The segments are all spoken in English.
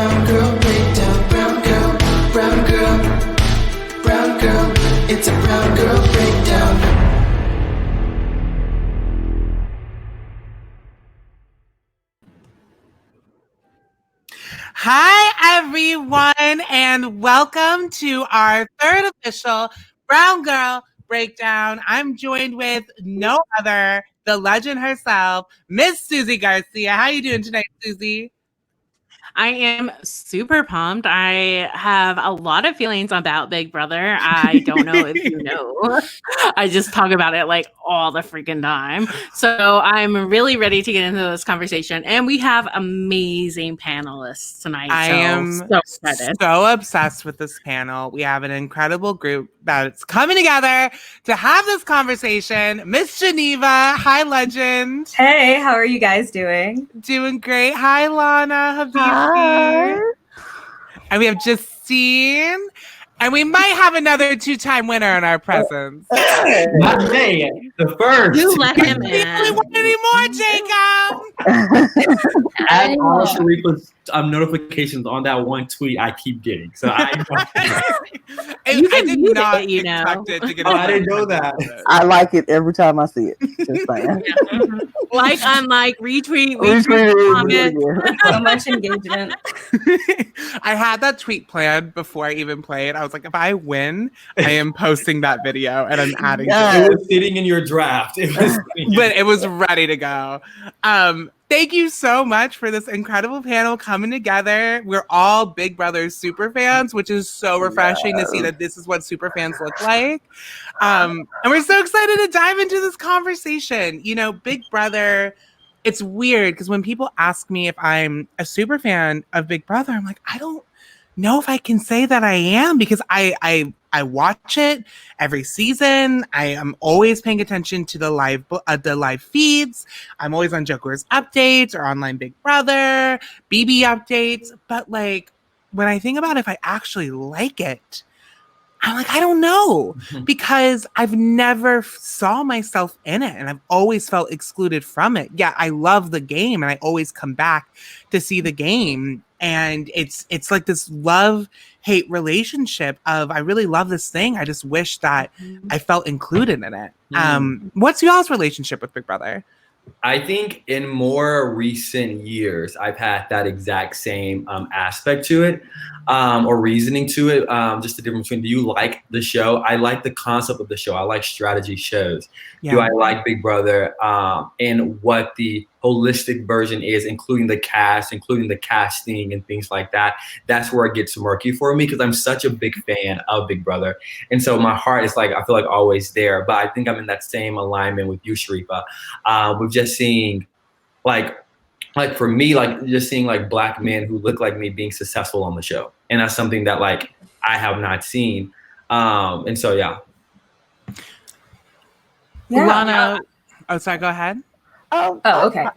brown girl breakdown. Brown girl, brown girl, brown girl. It's a brown girl breakdown. Hi, everyone, and welcome to our third official Brown Girl Breakdown. I'm joined with no other, the legend herself, Miss Susie Garcia. How you doing tonight, Susie? I am super pumped. I have a lot of feelings about Big Brother. I don't know if you know. I just talk about it like all the freaking time. So I'm really ready to get into this conversation. And we have amazing panelists tonight. I am excited. so obsessed with this panel. We have an incredible group that's coming together to have this conversation. Miss Geneva, hi, legend. Hey, how are you guys doing? Doing great. Hi, Lana. Hi. And we have Justine. And we might have another two-time winner in our presence. Not me, the first. You let him We in. don't want any more, Jacob. Add all Sharifa's notifications on that one tweet I keep getting. So I did not expect it to get I didn't know that. I like it every time I see it. Just saying. Like, unlike, retweet, Retweet, comment. So much engagement. I had that tweet planned before I even played. I was like, if I win, I am posting that video and I'm adding It was sitting in your draft. but it was ready to go. Thank you so much for this incredible panel coming together. We're all Big Brother super fans, which is so refreshing to see that this is what super fans look like. And we're so excited to dive into this conversation. You know, Big Brother, it's weird because when people ask me if I'm a super fan of Big Brother, I'm like, I don't know if I can say that I am, because I watch it every season. I am always paying attention to the live feeds. I'm always on Joker's updates or online Big Brother, BB updates. But like, when I think about if I actually like it, I'm like, I don't know, because I've never saw myself in it and I've always felt excluded from it. Yeah, I love the game and I always come back to see the game. And it's like this love-hate relationship of, I really love this thing. I just wish that I felt included in it. What's y'all's relationship with Big Brother? I think in more recent years, I've had that exact same aspect to it, or reasoning to it. Just the difference between, do you like the show? I like the concept of the show. I like strategy shows. Yeah. Do I like Big Brother? And what the holistic version is, including the cast, including the casting and things like that. That's where it gets murky for me, because I'm such a big fan of Big Brother. And so my heart is like, I feel like always there. But I think I'm in that same alignment with you, Sharifa. With just seeing like for me, like just seeing like Black men who look like me being successful on the show. And that's something that like I have not seen. And so, yeah. Lana, oh, sorry, go ahead. Oh, okay.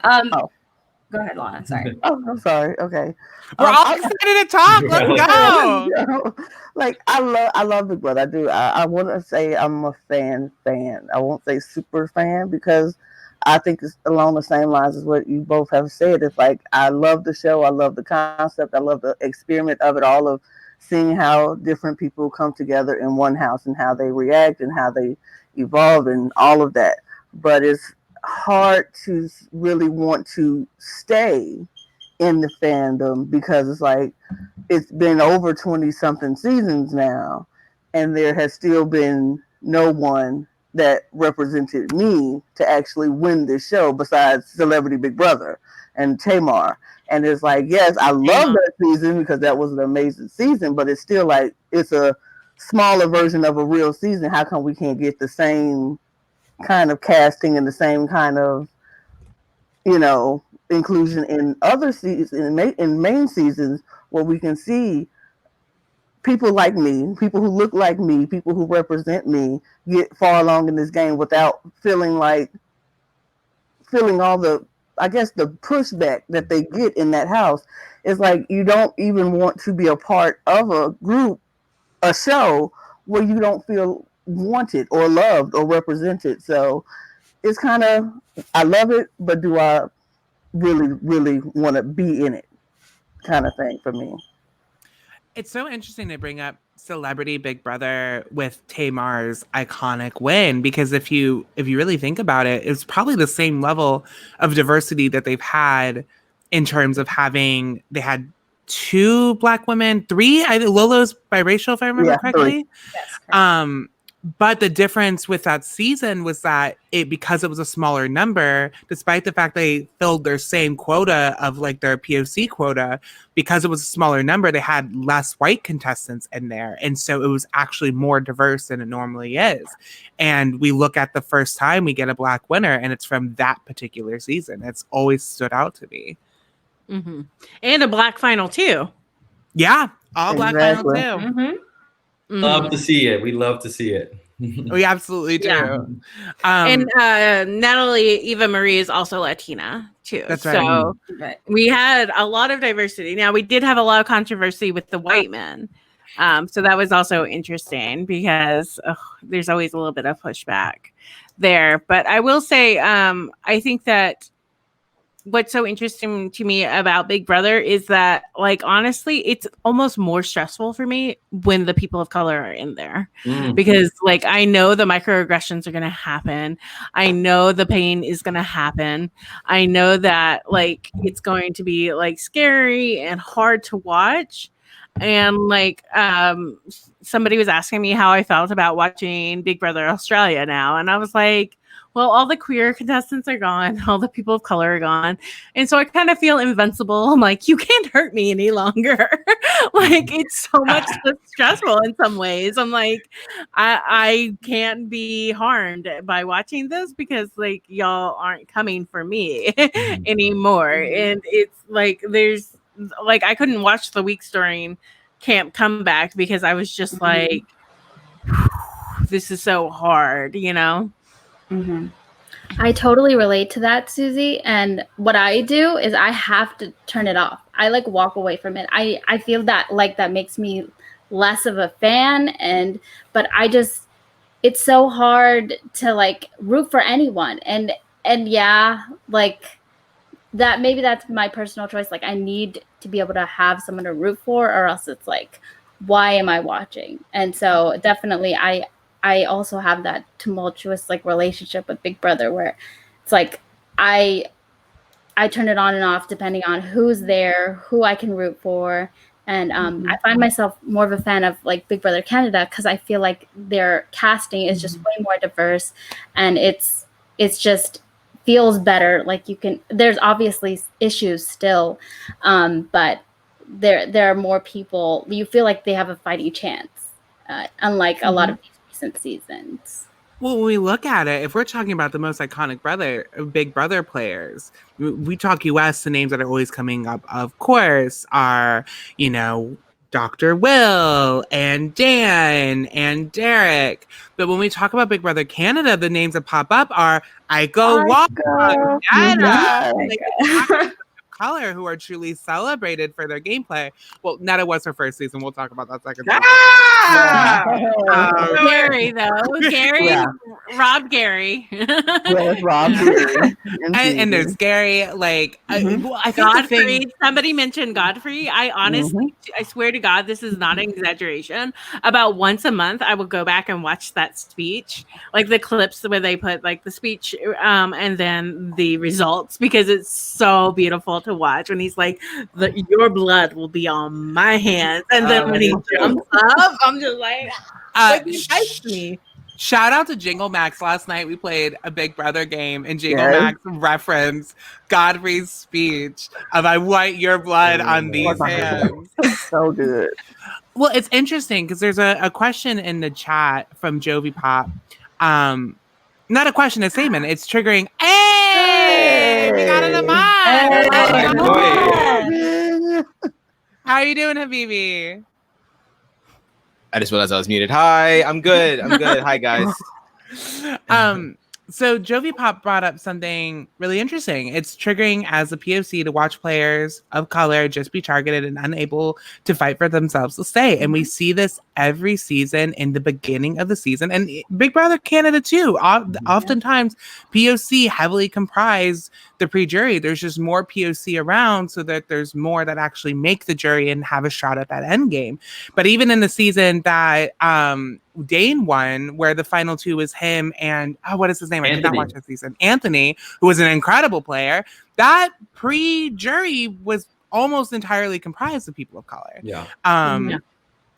Go ahead, Lana. Sorry. Oh, I'm sorry. Okay. We're all excited to talk. Let's go. Like, I love Big Brother. I do. I want to say I'm a fan. I won't say super fan, because I think it's along the same lines as what you both have said. It's like, I love the show. I love the concept. I love the experiment of it all, of seeing how different people come together in one house and how they react and how they evolve and all of that. But it's hard to really want to stay in the fandom, because it's like, it's been over 20 something seasons now, and there has still been no one that represented me to actually win this show besides Celebrity Big Brother and Tamar. And it's like, yes, I love that season because that was an amazing season, but it's still like, it's a smaller version of a real season. How come we can't get the same kind of casting and the same kind of, inclusion in other seasons, in main seasons, where we can see people like me, people who look like me, people who represent me, get far along in this game without feeling all the, I guess, the pushback that they get in that house. It's like, you don't even want to be a part of a group, a show, where you don't feel wanted or loved or represented. So it's kind of, I love it, but do I really, really want to be in it? kind of thing for me. It's so interesting to bring up Celebrity Big Brother with Tamar's iconic win, because if you really think about it, it's probably the same level of diversity that they've had in terms of they had 2 Black women, 3. I think Lolo's biracial, if I remember correctly. Yes, But the difference with that season was that because it was a smaller number, despite the fact they filled their same quota of like their POC quota, because it was a smaller number, they had less white contestants in there. And so it was actually more diverse than it normally is. And we look at the first time we get a Black winner, and it's from that particular season. It's always stood out to me. Mm-hmm. And a Black final too. Yeah, all Black final too. Mm-hmm. Love to see it. We love to see it. We absolutely do. Yeah. And Natalie Eva Marie is also Latina too. That's right. So we had a lot of diversity. Now we did have a lot of controversy with the white men. So that was also interesting because there's always a little bit of pushback there. But I will say, I think that what's so interesting to me about Big Brother is that, like, honestly, it's almost more stressful for me when the people of color are in there because, like, I know the microaggressions are going to happen. I know the pain is going to happen. I know that, like, it's going to be, like, scary and hard to watch. And, like, somebody was asking me how I felt about watching Big Brother Australia now. And I was like, well, all the queer contestants are gone. All the people of color are gone. And so I kind of feel invincible. I'm like, you can't hurt me any longer. Like, it's so much less stressful in some ways. I'm like, I can't be harmed by watching this because, like, y'all aren't coming for me anymore. And it's like, I couldn't watch the weeks during Camp Comeback because I was just like, this is so hard, you know? Mm-hmm. I totally relate to that, Susie. And what I do is I have to turn it off. I like walk away from it. I feel that like that makes me less of a fan. But it's so hard to like root for anyone. And yeah, like that, maybe that's my personal choice. Like I need to be able to have someone to root for, or else it's like, why am I watching? And so definitely I also have that tumultuous like relationship with Big Brother where it's like I turn it on and off depending on who's there, who I can root for. And I find myself more of a fan of like Big Brother Canada because I feel like their casting is just way more diverse, and it's just feels better. Like there's obviously issues still, but there are more people. You feel like they have a fighting chance, unlike a lot of recent seasons. Well, when we look at it, if we're talking about the most iconic Big Brother players, we talk US, the names that are always coming up, of course, are, Dr. Will and Dan and Derek. But when we talk about Big Brother Canada, the names that pop up are Aiko, Walker, Netta, color, who are truly celebrated for their gameplay. Well, Netta was her first season. We'll talk about that second season. Gary, though. Gary, Rob Gary. Yes, Rob Gary. And there's Gary, like, I think Godfrey. Somebody mentioned Godfrey. I honestly, I swear to God, this is not an exaggeration. About once a month, I will go back and watch that speech, like the clips where they put like the speech and then the results, because it's so beautiful to watch when he's like, your blood will be on my hands. And then when he jumps up, I'm just like, me. Shout out to Jingle Max. Last night we played a Big Brother game, and Jingle Max referenced Godfrey's speech of "I want your blood on these hands." So good. Well, it's interesting because there's a question in the chat from Jovi Pop. Not a question, a statement. It's triggering. Hey, we got it on. How are you doing, Habibi? I just realized I was muted. Hi, I'm good. Hi, guys. So Jovi Pop brought up something really interesting. It's triggering as a POC to watch players of color just be targeted and unable to fight for themselves to stay. And we see this every season in the beginning of the season. And Big Brother Canada too. Oftentimes POC heavily comprise the pre-jury. There's just more POC around so that there's more that actually make the jury and have a shot at that end game. But even in the season that Dane won, where the final two was him and what is his name? I did not watch that season. Anthony, who was an incredible player. That pre-jury was almost entirely comprised of people of color. Yeah.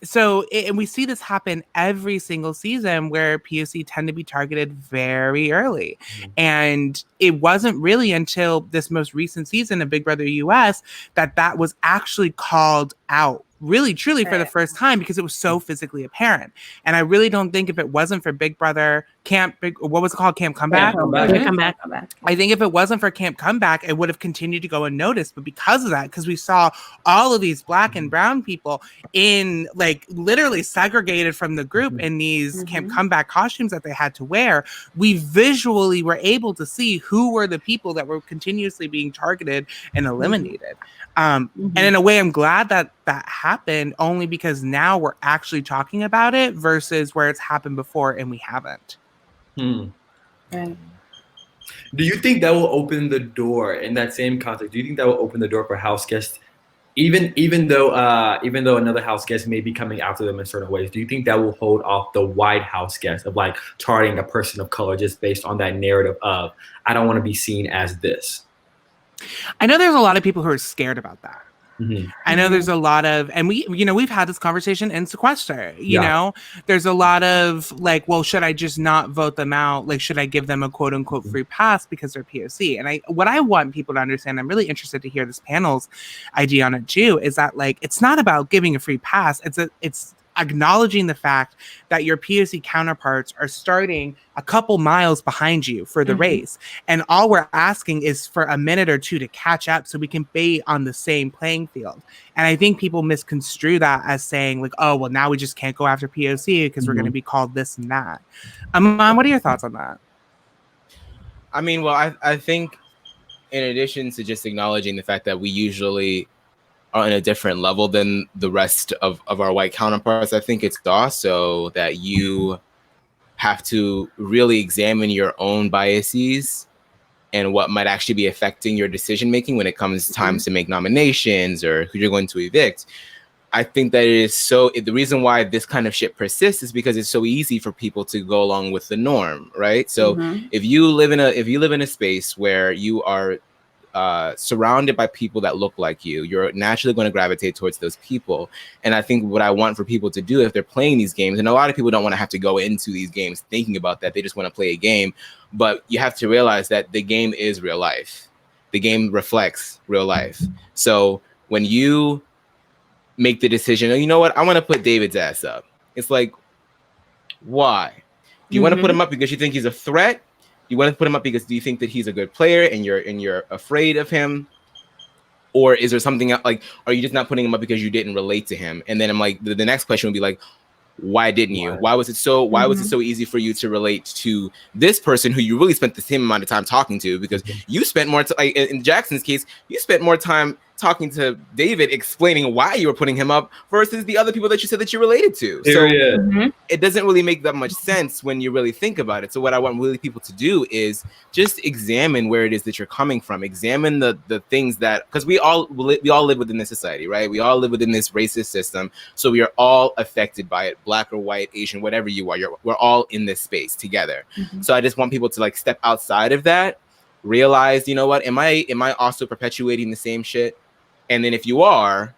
So and we see this happen every single season where POC tend to be targeted very early. And it wasn't really until this most recent season of Big Brother US that was actually called out really truly for the first time because it was so physically apparent. And I really don't think if it wasn't for Big Brother what was it called? Camp Comeback? Comeback. I think if it wasn't for Camp Comeback, it would have continued to go unnoticed. But because of that, because we saw all of these Black and brown people in like literally segregated from the group in these Camp Comeback costumes that they had to wear, we visually were able to see who were the people that were continuously being targeted and eliminated. And in a way, I'm glad that happened only because now we're actually talking about it versus where it's happened before and we haven't. Right. Do you think that will open the door in that same context? Do you think that will open the door for house guests, even though another house guest may be coming after them in certain ways? Do you think that will hold off the white house guest of like targeting a person of color just based on that narrative of I don't want to be seen as this? I know there's a lot of people who are scared about that. I know there's a lot of, and we've had this conversation in Sequester, you know, there's a lot of like, well, should I just not vote them out? Like, should I give them a quote unquote free pass because they're POC? And what I want people to understand, I'm really interested to hear this panel's idea on it too, is that like, it's not about giving a free pass. It's acknowledging the fact that your POC counterparts are starting a couple miles behind you for the race. And all we're asking is for a minute or two to catch up so we can be on the same playing field. And I think people misconstrue that as saying like, oh, well, now we just can't go after POC because we're going to be called this and that. Aman, what are your thoughts on that? I mean, well, I think in addition to just acknowledging the fact that we usually are on a different level than the rest of our white counterparts, I think it's also that you have to really examine your own biases and what might actually be affecting your decision making when it comes time to make nominations or who you're going to evict. I think that it is the reason why this kind of shit persists is because it's so easy for people to go along with the norm, right? So if you live in a space where you are surrounded by people that look like you, you're naturally going to gravitate towards those people. And I think what I want for people to do if they're playing these games, and a lot of people don't want to have to go into these games thinking about that, they just want to play a game, but you have to realize that the game is real life. The game reflects real life. So when you make the decision, oh, you know what, I want to put David's ass up, it's like, why? Do you want to put him up because you think he's a threat? You want to put him up because do you think that he's a good player and you're afraid of him? Or is there something like, are you just not putting him up because you didn't relate to him? And then I'm like, the next question would be like, why didn't you? Why was it so easy for you to relate to this person who you really spent the same amount of time talking to? Because you spent more time, like in Jackson's case, you spent more time talking to David, explaining why you were putting him up versus the other people that you said that you related to. So it doesn't really make that much sense when you really think about it. So what I want really people to do is just examine where it is that you're coming from. Examine the things that, because we all live within this society, right? We all live within this racist system. So we are all affected by it, Black or white, Asian, whatever you are. We're all in this space together. So I just want people to like step outside of that, realize, you know what, am I also perpetuating the same shit? And then if you are,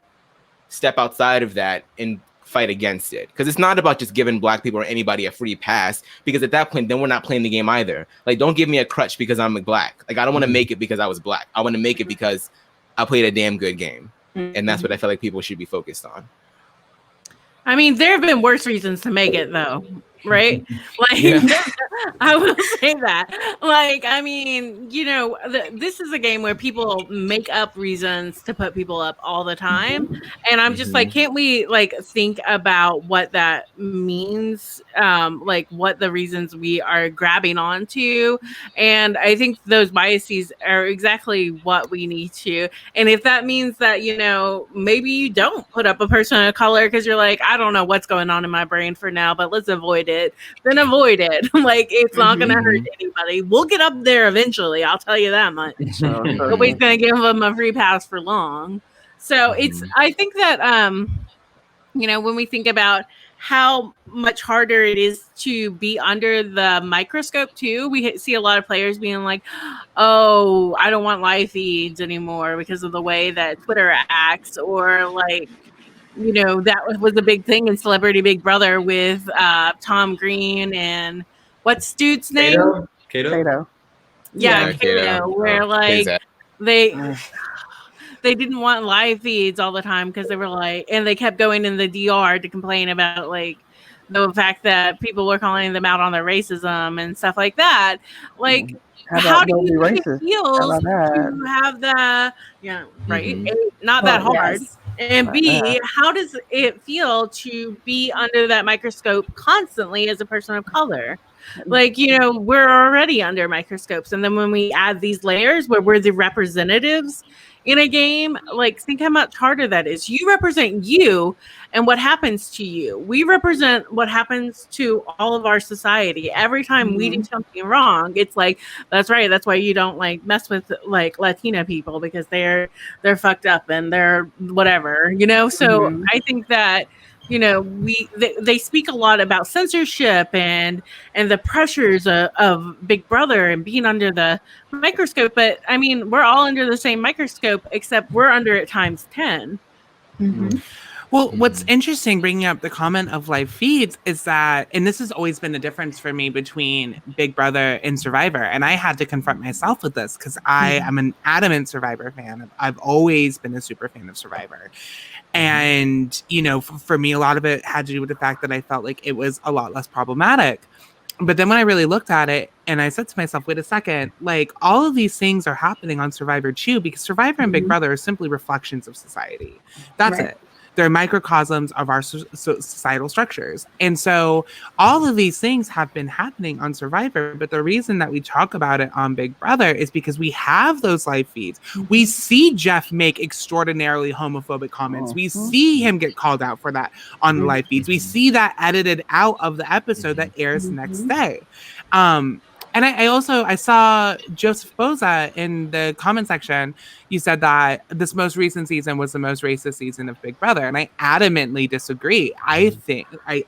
step outside of that and fight against it. Because it's not about just giving Black people or anybody a free pass, because at that point, then we're not playing the game either. Like, don't give me a crutch because I'm Black. Like, I don't want to make it because I was Black. I want to make it because I played a damn good game. And that's what I feel like people should be focused on. I mean, there have been worse reasons to make it, though. right? Like, Yeah. I will say that. Like, I mean, you know, this is a game where people make up reasons to put people up all the time. And I'm just like, can't we like think about what that means? Like what the reasons we are grabbing onto. And I think those biases are exactly what we need to. And if that means that, you know, maybe you don't put up a person of color because you're like, I don't know what's going on in my brain for now, but let's avoid it, then avoid it. Like, it's not going to hurt anybody. We'll get up there eventually. I'll tell you that much. Nobody's going to give them a free pass for long. So it's, I think that, you know, when we think about how much harder it is to be under the microscope too, we see a lot of players being like, oh, I don't want live feeds anymore because of the way that Twitter acts, or like, you know, that was a big thing in Celebrity Big Brother with Tom Green and what's dude's name? Kato? Yeah, Kato. Kato, where like Exactly. they didn't want live feeds all the time because they were like, and they kept going in the DR to complain about like the fact that people were calling them out on their racism and stuff like that. Like, how do you think it feels to have the, yeah, right? Not that hard. Yes. And B, how does it feel to be under that microscope constantly as a person of color? Like, you know, we're already under microscopes. And then when we add these layers where we're the representatives in a game, like, think how much harder that is. You represent you and what happens to you. We represent what happens to all of our society. Every time we do something wrong, it's like, that's right. That's why you don't like mess with like Latina people, because they're fucked up and they're whatever, you know? So I think that, you know, they speak a lot about censorship and the pressures of Big Brother and being under the microscope. But I mean, we're all under the same microscope, except we're under it times 10. Well, what's interesting bringing up the comment of live feeds is that, and this has always been the difference for me between Big Brother and Survivor, and I had to confront myself with this because I am an adamant Survivor fan. I've always been a super fan of Survivor. And, you know, for me, a lot of it had to do with the fact that I felt like it was a lot less problematic. But then when I really looked at it and I said to myself, wait a second, like all of these things are happening on Survivor too, because Survivor and Big Brother are simply reflections of society. That's it. They're microcosms of our societal structures. And so all of these things have been happening on Survivor, but the reason that we talk about it on Big Brother is because we have those live feeds. We see Jeff make extraordinarily homophobic comments. We see him get called out for that on the live feeds. We see that edited out of the episode that airs the next day. And I saw Joseph Boza in the comment section. You said that this most recent season was the most racist season of Big Brother. And I adamantly disagree. I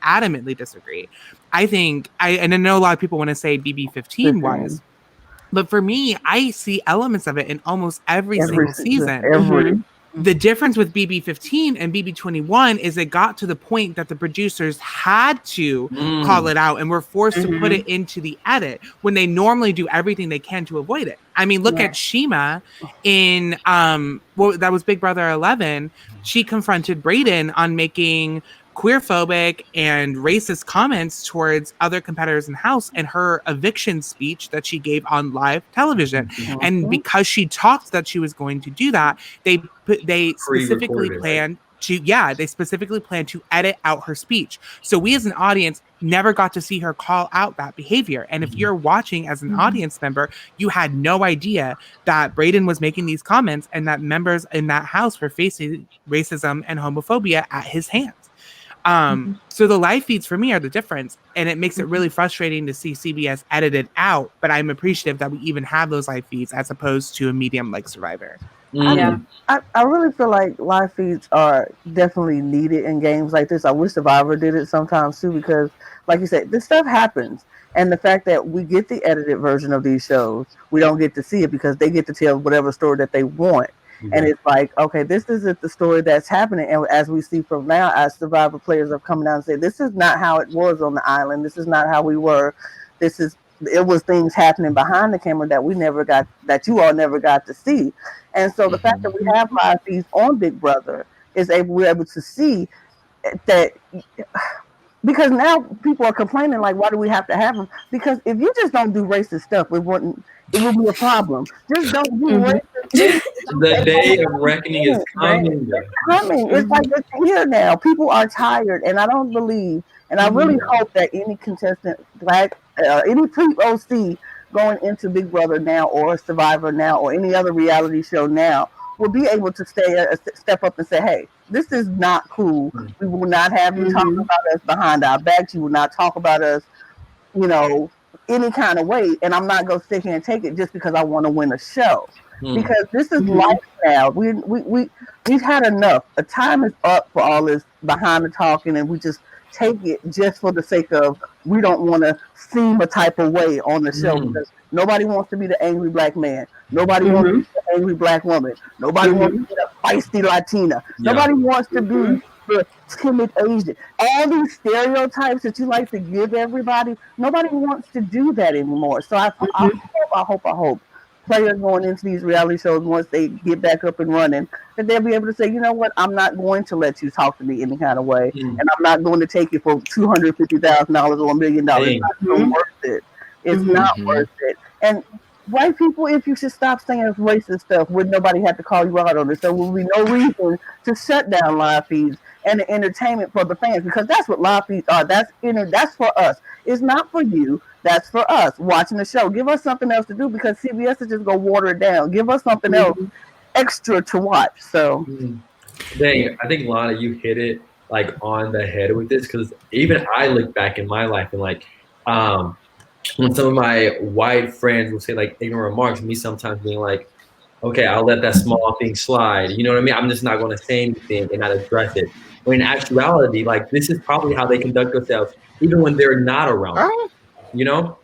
adamantly disagree. And I know a lot of people want to say BB15 was. But for me, I see elements of it in almost every single season. The difference with BB15 and BB21 is it got to the point that the producers had to call it out and were forced to put it into the edit when they normally do everything they can to avoid it. I mean, look at Shima in that was Big Brother 11. She confronted Brayden on making queerphobic and racist comments towards other competitors in house and her eviction speech that she gave on live television. And because she talked that she was going to do that, they specifically planned to edit out her speech. So we as an audience never got to see her call out that behavior. And if you're watching as an audience member, you had no idea that Brayden was making these comments and that members in that house were facing racism and homophobia at his hands. So the live feeds for me are the difference, and it makes it really frustrating to see CBS edited out, but I'm appreciative that we even have those live feeds as opposed to a medium like Survivor. I really feel like live feeds are definitely needed in games like this. I wish Survivor did it sometimes too, because like you said, this stuff happens. And the fact that we get the edited version of these shows, we don't get to see it because they get to tell whatever story that they want. And it's like, okay, this isn't the story that's happening. And as we see from now, as Survivor players have come down and say, this is not how it was on the island. This is not how we were. It was things happening behind the camera that you all never got to see. And so the fact that we have live feeds on Big Brother we're able to see that because now people are complaining like, why do we have to have them? Because if you just don't do racist stuff, it would be a problem. Just don't do racist things. The day of reckoning is coming. It's coming. It's like it's here now. People are tired, and I don't believe, and I really hope that any contestant, black, any pre-OC going into Big Brother now, or Survivor now, or any other reality show now, will be able to step up and say, "Hey, this is not cool. We will not have you talk about us behind our backs. You will not talk about us, you know, any kind of way. And I'm not going to sit here and take it just because I want to win a show." Because this is life now. We've had enough. The time is up for all this behind the talking, and we just take it just for the sake of we don't want to seem a type of way on the show because nobody wants to be the angry black man. Nobody wants to be the angry black woman. Nobody wants to be the feisty Latina. Nobody wants to be the timid Asian. All these stereotypes that you like to give everybody, nobody wants to do that anymore. So I hope players going into these reality shows, once they get back up and running, that they'll be able to say, you know what, I'm not going to let you talk to me any kind of way, and I'm not going to take it for $250,000 or $1 million. It's not worth it. It's not worth it. And white people, if you should stop saying racist stuff, would nobody have to call you out on it? So there will be no reason to shut down live feeds and the entertainment for the fans, because that's what live feeds are. That's for us. It's not for you. That's for us watching the show. Give us something else to do, because CBS is just gonna water it down. Give us something else extra to watch. So, dang, I think Lana, you hit it like on the head with this, because even I look back in my life and like when some of my white friends will say like ignorant remarks, me sometimes being like, okay, I'll let that small thing slide. You know what I mean? I'm just not going to say anything and not address it. When in actuality, like this is probably how they conduct themselves, even when they're not around. You know?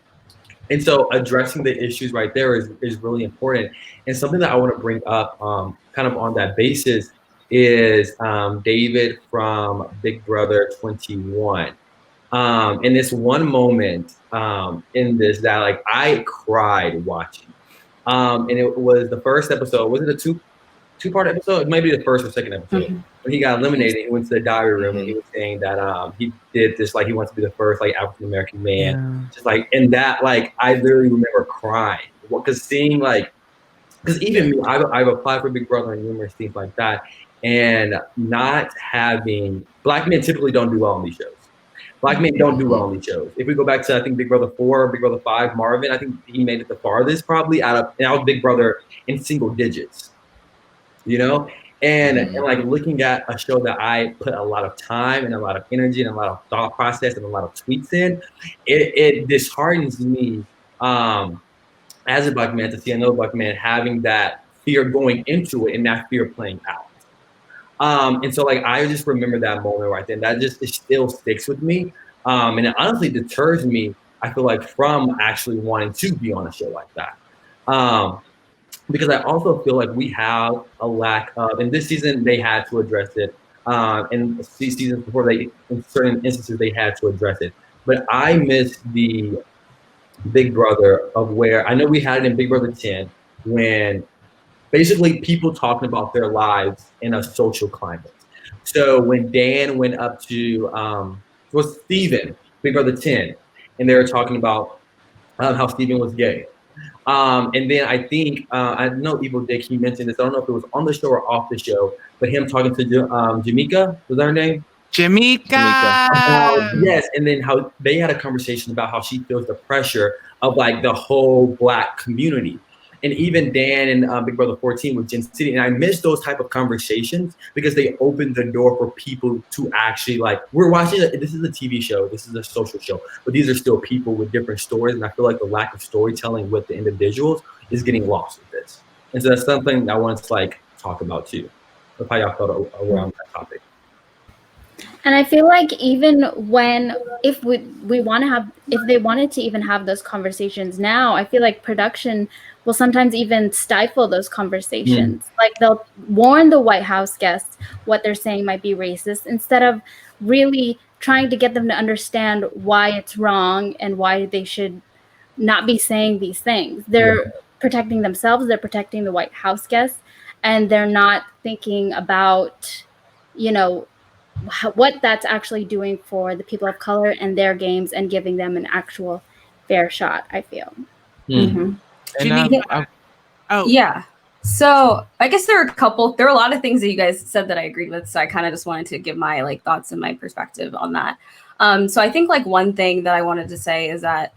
And so addressing the issues right there is really important. And something that I want to bring up kind of on that basis is David from Big Brother 21. In this one moment in this that like I cried watching. And it was the first episode. Was it a two-part episode? It might be the first or second episode. When he got eliminated, he went to the diary room and he was saying that he did this, like he wants to be the first like African American man. Just like, and that like I literally remember crying because seeing like, because even me, I've applied for Big Brother and numerous things like that, and not having black men typically don't do well on these shows. Black men don't do well on these shows. If we go back to I think Big Brother 4, Big Brother 5, Marvin, I think he made it the farthest probably out of Big Brother in single digits. You know, and like looking at a show that I put a lot of time and a lot of energy and a lot of thought process and a lot of tweets in, it disheartens me as a black man to see another black man having that fear going into it and that fear playing out. And so like I just remember that moment right then. That just it still sticks with me, and it honestly deters me. I feel like from actually wanting to be on a show like that. Because I also feel like we have a lack of, and this season they had to address it, and seasons before in certain instances they had to address it. But I miss the Big Brother of where, I know we had it in Big Brother 10, when basically people talking about their lives in a social climate. So when Dan went up to, was Steven, Big Brother 10, and they were talking about how Steven was gay. And then I think, I know Evil Dick, he mentioned this, I don't know if it was on the show or off the show, but him talking to Jamaica, was that her name? Jamaica. Yes, and then how they had a conversation about how she feels the pressure of like the whole black community. And even Dan and Big Brother 14 with Gen City. And I miss those type of conversations because they opened the door for people to actually like, we're watching, this is a TV show, this is a social show, but these are still people with different stories. And I feel like the lack of storytelling with the individuals is getting lost with this. And so that's something I want to like talk about too. Of how y'all felt around that topic. And I feel like even when, if we want to have, if they wanted to even have those conversations now, I feel like production will sometimes even stifle those conversations. Like they'll warn the White House guests what they're saying might be racist instead of really trying to get them to understand why it's wrong and why they should not be saying these things. They're protecting themselves, they're protecting the White House guests, and they're not thinking about, you know, what that's actually doing for the people of color and their games and giving them an actual fair shot, I feel. Mhm. And Geneva. Oh, Yeah. So I guess there are a lot of things that you guys said that I agreed with. So I kind of just wanted to give my like thoughts and my perspective on that. So I think like one thing that I wanted to say is that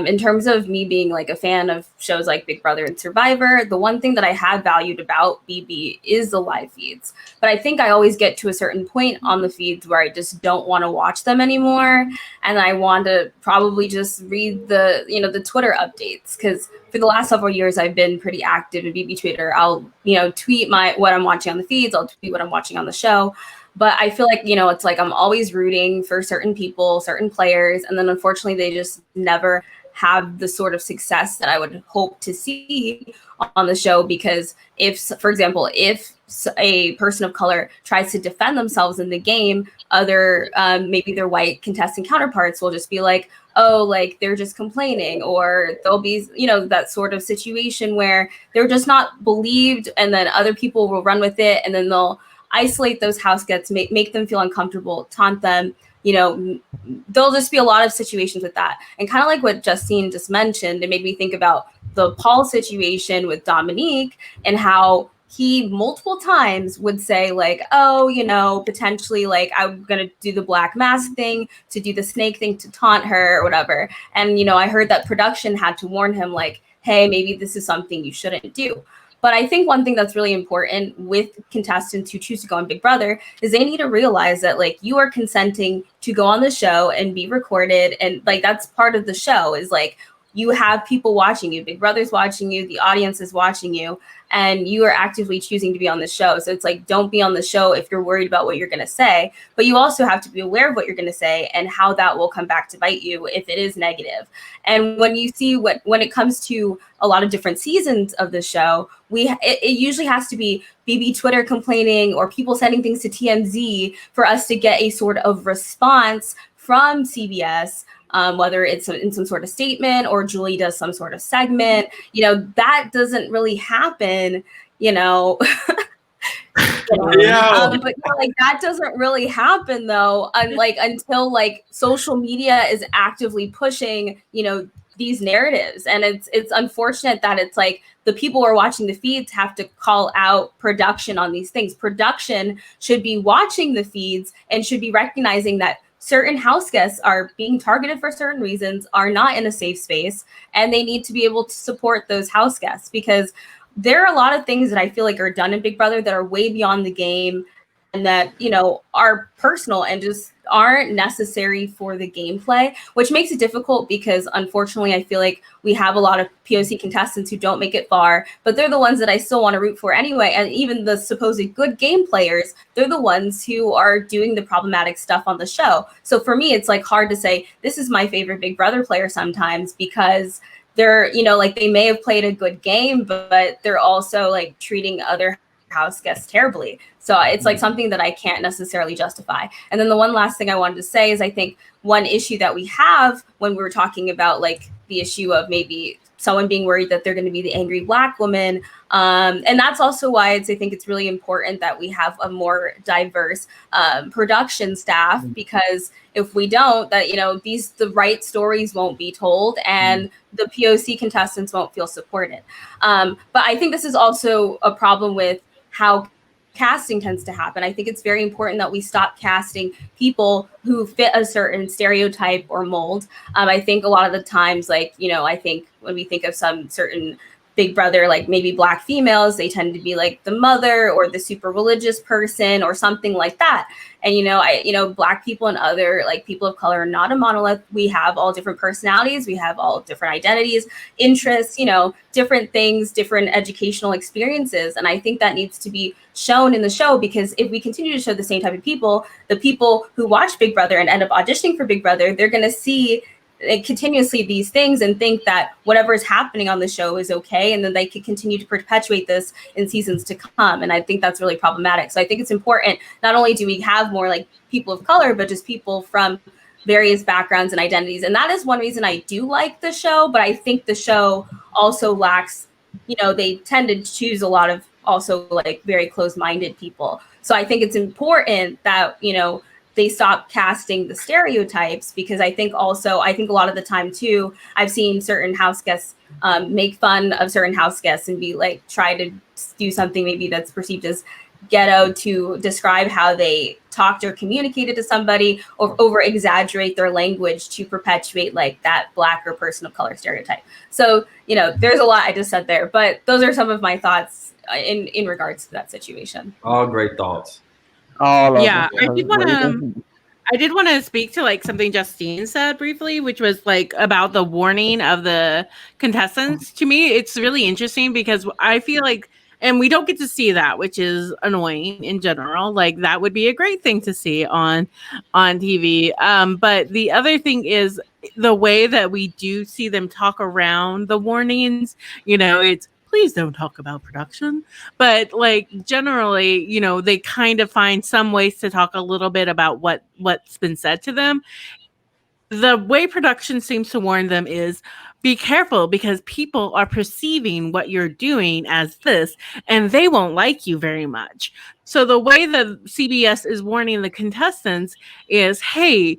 in terms of me being like a fan of shows like Big Brother and Survivor, the one thing that I have valued about BB is the live feeds. But I think I always get to a certain point on the feeds where I just don't want to watch them anymore. And I want to probably just read the, you know, the Twitter updates, because for the last several years I've been pretty active in BB Twitter. I'll, you know, tweet what I'm watching on the feeds, I'll tweet what I'm watching on the show. But I feel like, you know, it's like I'm always rooting for certain people, certain players, and then unfortunately they just never have the sort of success that I would hope to see on the show. Because if, for example, if a person of color tries to defend themselves in the game, other maybe their white contestant counterparts will just be like, oh, like they're just complaining, or there'll be, you know, that sort of situation where they're just not believed, and then other people will run with it, and then they'll isolate those house guests, make them feel uncomfortable, taunt them. You know, there'll just be a lot of situations with that. And kind of like what Justine just mentioned, it made me think about the Paul situation with Dominique, and how he multiple times would say like, oh, you know, potentially like I'm going to do the black mask thing, to do the snake thing, to taunt her or whatever. And, you know, I heard that production had to warn him like, hey, maybe this is something you shouldn't do. But I think one thing that's really important with contestants who choose to go on Big Brother is they need to realize that like you are consenting to go on the show and be recorded. And like that's part of the show, is like you have people watching you, Big Brother's watching you, the audience is watching you, and you are actively choosing to be on the show. So it's like, don't be on the show if you're worried about what you're going to say, but you also have to be aware of what you're going to say and how that will come back to bite you if it is negative. And when you see when it comes to a lot of different seasons of the show, it usually has to be BB Twitter complaining or people sending things to TMZ for us to get a sort of response from CBS. Whether it's in some sort of statement or Julie does some sort of segment, you know, that doesn't really happen, you know. But you know, like that doesn't really happen though, until like social media is actively pushing, you know, these narratives. And it's unfortunate that it's like the people who are watching the feeds have to call out production on these things. Production should be watching the feeds and should be recognizing that certain house guests are being targeted for certain reasons, are not in a safe space, and they need to be able to support those house guests, because there are a lot of things that I feel like are done in Big Brother that are way beyond the game, and that, you know, are personal and just aren't necessary for the gameplay, which makes it difficult because unfortunately I feel like we have a lot of POC contestants who don't make it far, but they're the ones that I still want to root for anyway. And even the supposed good game players, they're the ones who are doing the problematic stuff on the show. So for me, it's like hard to say this is my favorite Big Brother player sometimes, because they're, you know, like they may have played a good game, but they're also like treating other house guests terribly. So it's like something that I can't necessarily justify. And then the one last thing I wanted to say is I think one issue that we have when we were talking about like the issue of maybe someone being worried that they're going to be the angry Black woman. And that's also why I think it's really important that we have a more diverse production staff, because if we don't, that, you know, the right stories won't be told and the POC contestants won't feel supported. But I think this is also a problem with how casting tends to happen. I think it's very important that we stop casting people who fit a certain stereotype or mold. I think a lot of the times, like, you know, I think when we think of some certain Big Brother, like maybe Black females, they tend to be like the mother or the super religious person or something like that. And, you know, Black people and other like people of color are not a monolith. We have all different personalities. We have all different identities, interests, you know, different things, different educational experiences. And I think that needs to be shown in the show, because if we continue to show the same type of people, the people who watch Big Brother and end up auditioning for Big Brother, they're going to see continuously these things and think that whatever is happening on the show is okay, and then they could continue to perpetuate this in seasons to come. And I think that's really problematic. So I think it's important, not only do we have more like people of color, but just people from various backgrounds and identities. And that is one reason I do like the show, but I think the show also lacks, you know, they tend to choose a lot of also like very close-minded people. So I think it's important that, you know, they stop casting the stereotypes, because I think a lot of the time too, I've seen certain house guests make fun of certain house guests and be like, try to do something maybe that's perceived as ghetto to describe how they talked or communicated to somebody, or over exaggerate their language to perpetuate like that Black or person of color stereotype. So, you know, there's a lot I just said there, but those are some of my thoughts in regards to that situation. All great thoughts. All of Yeah, them. I did want to speak to like something Justine said briefly, which was like about the warning of the contestants. To me, it's really interesting because I feel like, and we don't get to see that, which is annoying in general. Like that would be a great thing to see on TV. But the other thing is the way that we do see them talk around the warnings. You know, it's please don't talk about production. But like generally, you know, they kind of find some ways to talk a little bit about what's been said to them. The way production seems to warn them is be careful because people are perceiving what you're doing as this and they won't like you very much. So the way that CBS is warning the contestants is, hey,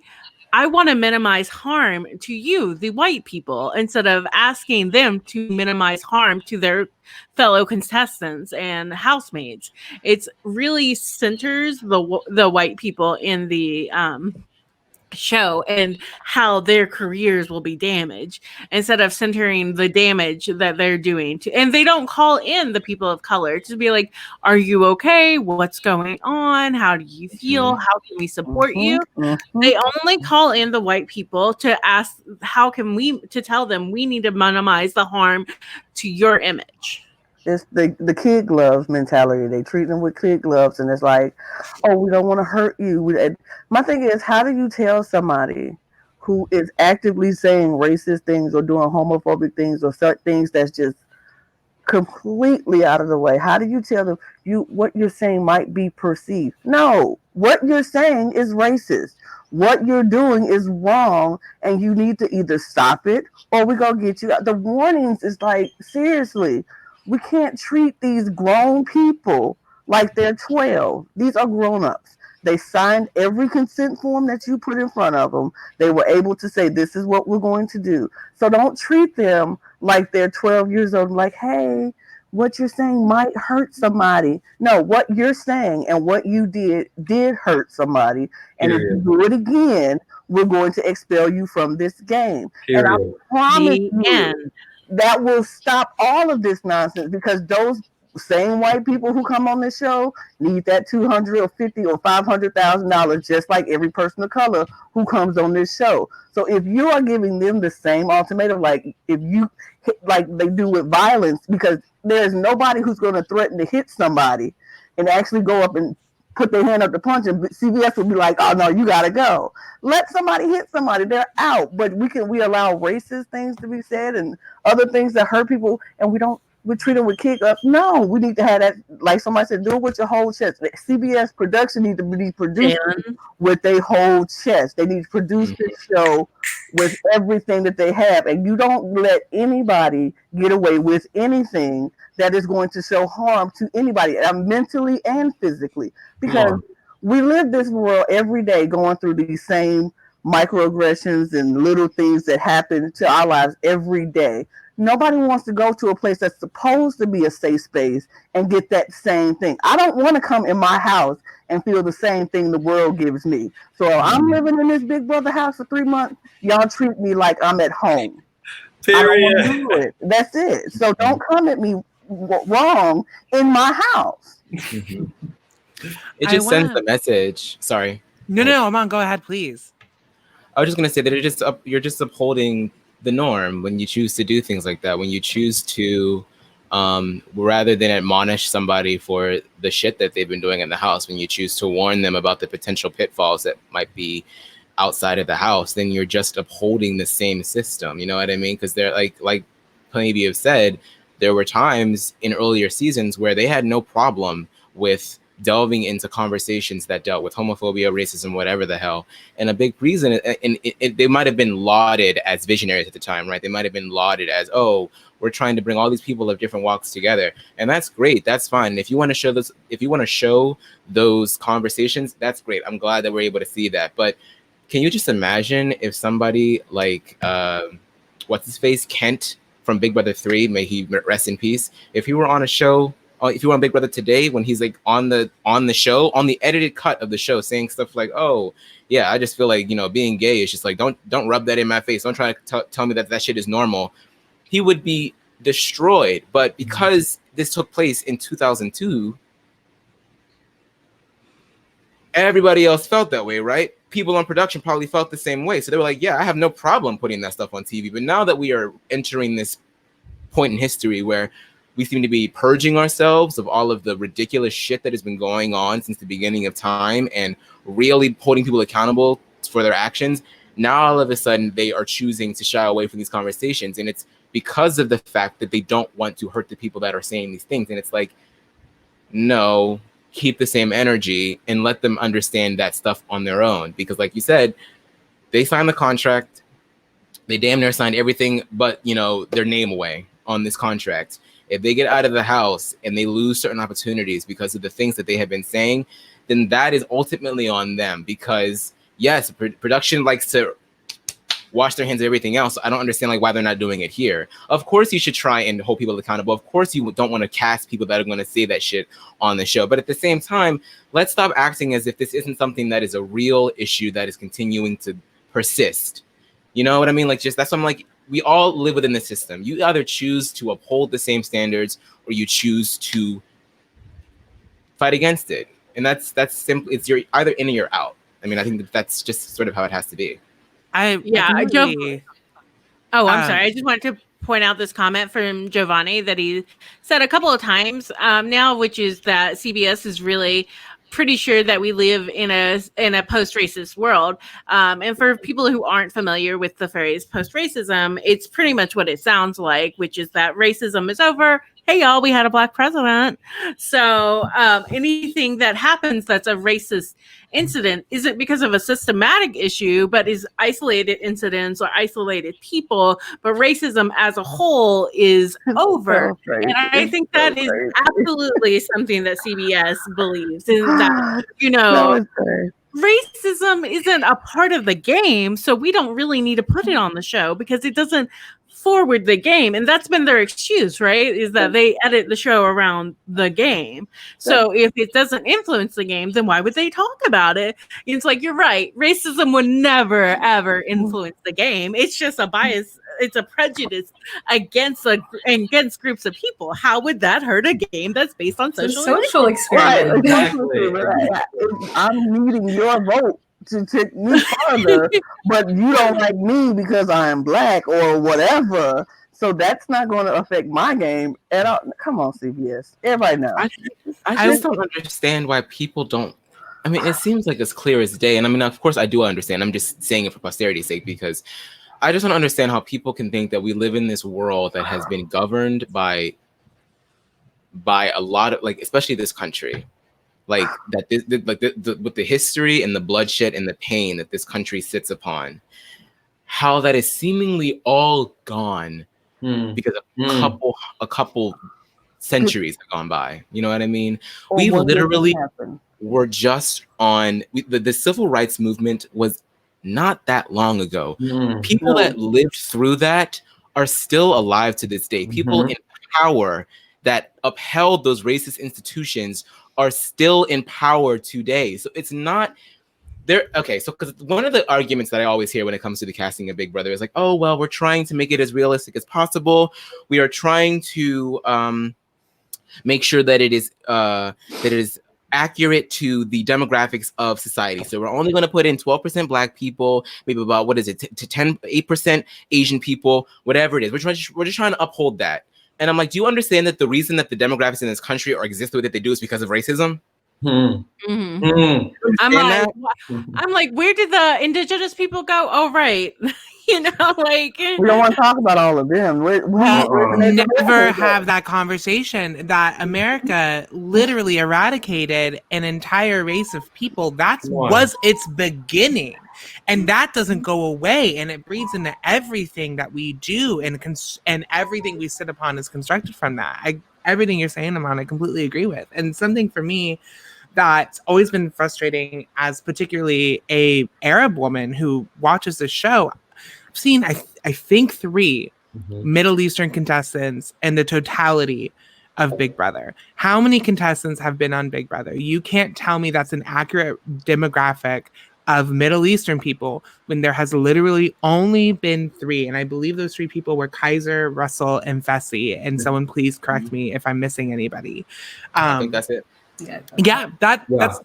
I want to minimize harm to you, the white people, instead of asking them to minimize harm to their fellow contestants and housemates. It's really centers the white people in the show and how their careers will be damaged instead of centering the damage that they're doing to, and they don't call in the people of color to be like, are you okay, what's going on, how do you feel, how can we support you? They only call in the white people to ask to tell them we need to minimize the harm to your image. It's the kid gloves mentality. They treat them with kid gloves, and it's like, oh, we don't want to hurt you. My thing is, how do you tell somebody who is actively saying racist things or doing homophobic things or certain things that's just completely out of the way? How do you tell them what you're saying might be perceived? No, what you're saying is racist. What you're doing is wrong, and you need to either stop it or we're gonna get you out. The warnings is like, seriously. We can't treat these grown people like they're 12. These are grown-ups. They signed every consent form that you put in front of them. They were able to say, this is what we're going to do. So don't treat them like they're 12 years old, like, hey, what you're saying might hurt somebody. No, what you're saying and what you did hurt somebody. And if you do it again, we're going to expel you from this game. Period. And I promise you, that will stop all of this nonsense, because those same white people who come on this show need that $200,000 or $50,000 or $500,000, just like every person of color who comes on this show. So if you are giving them the same ultimatum, like if you hit, like they do with violence, because there's nobody who's going to threaten to hit somebody and actually go up and put their hand up to punch, and CBS would be like, oh no, you gotta go. Let somebody hit somebody, they're out. But we allow racist things to be said and other things that hurt people, and we treat them with kick up. No, we need to have that, like somebody said, do it with your whole chest. CBS production need to be produced with their whole chest. They need to produce this show with everything that they have, and you don't let anybody get away with anything that is going to show harm to anybody, mentally and physically, because we live this world every day going through these same microaggressions and little things that happen to our lives every day. Nobody wants to go to a place that's supposed to be a safe space and get that same thing. I don't want to come in my house and feel the same thing the world gives me. So I'm living in this Big Brother house for 3 months. Y'all treat me like I'm at home. Period. I don't want to do it. That's it. So don't come at me wrong in my house. It just sends the message. Sorry. No, Aman, go ahead, please. I was just going to say that you're just upholding the norm when you choose to do things like that. When you choose to, rather than admonish somebody for the shit that they've been doing in the house, when you choose to warn them about the potential pitfalls that might be outside of the house, then you're just upholding the same system. You know what I mean? Because they're like plenty of you have said, there were times in earlier seasons where they had no problem with delving into conversations that dealt with homophobia, racism, whatever the hell. And a big reason, and they might have been lauded as visionaries at the time, right? They might have been lauded as, oh, we're trying to bring all these people of different walks together, and that's great. That's fine. If you want to show this, if you want to show those conversations, that's great. I'm glad that we're able to see that. But can you just imagine if somebody like what's his face, Kent from Big Brother 3, may he rest in peace, if he were on a show, if you were on Big Brother today, when he's like on the show, on the edited cut of the show, saying stuff like, oh yeah, I just feel like, you know, being gay is just like, don't rub that in my face, don't try to tell me that shit is normal, he would be destroyed. But because this took place in 2002, everybody else felt that way, right? People on production probably felt the same way, so they were like, yeah, I have no problem putting that stuff on TV. But now that we are entering this point in history where we seem to be purging ourselves of all of the ridiculous shit that has been going on since the beginning of time and really holding people accountable for their actions, now all of a sudden they are choosing to shy away from these conversations. And it's because of the fact that they don't want to hurt the people that are saying these things. And it's like, no, keep the same energy and let them understand that stuff on their own. Because like you said, they signed the contract, they damn near signed everything but, you know, their name away on this contract. If they get out of the house and they lose certain opportunities because of the things that they have been saying, then that is ultimately on them. Because yes, production likes to wash their hands of everything else. I don't understand like why they're not doing it here. Of course you should try and hold people accountable. Of course you don't want to cast people that are going to say that shit on the show. But at the same time, let's stop acting as if this isn't something that is a real issue that is continuing to persist. You know what I mean? Like, just that's what I'm like, we all live within the system. You either choose to uphold the same standards or you choose to fight against it. And that's simply, it's you're either in or you're out. I mean, I think that's just sort of how it has to be. I'm sorry. I just wanted to point out this comment from Giovanni that he said a couple of times now, which is that CBS is really pretty sure that we live in a post-racist world. And for people who aren't familiar with the phrase post-racism, it's pretty much what it sounds like, which is that racism is over. Hey, y'all, we had a black president. So anything that happens that's a racist incident isn't because of a systematic issue, but is isolated incidents or isolated people. But racism as a whole is over. And I think that is absolutely something that CBS believes, is that, you know, racism isn't a part of the game, so we don't really need to put it on the show because it doesn't forward the game. And that's been their excuse, right? Is that they edit the show around the game. So if it doesn't influence the game, then why would they talk about it? It's like, you're right. Racism would never, ever influence the game. It's just a bias. It's a prejudice against groups of people. How would that hurt a game that's based on social experiment? Right. I'm needing your vote to take me further, but you don't like me because I am black or whatever. So that's not going to affect my game at all. Come on, CBS. Everybody knows. I just don't understand why people don't. I mean, it seems like it's clear as day. And I mean, of course, I do understand. I'm just saying it for posterity's sake because I just don't understand how people can think that we live in this world that has been governed by a lot of, like, especially this country. Like that, with the history and the bloodshed and the pain that this country sits upon, how that is seemingly all gone because a couple centuries have gone by. You know what I mean? We literally were just on the civil rights movement was not that long ago. People that lived through that are still alive to this day. People in power that upheld those racist institutions are still in power today. So it's not there. Okay, so because one of the arguments that I always hear when it comes to the casting of Big Brother is like, oh, well, we're trying to make it as realistic as possible. We are trying to make sure that it is accurate to the demographics of society. So we're only going to put in 12% Black people, maybe about, what is it, to 8% Asian people, whatever it is. We're just trying to uphold that. And I'm like, do you understand that the reason that the demographics in this country exist the way that they do is because of racism? I'm like, where did the indigenous people go? Oh, right. You know, like We don't want to talk about all of them. We never have that conversation that America literally eradicated an entire race of people. That was its beginning. And that doesn't go away. And it breeds into everything that we do. And everything we sit upon is constructed from that. Everything you're saying, Amon, I completely agree with. And something for me that's always been frustrating as particularly a Arab woman who watches the show. I've seen, I think, 3 Middle Eastern contestants in the totality of Big Brother. How many contestants have been on Big Brother? You can't tell me that's an accurate demographic of Middle Eastern people when there has literally only been 3. And I believe those 3 people were Kaiser, Russell, and Fessy. And someone please correct me if I'm missing anybody. I think that's it. That's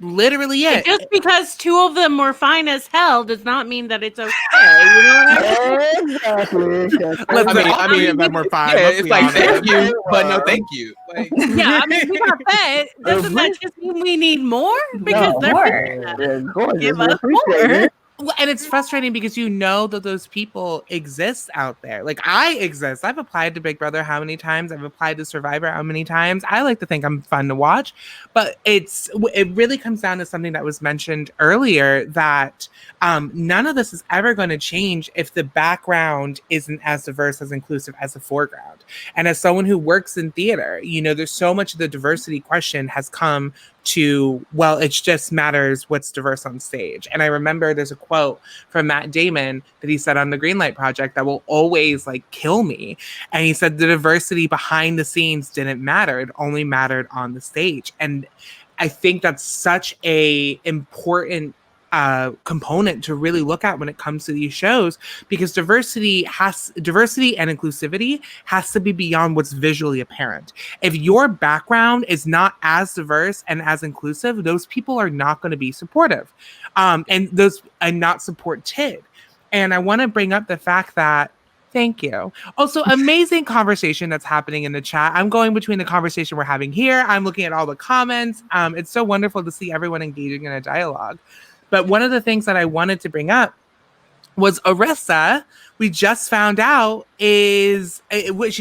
literally it. Just because 2 of them were fine as hell does not mean that it's okay. You know what I mean? Exactly. I mean, if we're fine. Yeah, it's like thank you, but no thank you. Like, yeah, I mean, we got fed. Doesn't that just mean we need more? Because they're give us more. Well, and it's frustrating because you know that those people exist out there. Like I exist. I've applied to Big Brother how many times? I've applied to Survivor how many times? I like to think I'm fun to watch, but it really comes down to something that was mentioned earlier that none of this is ever going to change if the background isn't as diverse, as inclusive as the foreground. And as someone who works in theater, you know, there's so much of the diversity question has come to, well, it just matters what's diverse on stage. And I remember there's a quote from Matt Damon that he said on the Greenlight Project that will always like kill me. And he said the diversity behind the scenes didn't matter. It only mattered on the stage. And I think that's such a important component to really look at when it comes to these shows, because diversity and inclusivity has to be beyond what's visually apparent. If your background is not as diverse and as inclusive, those people are not going to be supportive, and not supported. And I want to bring up the fact that thank you. Also, amazing conversation that's happening in the chat. I'm going between the conversation we're having here. I'm looking at all the comments. It's so wonderful to see everyone engaging in a dialogue. But one of the things that I wanted to bring up was Arissa. We just found out she's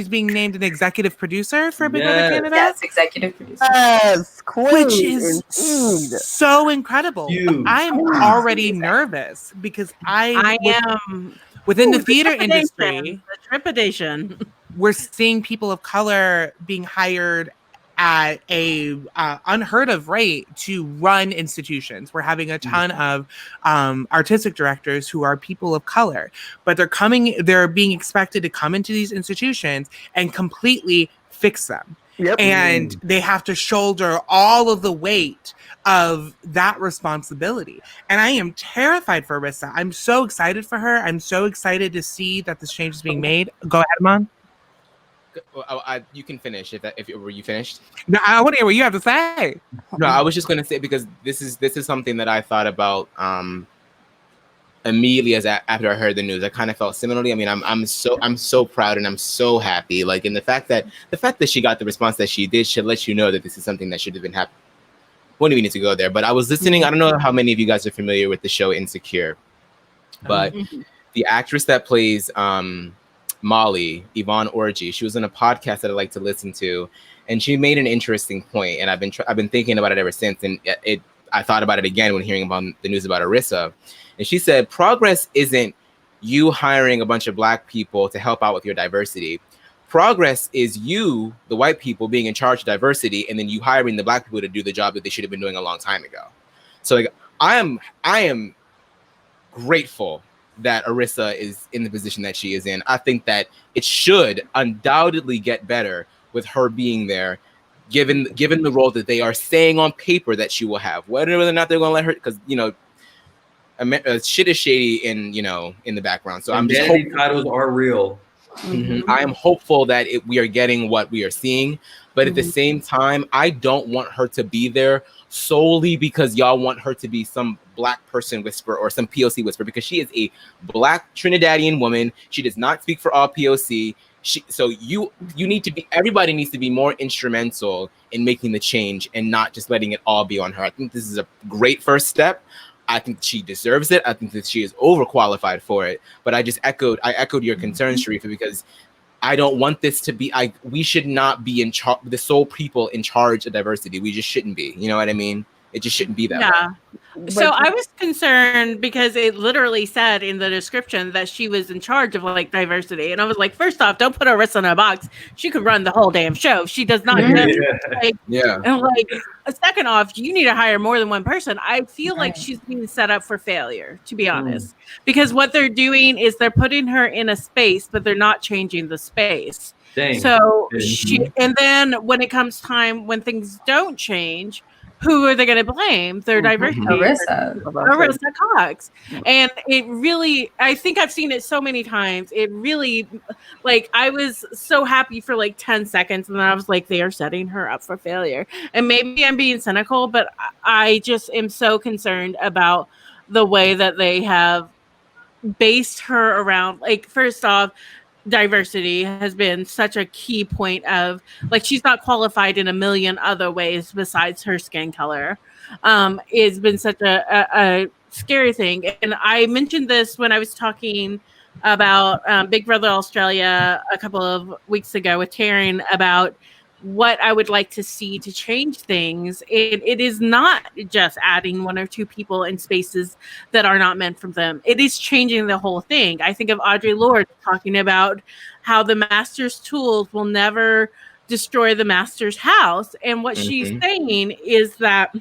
being named an executive producer for Big Brother Canada. Yes, executive producer. Yes, queen, which is so incredible. I'm already nervous because I am within the theater industry. The trepidation. We're seeing people of color being hired at a unheard of rate to run institutions. We're having a ton of artistic directors who are people of color, but they're being expected to come into these institutions and completely fix them. Yep. And they have to shoulder all of the weight of that responsibility. And I am terrified for Arissa. I'm so excited for her. I'm so excited to see that this change is being made. Go ahead, Amon. You can finish if were you finished? No, I want to hear what you have to say. No, I was just going to say, because this is something that I thought about immediately after I heard the news. I kind of felt similarly. I mean, I'm so proud and I'm so happy. Like, and the fact that she got the response that she did should let you know that this is something that should have been happening. Wouldn't even need to go there, but I was listening. I don't know how many of you guys are familiar with the show Insecure, but the actress that plays Molly, Yvonne Orji, she was in a podcast that I like to listen to, and she made an interesting point, and I've been thinking about it ever since, and I thought about it again when hearing about the news about Arissa, and she said progress isn't you hiring a bunch of Black people to help out with your diversity. Progress is you, the white people, being in charge of diversity, and then you hiring the Black people to do the job that they should have been doing a long time ago. So like, I am grateful that Arissa is in the position that she is in. I think that it should undoubtedly get better with her being there, given the role that they are saying on paper that she will have. Whether or not they're going to let her, because shit is shady in the background. So I'm just hoping titles are real. I am hopeful that we are getting what we are seeing, but at the same time, I don't want her to be there solely because y'all want her to be some Black person whisperer or some POC whisperer, because she is a Black Trinidadian woman. She does not speak for all POC. So you need to be, everybody needs to be more instrumental in making the change and not just letting it all be on her. I think this is a great first step. I think she deserves it. I think that she is overqualified for it. But I echoed your concerns, Sharifa, because I don't want this to be. We should not be in charge. The sole people in charge of diversity. We just shouldn't be. You know what I mean? It just shouldn't be that way. So I was concerned because it literally said in the description that she was in charge of like diversity, and I was like, first off, don't put Arissa in a box. She could run the whole damn show. She does not. And like, second off, you need to hire more than one person. I feel like she's being set up for failure, to be honest, because what they're doing is they're putting her in a space, but they're not changing the space. Dang. So and then when it comes time when things don't change, who are they going to blame? Their diversity. Arissa Cox. And it really, I think I've seen it so many times. It really, like, I was so happy for like 10 seconds. And then I was like, they are setting her up for failure. And maybe I'm being cynical, but I just am so concerned about the way that they have based her around. Like, first off, diversity has been such a key point of, like, she's not qualified in a million other ways besides her skin color. It's been such a scary thing. And I mentioned this when I was talking about Big Brother Australia a couple of weeks ago with Taryn about what I would like to see to change things. It is not just adding one or two people in spaces that are not meant for them. It is changing the whole thing. I think of Audre Lorde talking about how the master's tools will never destroy the master's house. And what she's saying is that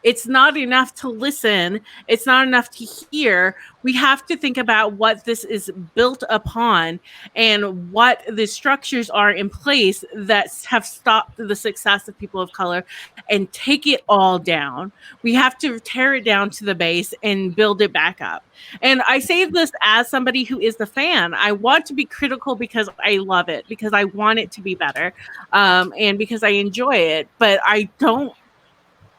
it's not enough to listen. It's not enough to hear. We have to think about what this is built upon and what the structures are in place that have stopped the success of people of color, and take it all down. We have to tear it down to the base and build it back up. And I say this as somebody who is the fan. I want to be critical because I love it, because I want it to be better, and because I enjoy it. But I don't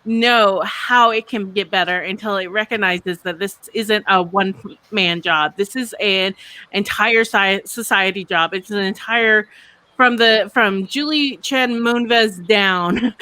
know how it can get better until it recognizes that this isn't a one-man job. This is an entire society job. It's an entire, from Julie Chen Moonves down.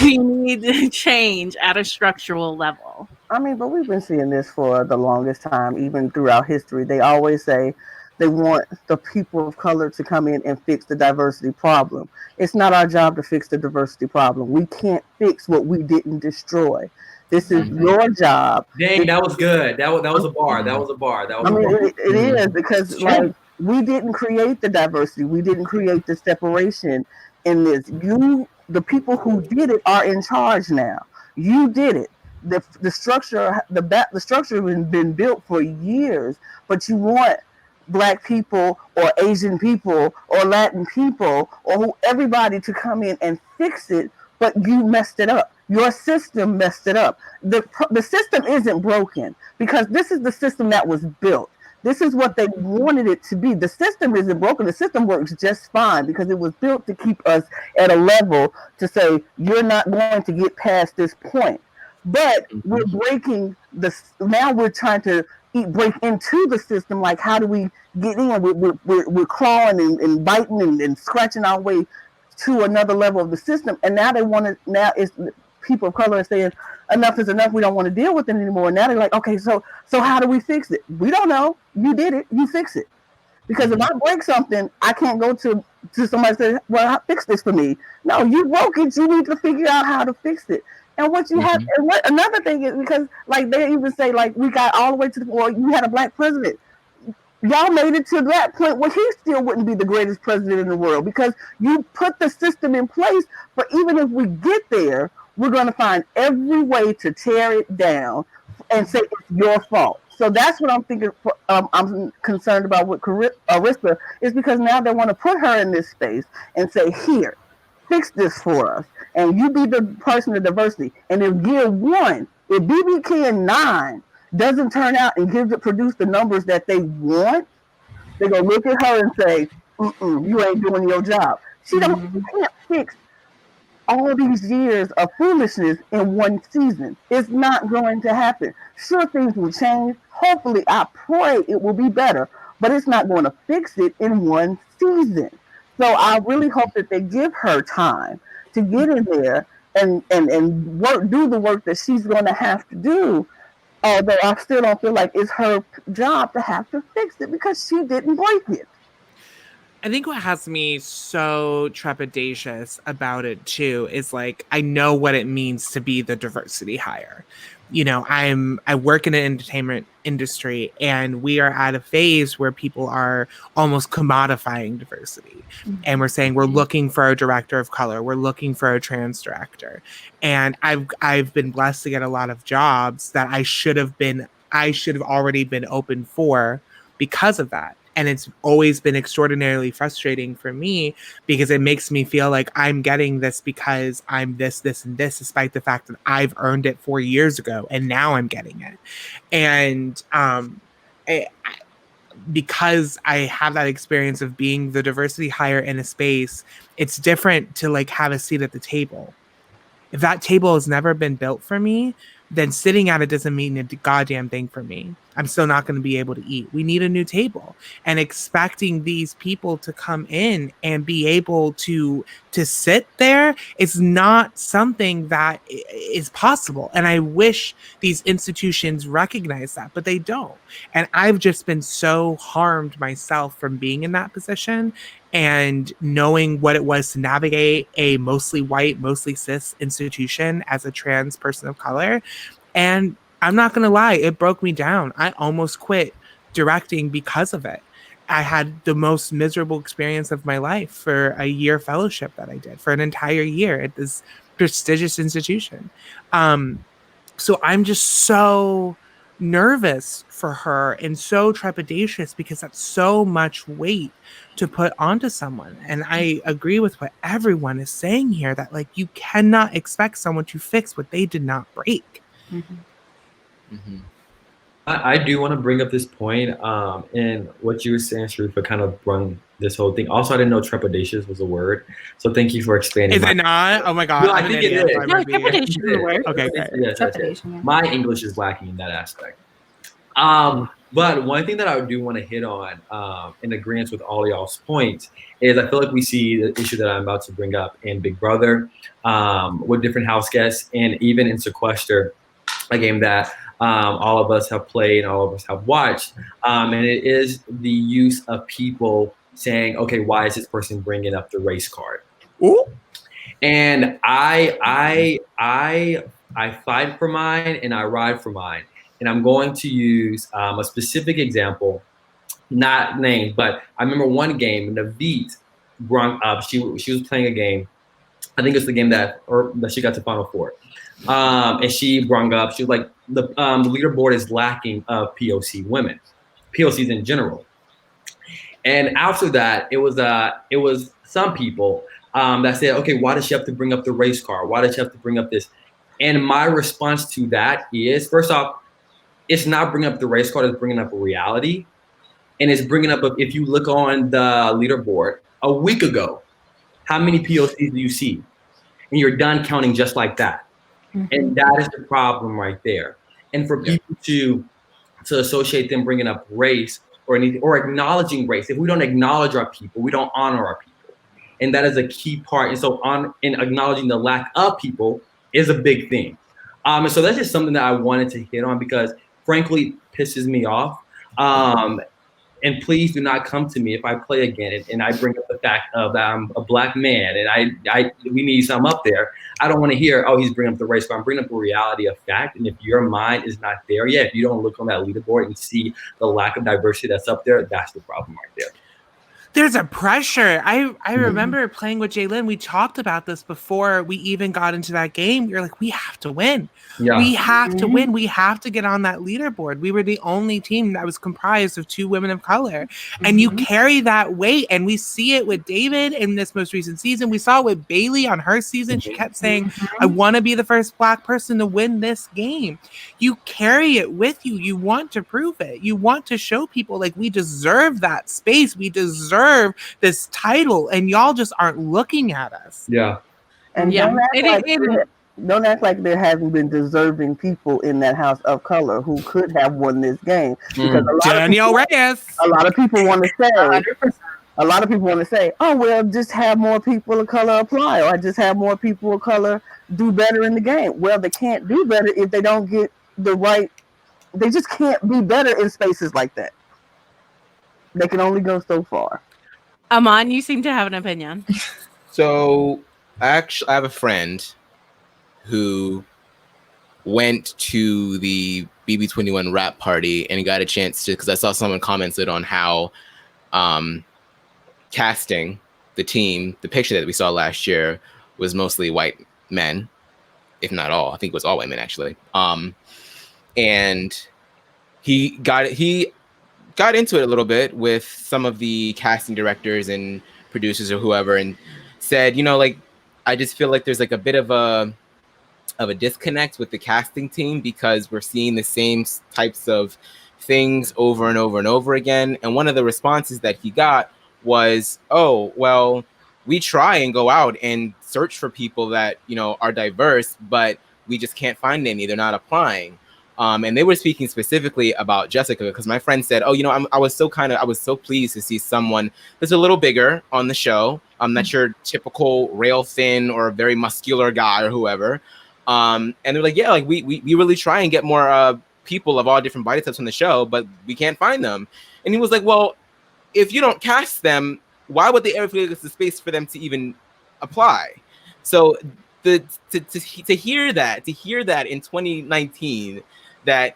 We need change at a structural level. I mean, but we've been seeing this for the longest time, even throughout history. They always say they want the people of color to come in and fix the diversity problem. It's not our job to fix the diversity problem. We can't fix what we didn't destroy. This is your job. Dang, that was good. That was a bar. That was a bar. That was a bar. It is, because like, we didn't create the diversity. We didn't create the separation in this. The people who did it are in charge now. You did it. The structure has been built for years, but you want Black people or Asian people or Latin people or everybody to come in and fix it, but you messed it up. Your system messed it up. The system isn't broken, because this is the system that was built. This is what they wanted it to be. The system isn't broken. The system works just fine because it was built to keep us at a level to say, you're not going to get past this point. But we're breaking now we're trying to break into the system. Like, how do we get in? We're clawing and biting and scratching our way to another level of the system. And now now it's people of color are saying, enough is enough. We don't want to deal with it anymore. And now they're like, okay, so how do we fix it? We don't know. You did it. You fix it. Because if I break something, I can't go to somebody and say, well, fix this for me. No, you broke it. You need to figure out how to fix it. And what you have, and what another thing is, because like they even say, like, we got all the way to the point, you had a Black president. Y'all made it to that point where he still wouldn't be the greatest president in the world, because you put the system in place. But even if we get there, we're going to find every way to tear it down and say it's your fault. So that's what I'm thinking. I'm concerned about with Arissa, is because now they want to put her in this space and say, here, fix this for us. And you be the person of diversity. And if year one, if BB King 9 doesn't turn out and produce the numbers that they want, they're going to look at her and say, you ain't doing your job. You can't fix all these years of foolishness in one season. It's not going to happen. Sure, things will change. Hopefully, I pray it will be better, but it's not going to fix it in one season. So I really hope that they give her time to get in there and do the work that she's going to have to do. Although I still don't feel like it's her job to have to fix it because she didn't break it. I think what has me so trepidatious about it too is like I know what it means to be the diversity hire. You know, I work in an entertainment industry and we are at a phase where people are almost commodifying diversity. And we're saying we're looking for a director of color, we're looking for a trans director. And I've been blessed to get a lot of jobs that I should have already been open for because of that. And it's always been extraordinarily frustrating for me because it makes me feel like I'm getting this because I'm this, and this, despite the fact that I've earned it 4 years ago and now I'm getting it. And because I have that experience of being the diversity hire in a space, it's different to like have a seat at the table. If that table has never been built for me, then sitting at it doesn't mean a goddamn thing for me. I'm still not going to be able to eat. We need a new table. And expecting these people to come in and be able to sit there is not something that is possible. And I wish these institutions recognize that, but they don't. And I've just been so harmed myself from being in that position and knowing what it was to navigate a mostly white, mostly cis institution as a trans person of color. And I'm not going to lie, it broke me down. I almost quit directing because of it. I had the most miserable experience of my life for a year fellowship that I did for an entire year at this prestigious institution. So I'm just so nervous for her and so trepidatious because that's so much weight to put onto someone. And I agree with what everyone is saying here that like you cannot expect someone to fix what they did not break. I do want to bring up this point, and what you were saying, Sharifa, kind of brung this whole thing. Also, I didn't know trepidatious was a word, so thank you for expanding. Is it not? Oh my god! No, I think it is. No, trepidation is a word. Okay, great. Yes. My English is lacking in that aspect. But one thing that I do want to hit on, in agreement with all y'all's points, is I feel like we see the issue that I'm about to bring up in Big Brother, with different house guests, and even in Sequester, a game that all of us have played and all of us have watched. And it is the use of people saying, okay, why is this person bringing up the race card? Ooh. And I fight for mine and I ride for mine. And I'm going to use a specific example, not named, but I remember one game, Naveed brought up, she was playing a game. I think it's the game that she got to Final Four. And she brought up, she was like, the leaderboard is lacking of POC women, POCs in general. And after that, it was some people that said, okay, why does she have to bring up the race car? Why does she have to bring up this? And my response to that is, first off, it's not bringing up the race card, it's bringing up a reality. And it's bringing up, if you look on the leaderboard a week ago, how many POCs do you see? And you're done counting just like that. And that is the problem right there. And for people to associate them bringing up race or acknowledging race, if we don't acknowledge our people, we don't honor our people. And that is a key part. And so in acknowledging the lack of people is a big thing. And so that's just something that I wanted to hit on because frankly, pisses me off. And please do not come to me if I play again and I bring up the fact of that I'm a black man and we need some up there. I don't want to hear, oh, he's bringing up the race, but I'm bringing up a reality of fact. And if your mind is not there yet, if you don't look on that leaderboard and see the lack of diversity that's up there, that's the problem right there. There's a pressure. I remember playing with Jalen. We talked about this before we even got into that game. You're like, we have to win. Yeah. We have to win. We have to get on that leaderboard. We were the only team that was comprised of 2 women of color. And you carry that weight. And we see it with David in this most recent season. We saw it with Bailey on her season. She kept saying, I want to be the first Black person to win this game. You carry it with you. You want to prove it. You want to show people like we deserve that space. We deserve this title, and y'all just aren't looking at us. Yeah. And don't act like there hasn't been deserving people in that house of color who could have won this game. Because Danielle Reyes. A lot of people want to say, 100%. Oh, well, just have more people of color apply, or just have more people of color do better in the game. Well, they can't do better if they don't get the right they just can't be better in spaces like that. They can only go so far. Aman, you seem to have an opinion. So actually, I have a friend who went to the BB21 rap party and got a chance to, because I saw someone commented on how casting the team, the picture that we saw last year was mostly white men, if not all. I think it was all white men actually. And he got into it a little bit with some of the casting directors and producers or whoever, and said, like, I just feel like there's like a bit of a disconnect with the casting team because we're seeing the same types of things over and over and over again. And one of the responses that he got was, oh, well, we try and go out and search for people that, are diverse, but we just can't find any. They're not applying. And they were speaking specifically about Jessica because my friend said, oh, I was so pleased to see someone that's a little bigger on the show. Not your typical rail thin or very muscular guy or whoever. And they're like, yeah, like we really try and get more people of all different body types on the show, but we can't find them. And he was like, well, if you don't cast them, why would they ever feel like it's the space for them to even apply? So to hear that in 2019, that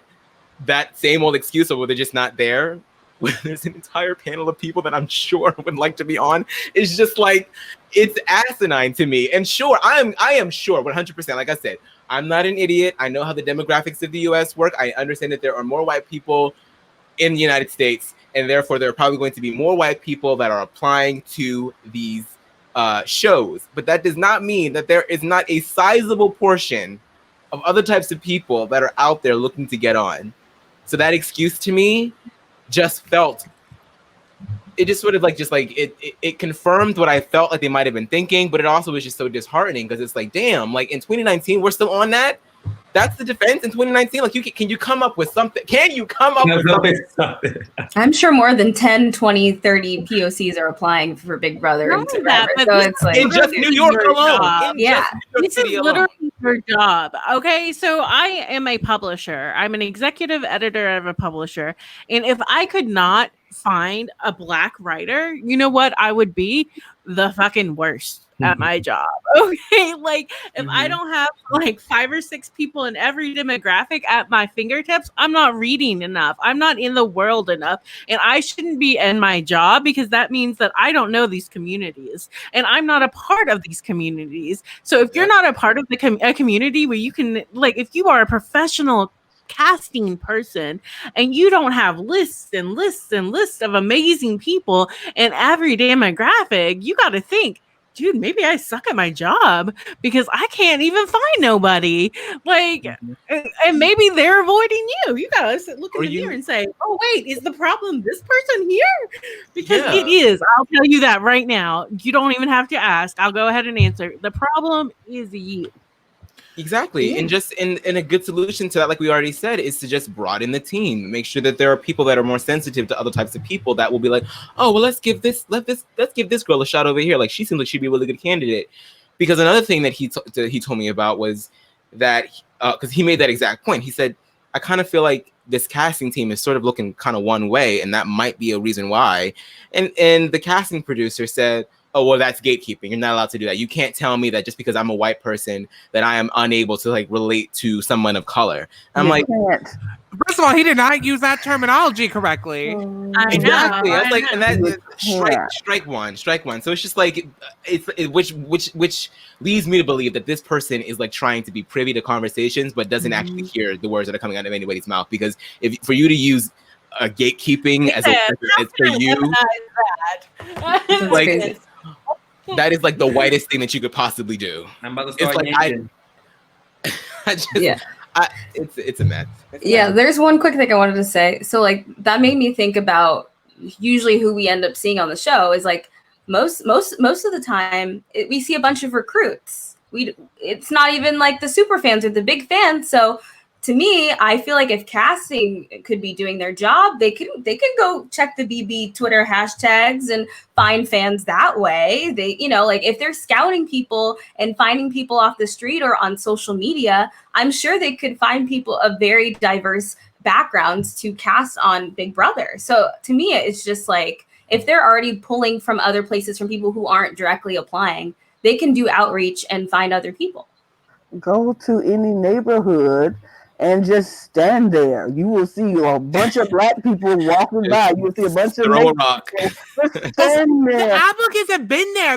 same old excuse of, well, they're just not there, when there's an entire panel of people that I'm sure would like to be on, is just like, it's asinine to me. And sure, I am sure 100%, like I said, I'm not an idiot. I know how the demographics of the US work. I understand that there are more white people in the United States, and therefore there are probably going to be more white people that are applying to these shows. But that does not mean that there is not a sizable portion of other types of people that are out there looking to get on. So that excuse to me just felt, it just sort of like, it confirmed what I felt like they might have been thinking, but it also was just so disheartening because it's like, damn, like in 2019, we're still on that? That's the defense in 2019? Like, can you come up with something? Can you come up with something? I'm sure more than 10, 20, 30 POCs are applying for Big Brother and Survivor. So it's like in just New York alone. Yeah. This is literally your job. Okay, so I am a publisher. I'm an executive editor of a publisher. And if I could not find a Black writer, you know what I would be? The fucking worst at my job. Okay, like if I don't have like 5 or 6 people in every demographic at my fingertips, I'm not reading enough. I'm not in the world enough, and I shouldn't be in my job because that means that I don't know these communities and I'm not a part of these communities. So if you're not a part of a community where you can, like, if you are a professional casting person and you don't have lists and lists and lists of amazing people in every demographic, you got to think, dude, maybe I suck at my job because I can't even find nobody. Like, and maybe they're avoiding you. You gotta look in the mirror and say, oh, wait, is the problem this person here? Because it is. I'll tell you that right now. You don't even have to ask. I'll go ahead and answer. The problem is you. Exactly. And just in a good solution to that, like we already said, is to just broaden the team. Make sure that there are people that are more sensitive to other types of people that will be like, oh, well, let's give this girl a shot over here. Like, she seems like she'd be a really good candidate. Because another thing that he told me about was that, because he made that exact point. He said, I kind of feel like this casting team is sort of looking kind of one way, and that might be a reason why. And the casting producer said, oh, well, that's gatekeeping. You're not allowed to do that. You can't tell me that just because I'm a white person that I am unable to like relate to someone of color. I'm like, first of all, he did not use that terminology correctly. Exactly. I was like, and that strike one. So it's just like which leads me to believe that this person is like trying to be privy to conversations, but doesn't actually hear the words that are coming out of anybody's mouth. Because for you to use gatekeeping as for you, like. That is like the whitest thing that you could possibly do. I'm about to start it's a mess. There's one quick thing I wanted to say. So like that made me think about usually who we end up seeing on the show is like most of the time we see a bunch of recruits. It's not even like the super fans or the big fans. So to me, I feel like if casting could be doing their job, they could go check the BB Twitter hashtags and find fans that way. They, like if they're scouting people and finding people off the street or on social media, I'm sure they could find people of very diverse backgrounds to cast on Big Brother. So to me, it's just like, if they're already pulling from other places from people who aren't directly applying, they can do outreach and find other people. Go to any neighborhood and just stand there. You will see a bunch of black people walking by. You will see a bunch of Throw a naked rock. people. Just stand The there. applicants have been there.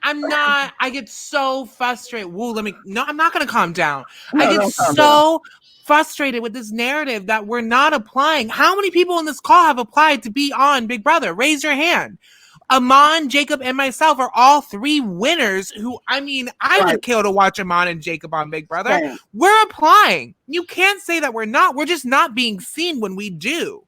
I'm not. I get so frustrated. Woo, I'm not gonna calm down. No, I get don't calm so frustrated with this narrative that we're not applying. How many people in this call have applied to be on Big Brother? Raise your hand. Amon, Jacob, and myself are all 3 winners who, I Right. would kill to watch Amon and Jacob on Big Brother. Same. We're applying. You can't say that we're not. We're just not being seen when we do.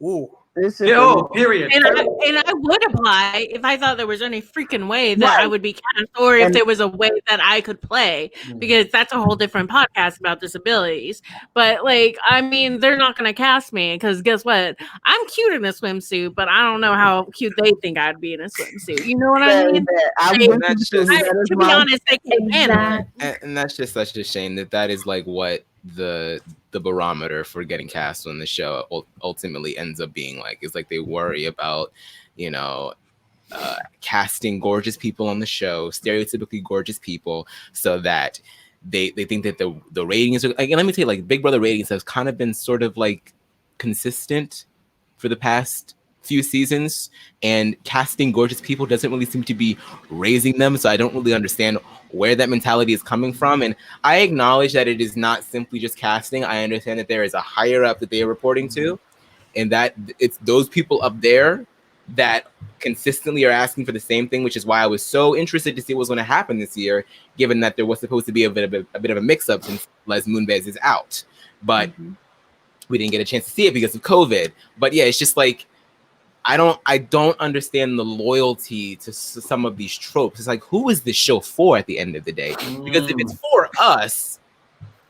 Ooh. It's just Period. And I would apply if I thought there was any freaking way that Right. I would be cast, or if And- there was a way that I could play, because that's a whole different podcast about disabilities. But like, I mean, they're not going to cast me because guess what? I'm cute in a swimsuit, but I don't know how cute they think I'd be in a swimsuit. You know what I say mean? that. I Like, went that's to just- that is To be my- honest, they can't handle it. And that's just such a shame that is like what the barometer for getting cast on the show ultimately ends up being like. It's like they worry about, casting gorgeous people on the show, stereotypically gorgeous people, so that they think that the ratings are like. And let me tell you, like, Big Brother ratings has kind of been sort of like consistent for the past few seasons, and casting gorgeous people doesn't really seem to be raising them. So I don't really understand where that mentality is coming from. And I acknowledge that it is not simply just casting. I understand that there is a higher up that they are reporting to, and that it's those people up there that consistently are asking for the same thing, which is why I was so interested to see what was going to happen this year, given that there was supposed to be a bit of a mix-up since Les Moonves is out. But we didn't get a chance to see it because of COVID. But yeah, it's just like, I don't understand the loyalty to some of these tropes. It's like, who is this show for at the end of the day? Because if it's for us,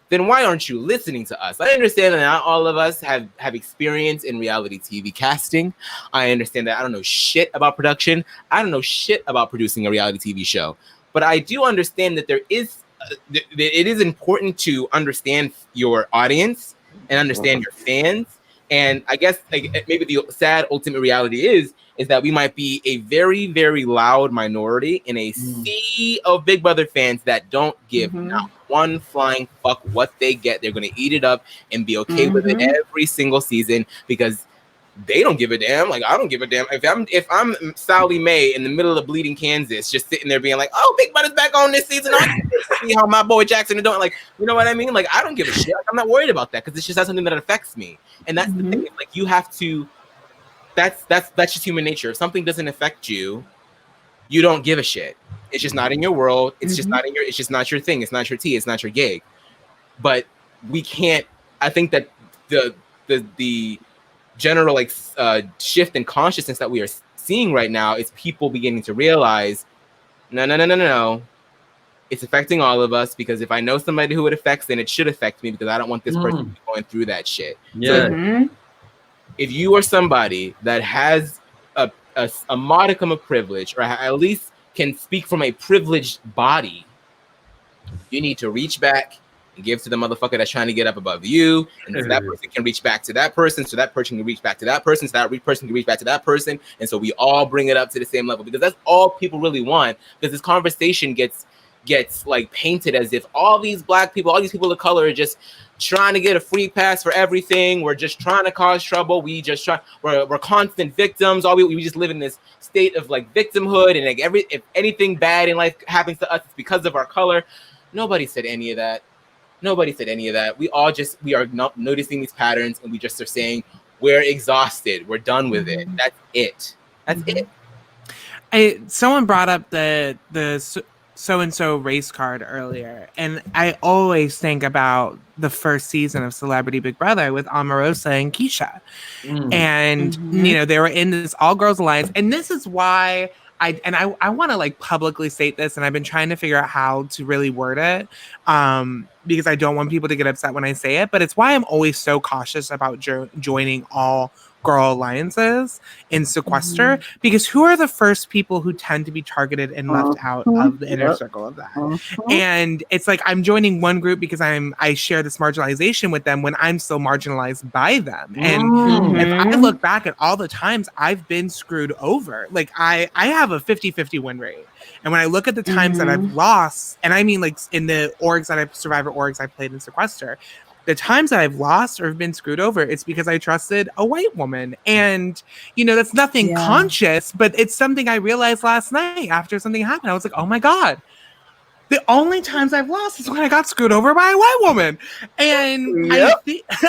then why aren't you listening to us? I understand that not all of us have experience in reality TV casting. I understand that I don't know shit about production. I don't know shit about producing a reality TV show. But I do understand that it is important to understand your audience and understand your fans. And I guess like maybe the sad ultimate reality is that we might be a very, very loud minority in a sea of Big Brother fans that don't give not one flying fuck what they get. They're going to eat it up and be okay with it every single season because they don't give a damn. Like, I don't give a damn. If I'm Sally Mae in the middle of bleeding Kansas, just sitting there being like, "Oh, Big Brother's back on this season. I see how my boy Jackson is doing." Like, you know what I mean? Like, I don't give a shit. Like, I'm not worried about that because it's just not something that affects me. And that's the thing. Like, you have to. That's just human nature. If something doesn't affect you, you don't give a shit. It's just not in your world. It's just not in your. It's just not your thing. It's not your tea. It's not your gig. But we can't. I think that the general like shift in consciousness that we are seeing right now is people beginning to realize, no, it's affecting all of us, because if I know somebody who it affects, then it should affect me because I don't want this person to be going through that shit. Yeah. So if you are somebody that has a modicum of privilege, or at least can speak from a privileged body, you need to reach back and give to the motherfucker that's trying to get up above you, and so that person can reach back to that person, so that person can reach back to that person, so that person can reach back to that person, and so we all bring it up to the same level, because that's all people really want. Because this conversation gets like painted as if all these black people, all these people of color are just trying to get a free pass for everything. We're just trying to cause trouble. We're constant victims. We just live in this state of like victimhood, and like if anything bad in life happens to us, it's because of our color. Nobody said any of that. We are not noticing these patterns, and we just are saying we're exhausted. We're done with it. That's it. Someone brought up the so-and-so race card earlier, and I always think about the first season of Celebrity Big Brother with Omarosa and Keisha. And, they were in this all-girls alliance, and this is why I want to like publicly state this, and I've been trying to figure out how to really word it. because I don't want people to get upset when I say it, but it's why I'm always so cautious about joining all girl alliances in Sequester, because who are the first people who tend to be targeted and left out of the inner circle of that? And it's like I'm joining one group because I share this marginalization with them when I'm still marginalized by them. And if I look back at all the times I've been screwed over, like I have a 50-50 win rate. And when I look at the times that I've lost, and I mean like in the Survivor orgs I played in Sequester, the times that I've lost or have been screwed over, it's because I trusted a white woman. And, you know, that's nothing conscious, but it's something I realized last night after something happened. I was like, oh my God, the only times I've lost is when I got screwed over by a white woman. And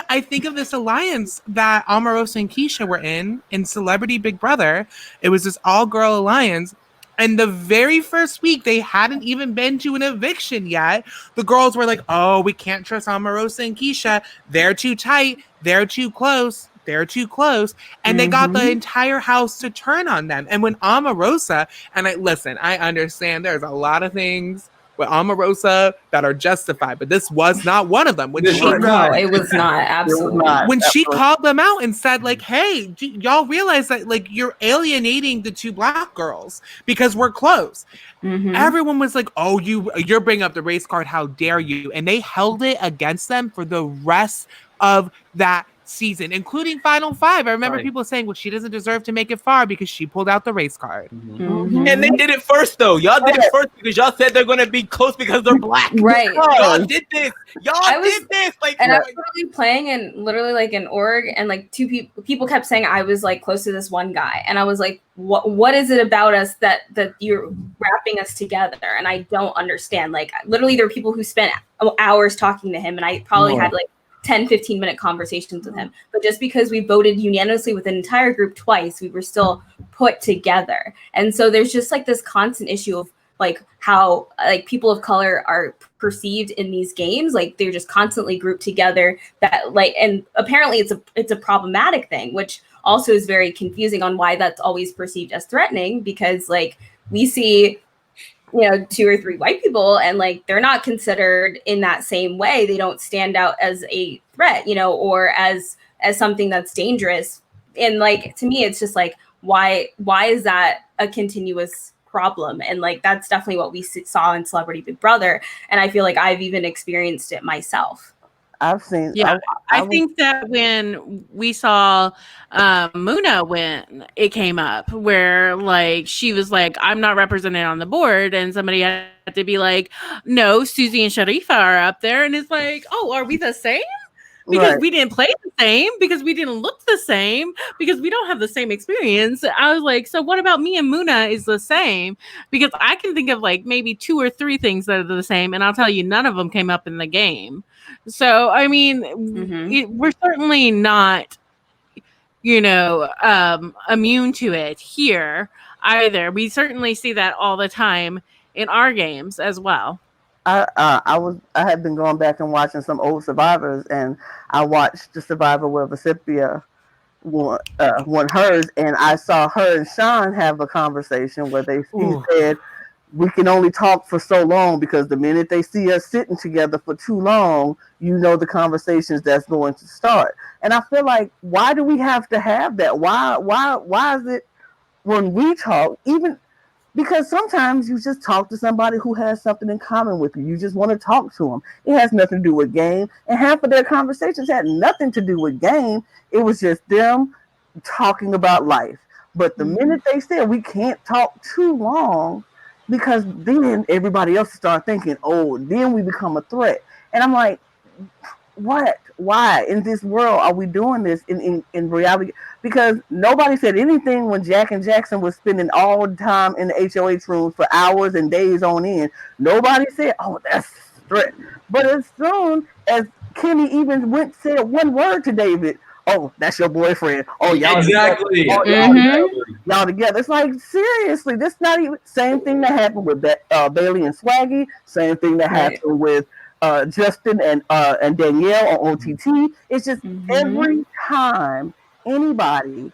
I think of this alliance that Omarosa and Keisha were in Celebrity Big Brother. It was this all-girl alliance. And the very first week, they hadn't even been to an eviction yet. The girls were like, oh, we can't trust Omarosa and Keisha. They're too tight. They're too close. They're too close. And they got the entire house to turn on them. And when Omarosa, and I understand there's a lot of things with Omarosa that are justified, but this was not one of them. No, it was not. Absolutely not. When she called them out and said, like, hey, y'all realize that, like, you're alienating the two black girls because we're close. Everyone was like, oh, you're bringing up the race card. How dare you? And they held it against them for the rest of that season, including Final Five. I remember people saying, well, she doesn't deserve to make it far because she pulled out the race card. And they did it first, though. Y'all did it first because y'all said they're going to be close because they're black. Right. Y'all did this. Y'all did this. Like, and I was literally playing in literally like an org, and like two people kept saying I was like close to this one guy, and I was like, what is it about us that you're wrapping us together? And I don't understand. Like, literally, there were people who spent hours talking to him, and I probably had like 10-15-minute conversations with him, but just because we voted unanimously with an entire group twice, we were still put together. And so there's just like this constant issue of like how like people of color are perceived in these games, like they're just constantly grouped together, that like, and apparently it's a problematic thing, which also is very confusing on why that's always perceived as threatening, because like we see, you know, 2 or 3 white people and like they're not considered in that same way. They don't stand out as a threat, you know, or as something that's dangerous. And like to me, it's just like why is that a continuous problem? And like that's definitely what we saw in Celebrity Big Brother, and I feel like I've even experienced it myself. I've seen. Yeah, I think that when we saw Muna, when it came up, where like she was like, "I'm not represented on the board," and somebody had to be like, "No, Susie and Sharifa are up there," and it's like, "Oh, are we the same?" Because we didn't play the same, because we didn't look the same, because we don't have the same experience. I was like, so what about me and Muna is the same? Because I can think of like maybe 2 or 3 things that are the same, and I'll tell you, none of them came up in the game. So, I mean, we're certainly not, you know, immune to it here either. We certainly see that all the time in our games as well. I had been going back and watching some old Survivors, and I watched the Survivor where Vesipia won hers, and I saw her and Sean have a conversation where he said, we can only talk for so long, because the minute they see us sitting together for too long, you know the conversations that's going to start. And I feel like, why do we have to have that? Why is it when we talk, even because sometimes you just talk to somebody who has something in common with you. You just want to talk to them. It has nothing to do with game. And half of their conversations had nothing to do with game. It was just them talking about life. But the minute they said we can't talk too long, because then everybody else start thinking, oh, then we become a threat. And I'm like, what? Why in this world are we doing this in reality? Because nobody said anything when Jack and Jackson was spending all the time in the HOH rooms for hours and days on end. Nobody said, oh, that's a threat. But as soon as Kenny even said one word to David, oh, that's your boyfriend. Oh, y'all exactly. Together. Oh, y'all together. It's like, seriously, this not even same thing that happened with Bailey and Swaggy. Same thing that happened with Justin and Danielle on OTT. It's just every time anybody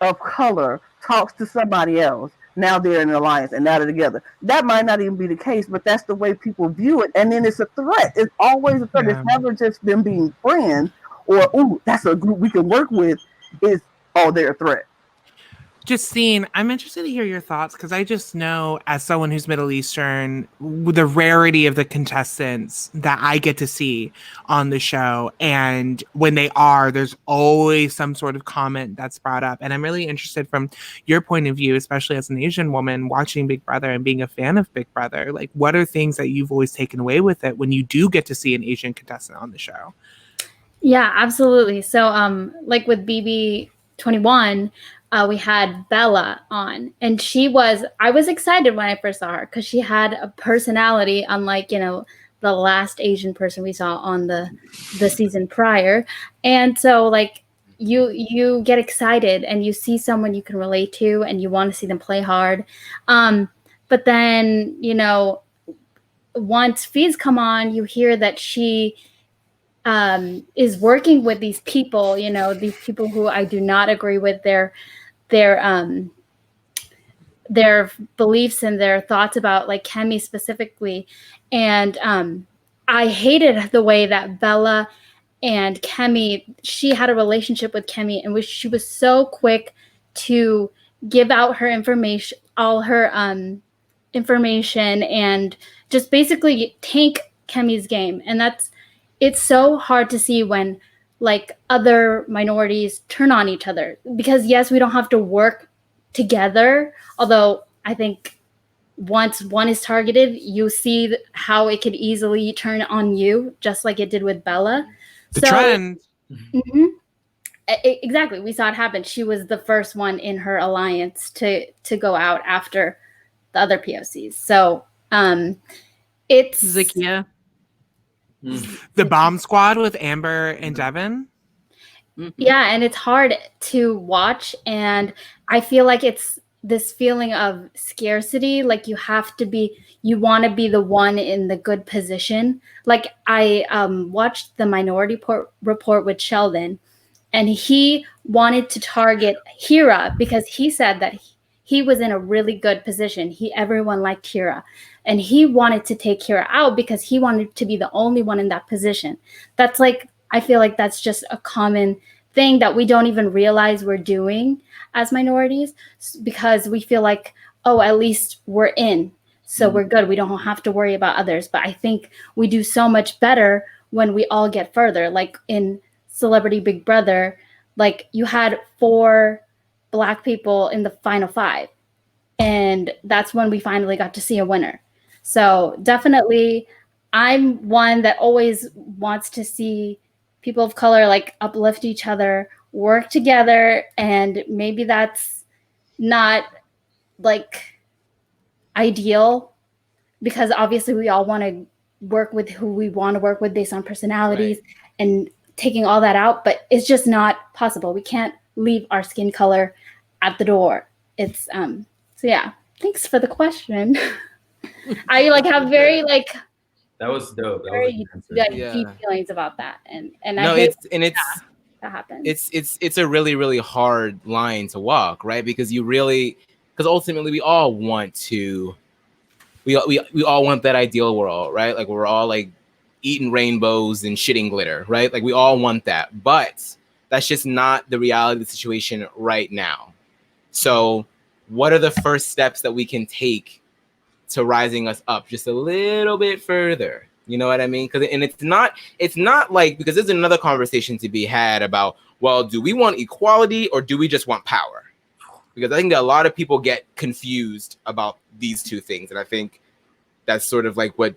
of color talks to somebody else, now they're in an alliance and now they're together. That might not even be the case, but that's the way people view it. And then it's a threat. It's always a threat. Yeah. It's never just them being friends or, ooh, that's a group we can work with. It's, oh, they're a threat. Justine, I'm interested to hear your thoughts because I just know, as someone who's Middle Eastern, the rarity of the contestants that I get to see on the show. And when they are, there's always some sort of comment that's brought up. And I'm really interested from your point of view, especially as an Asian woman watching Big Brother and being a fan of Big Brother. Like, what are things that you've always taken away with it when you do get to see an Asian contestant on the show? Yeah, absolutely. So, like with BB21, we had Bella on, and I was excited when I first saw her because she had a personality unlike, the last Asian person we saw on the season prior. And so, like, you get excited and you see someone you can relate to and you want to see them play hard. But then, once feeds come on, you hear that she is working with these people, these people who I do not agree with their beliefs and their thoughts about, like, Kemi specifically. And I hated the way that Bella and Kemi, she had a relationship with Kemi in which she was so quick to give out her information, all her information, and just basically tank Kemi's game. And it's so hard to see when, like, other minorities turn on each other, because yes, we don't have to work together, although I think once one is targeted, you see how it could easily turn on you, just like it did with Bella. The trend. Mm-hmm. Exactly, we saw it happen. She was the first one in her alliance to go out after the other POCs. So it's Zakia. The bomb squad with Amber and Devin. Yeah, and it's hard to watch, and I feel like it's this feeling of scarcity, like you want to be the one in the good position. Like, I watched the Minority Report with Sheldon, and he wanted to target Hira because he said that he was in a really good position. Everyone liked Hira, and he wanted to take Hira out because he wanted to be the only one in that position. That's like, I feel like that's just a common thing that we don't even realize we're doing as minorities, because we feel like, oh, at least we're in, so we're good. We don't have to worry about others. But I think we do so much better when we all get further. Like in Celebrity Big Brother, like you had 4 Black people in the final 5. And that's when we finally got to see a winner. So definitely, I'm one that always wants to see people of color, like, uplift each other, work together. And maybe that's not, like, ideal, because obviously we all want to work with who we want to work with based on personalities, right, and taking all that out, but it's just not possible. We can't leave our skin color at the door. It's so yeah, thanks for the question. I have very that was dope. That very was deep feelings about that, and no, I hate that happens. It's a really, really hard line to walk, right? Because ultimately we all want we all want that ideal world, right? Like, we're all like eating rainbows and shitting glitter, right? Like, we all want that, but that's just not the reality of the situation right now. So what are the first steps that we can take to rising us up just a little bit further? You know what I mean? Because it's not like, because there's another conversation to be had about, well, do we want equality or do we just want power? Because I think that a lot of people get confused about these two things, and I think that's sort of like what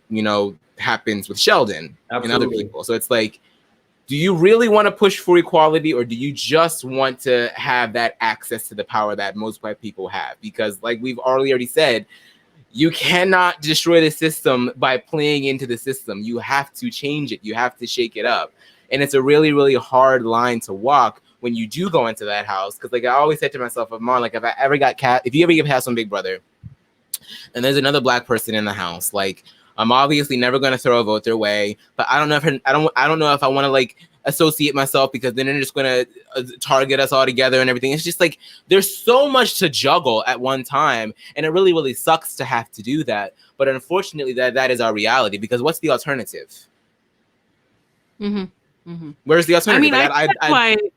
happens with Sheldon and other people. So it's like, do you really want to push for equality, or do you just want to have that access to the power that most White people have? Because, like we've already said, you cannot destroy the system by playing into the system. You have to change it. You have to shake it up. And it's a really, really hard line to walk when you do go into that house. Because, like, I always said to myself, Amon, like, if you ever get cast on Big Brother and there's another Black person in the house, like, I'm obviously never going to throw a vote their way, but I don't know if I want to, like, associate myself because then they're just going to target us all together and everything. It's just like there's so much to juggle at one time, and it really, really sucks to have to do that. But unfortunately, that is our reality, because what's the alternative? Where's the alternative? I mean, I think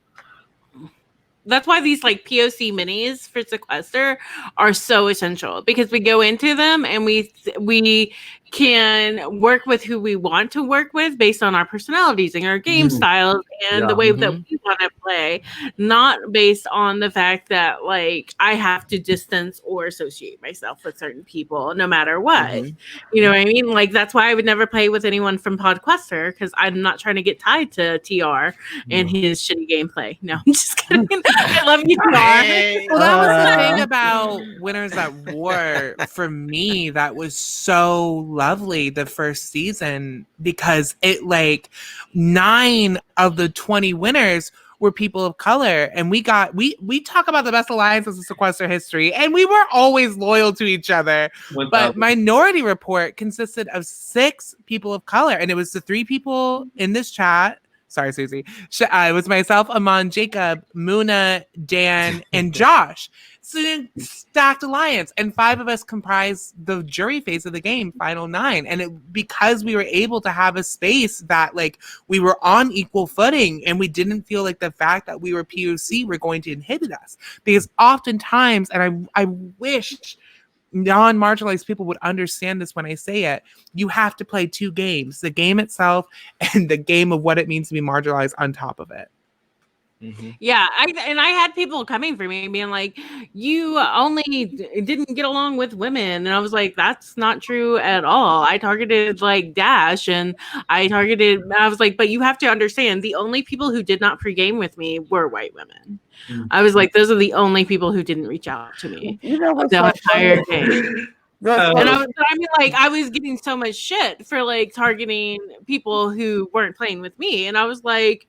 that's why these like POC minis for Sequester are so essential, because we go into them and we can work with who we want to work with based on our personalities and our game styles and the way that we want to play, not based on the fact that like I have to distance or associate myself with certain people no matter what. You know what I mean? Like that's why I would never play with anyone from Podquester, because I'm not trying to get tied to TR and his shitty gameplay. No, I'm just kidding. I love you, TR. Well, that was the thing about Winners at War for me that was so lovely the first season, because it like 9 of the 20 winners were people of color, and we talk about the best alliances in Sequester history, and we were always loyal to each other. But Minority Report consisted of 6 people of color, and it was the 3 people in this chat. Sorry, Susie. It was myself, Aman, Jacob, Muna, Dan, and Josh. So stacked alliance, and 5 of us comprised the jury phase of the game, final 9. And because we were able to have a space that like we were on equal footing, and we didn't feel like the fact that we were POC were going to inhibit us. Because oftentimes, and I wish non-marginalized people would understand this when I say it, you have to play 2 games, the game itself and the game of what it means to be marginalized on top of it. Yeah, I had people coming for me being like, you only didn't get along with women, and I was like, that's not true at all. I targeted like Dash, and I was like, but you have to understand, the only people who did not pregame with me were white women. I was like, those are the only people who didn't reach out to me the entire game. And I was getting so much shit for like targeting people who weren't playing with me, and I was like,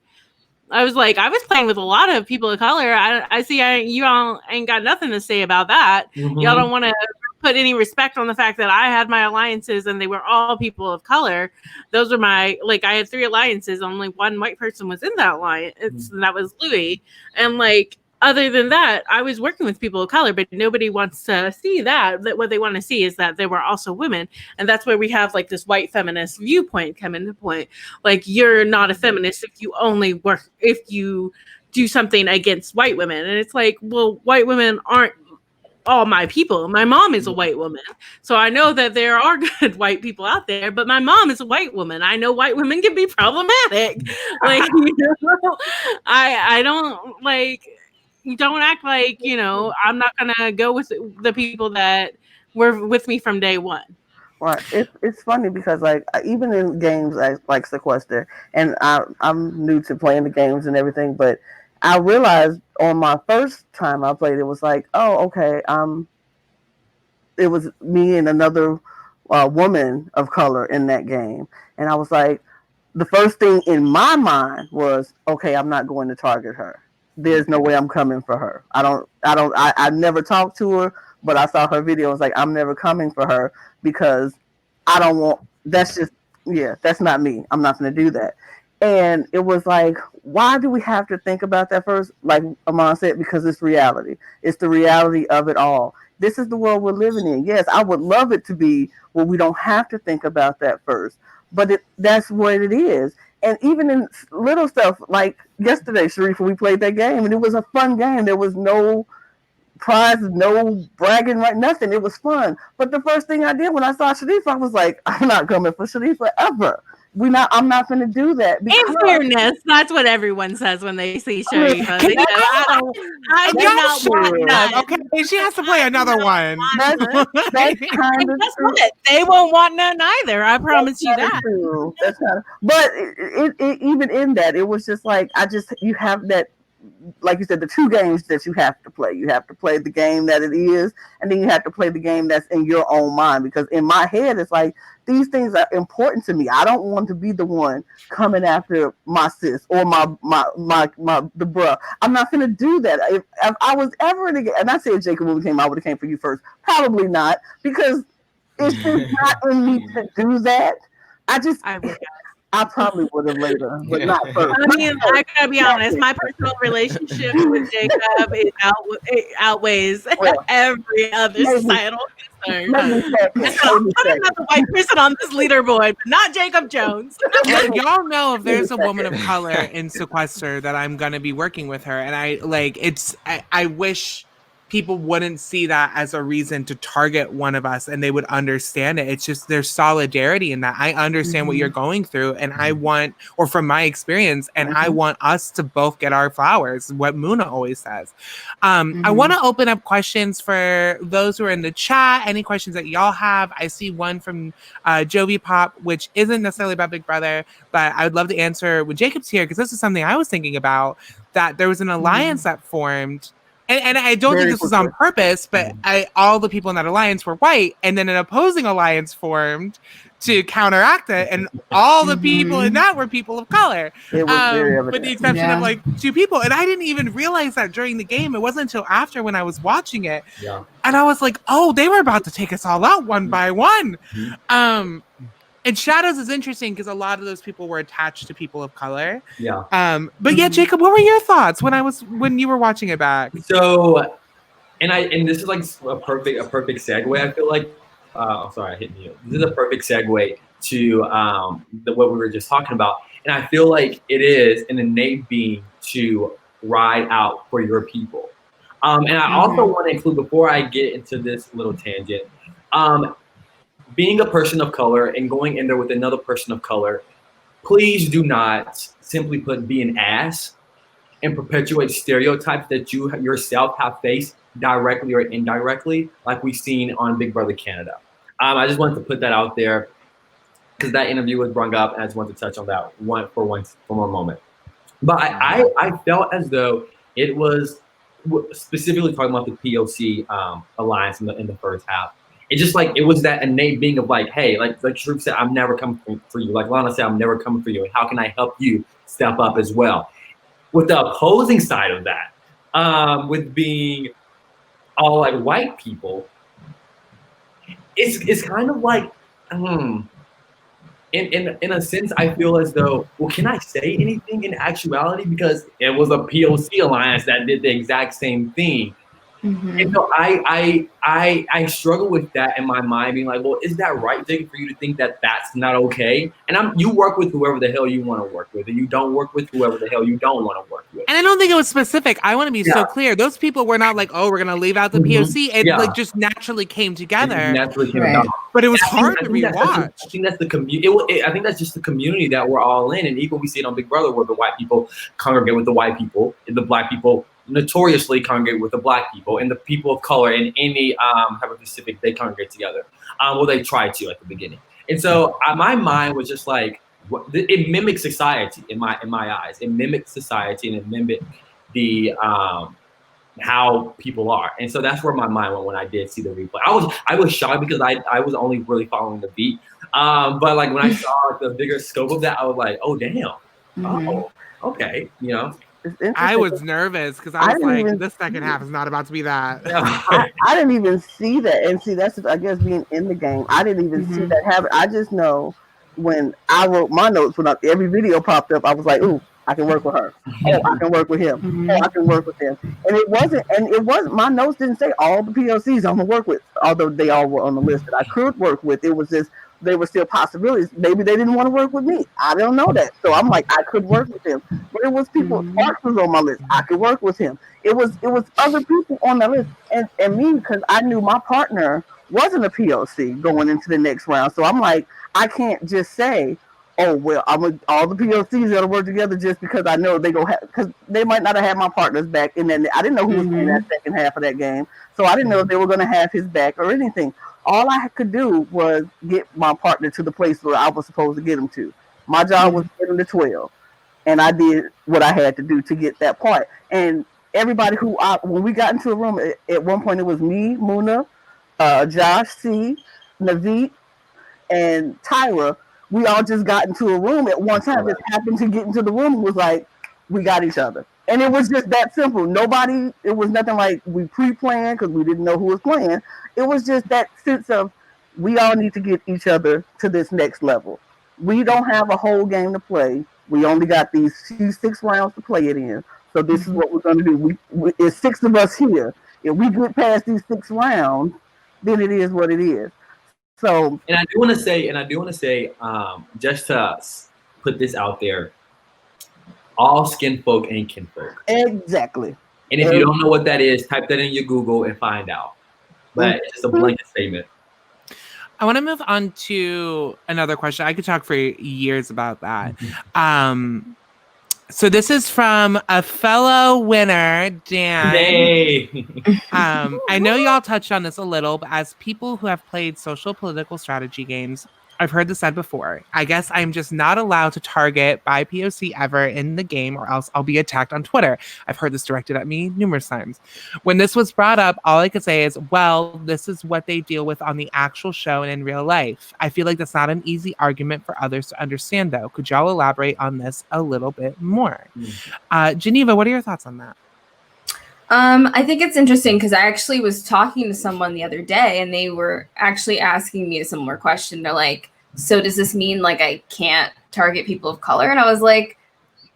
I was playing with a lot of people of color. I see you all ain't got nothing to say about that. Y'all don't want to put any respect on the fact that I had my alliances and they were all people of color. Those were I had 3 alliances. Only 1 white person was in that alliance, and that was Louis. And like, other than that, I was working with people of color, but nobody wants to see that. That what they want to see is that there were also women. And that's where we have like this white feminist viewpoint come into point. Like, you're not a feminist if you do something against white women. And it's like, well, white women aren't all my people. My mom is a white woman. So I know that there are good white people out there, but my mom is a white woman. I know white women can be problematic. Like, you know, I don't like... You don't act like, you know, I'm not going to go with the people that were with me from day one. Right. It's funny because, like, even in games like Sequester, and I'm new to playing the games and everything, but I realized on my first time I played, it was like, oh, okay, it was me and another woman of color in that game. And I was like, the first thing in my mind was, okay, I'm not going to target her. There's no way I'm coming for her. I never talked to her, but I saw her video. I was like, I'm never coming for her because I don't want, that's not me. I'm not going to do that. And it was like, why do we have to think about that first? Like Aman said, because it's reality. It's the reality of it all. This is the world we're living in. Yes, I would love it to be where we don't have to think about that first, but that's what it is. And even in little stuff, like yesterday, Sharif, we played that game, and it was a fun game. There was no prizes, no bragging, right? Nothing. It was fun. But the first thing I did when I saw Sharif, I was like, I'm not coming for Sharif ever. I'm not going to do that. In fairness, that's what everyone says when they see Sharifa. They say, I do not want none. Okay, she has to play another one. That's kind of true. They won't want none either. I promise you that. True. That's kind of, but it even in that, it was just like, you have that, like you said, the 2 games that you have to play. You have to play the game that it is, and then you have to play the game that's in your own mind. Because in my head, it's like, these things are important to me. I don't want to be the one coming after my sis or the bruh. I'm not going to do that. If I was ever in a game, and I said Jacob when we came, I would have came for you first. Probably not, because it's just not in me to do that. I would. I probably would have later, but not first. I mean, I gotta be honest. My personal relationship with Jacob outweighs every other societal concern. Maybe second. I said, I'll put another white person on this leaderboard, but not Jacob Jones. Y'all know if there's a woman of color in Sequester that I'm gonna be working with her, and I wish people wouldn't see that as a reason to target one of us, and they would understand it. It's just there's solidarity in that. I understand what you're going through, and I want, or from my experience, and I want us to both get our flowers, what Muna always says. I want to open up questions for those who are in the chat. Any questions that y'all have? I see one from Jovi Pop, which isn't necessarily about Big Brother, but I would love to answer when Jacob's here, because this is something I was thinking about, that there was an alliance that formed. And I don't think this was on purpose, but all the people in that alliance were white, and then an opposing alliance formed to counteract it, and all the people in that were people of color, It was very with the exception of like 2 people. And I didn't even realize that during the game. It wasn't until after, when I was watching it, and I was like, "Oh, they were about to take us all out one by one." And Shadows is interesting because a lot of those people were attached to people of color. But yeah, Jacob, what were your thoughts when you were watching it back? So, and this is like a perfect segue. I feel like, sorry, I hit mute. This is a perfect segue to what we were just talking about. And I feel like it is an innate being to ride out for your people. And I also want to include, before I get into this little tangent, being a person of color and going in there with another person of color, please do not simply be an ass and perpetuate stereotypes that you yourself have faced directly or indirectly, like we've seen on Big Brother Canada. I just wanted to put that out there because that interview was brought up, and I just wanted to touch on that one for one moment. But I felt as though it was specifically talking about the POC alliance in the first half. It's just like, it was that innate being of like, hey, like Shrew said, I'm never coming for you. Like Lana said, I'm never coming for you. And how can I help you step up as well? With the opposing side of that, with being all like white people, it's kind of like, in a sense, I feel as though, well, can I say anything in actuality? Because it was a POC alliance that did the exact same thing. And so I struggle with that in my mind, being like, well, is that right, Jacob, for you to think that that's not okay? And you work with whoever the hell you want to work with, and you don't work with whoever the hell you don't want to work with. And I don't think it was specific. I want to be so clear. Those people were not like, oh, we're going to leave out the POC. It like just naturally came together. But it was hard to rewatch. I think that's the community. I think that's just the community that we're all in. And even we see it on Big Brother, where the white people congregate with the white people, and the black people notoriously congregate with the black people, and the people of color in any type of Pacific, they congregate together. Well, they try to at the beginning. And so my mind was just like, it mimics society in my eyes. It mimics society, and it mimics the how people are. And so that's where my mind went when I did see the replay. I was shocked because I was only really following the beat. But like when I saw the bigger scope of that, I was like, oh damn. Oh, okay, you know. I was nervous because I was like, the second half is not about to be that. I didn't even see that. And see, that's, I guess, being in the game. I didn't even see that happen. I just know when I wrote my notes, when every video popped up, I was like, ooh, I can work with her. Oh, I can work with him. Oh, I can work with him. And it wasn't, my notes didn't say all the POCs I'm going to work with, although they all were on the list that I could work with. It was just, they were still possibilities. Maybe they didn't want to work with me. I don't know that. So I'm like, I could work with him. But it was people, Mark was on my list. I could work with him. It was other people on the list. And me, because I knew my partner wasn't a POC going into the next round. So I'm like, I can't just say, oh, well, all the POCs that'll work together just because I know they go because they might not have had my partner's back. And then I didn't know who was in that second half of that game. So I didn't know if they were going to have his back or anything. All I could do was get my partner to the place where I was supposed to get him to. My job was getting to 12. And I did what I had to do to get that part. And everybody when we got into a room, at one point it was me, Muna, Josh C, Naveed, and Tyra. We all just got into a room at one time. Just happened to get into the room and was like, we got each other. And it was just that simple. It was nothing like we pre-planned because we didn't know who was playing. It was just that sense of we all need to get each other to this next level. we don't have a whole game to play. We only got these 6 rounds to play it in. So this is what we're going to do. It's 6 of us here. If we get past these 6 rounds, then it is what it is. So, and I do want to say, just to put this out there, all skin folk ain't kin folk. exactly. And if you don't know what that is, type that in your Google and find out. But it's just a blanket statement. I want to move on to another question. I could talk for years about that. So this is from a fellow winner, Dan. Hey. I know y'all touched on this a little, but as people who have played social political strategy games, I've heard this said before. I guess I'm just not allowed to target by POC ever in the game, or else I'll be attacked on Twitter. I've heard this directed at me numerous times. When this was brought up, all I could say is, well, this is what they deal with on the actual show and in real life. I feel like that's not an easy argument for others to understand, though. Could y'all elaborate on this a little bit more? Geneva, what are your thoughts on that? I think it's interesting because I actually was talking to someone the other day and they were actually asking me a similar question. They're like, so does this mean like I can't target people of color? And I was like,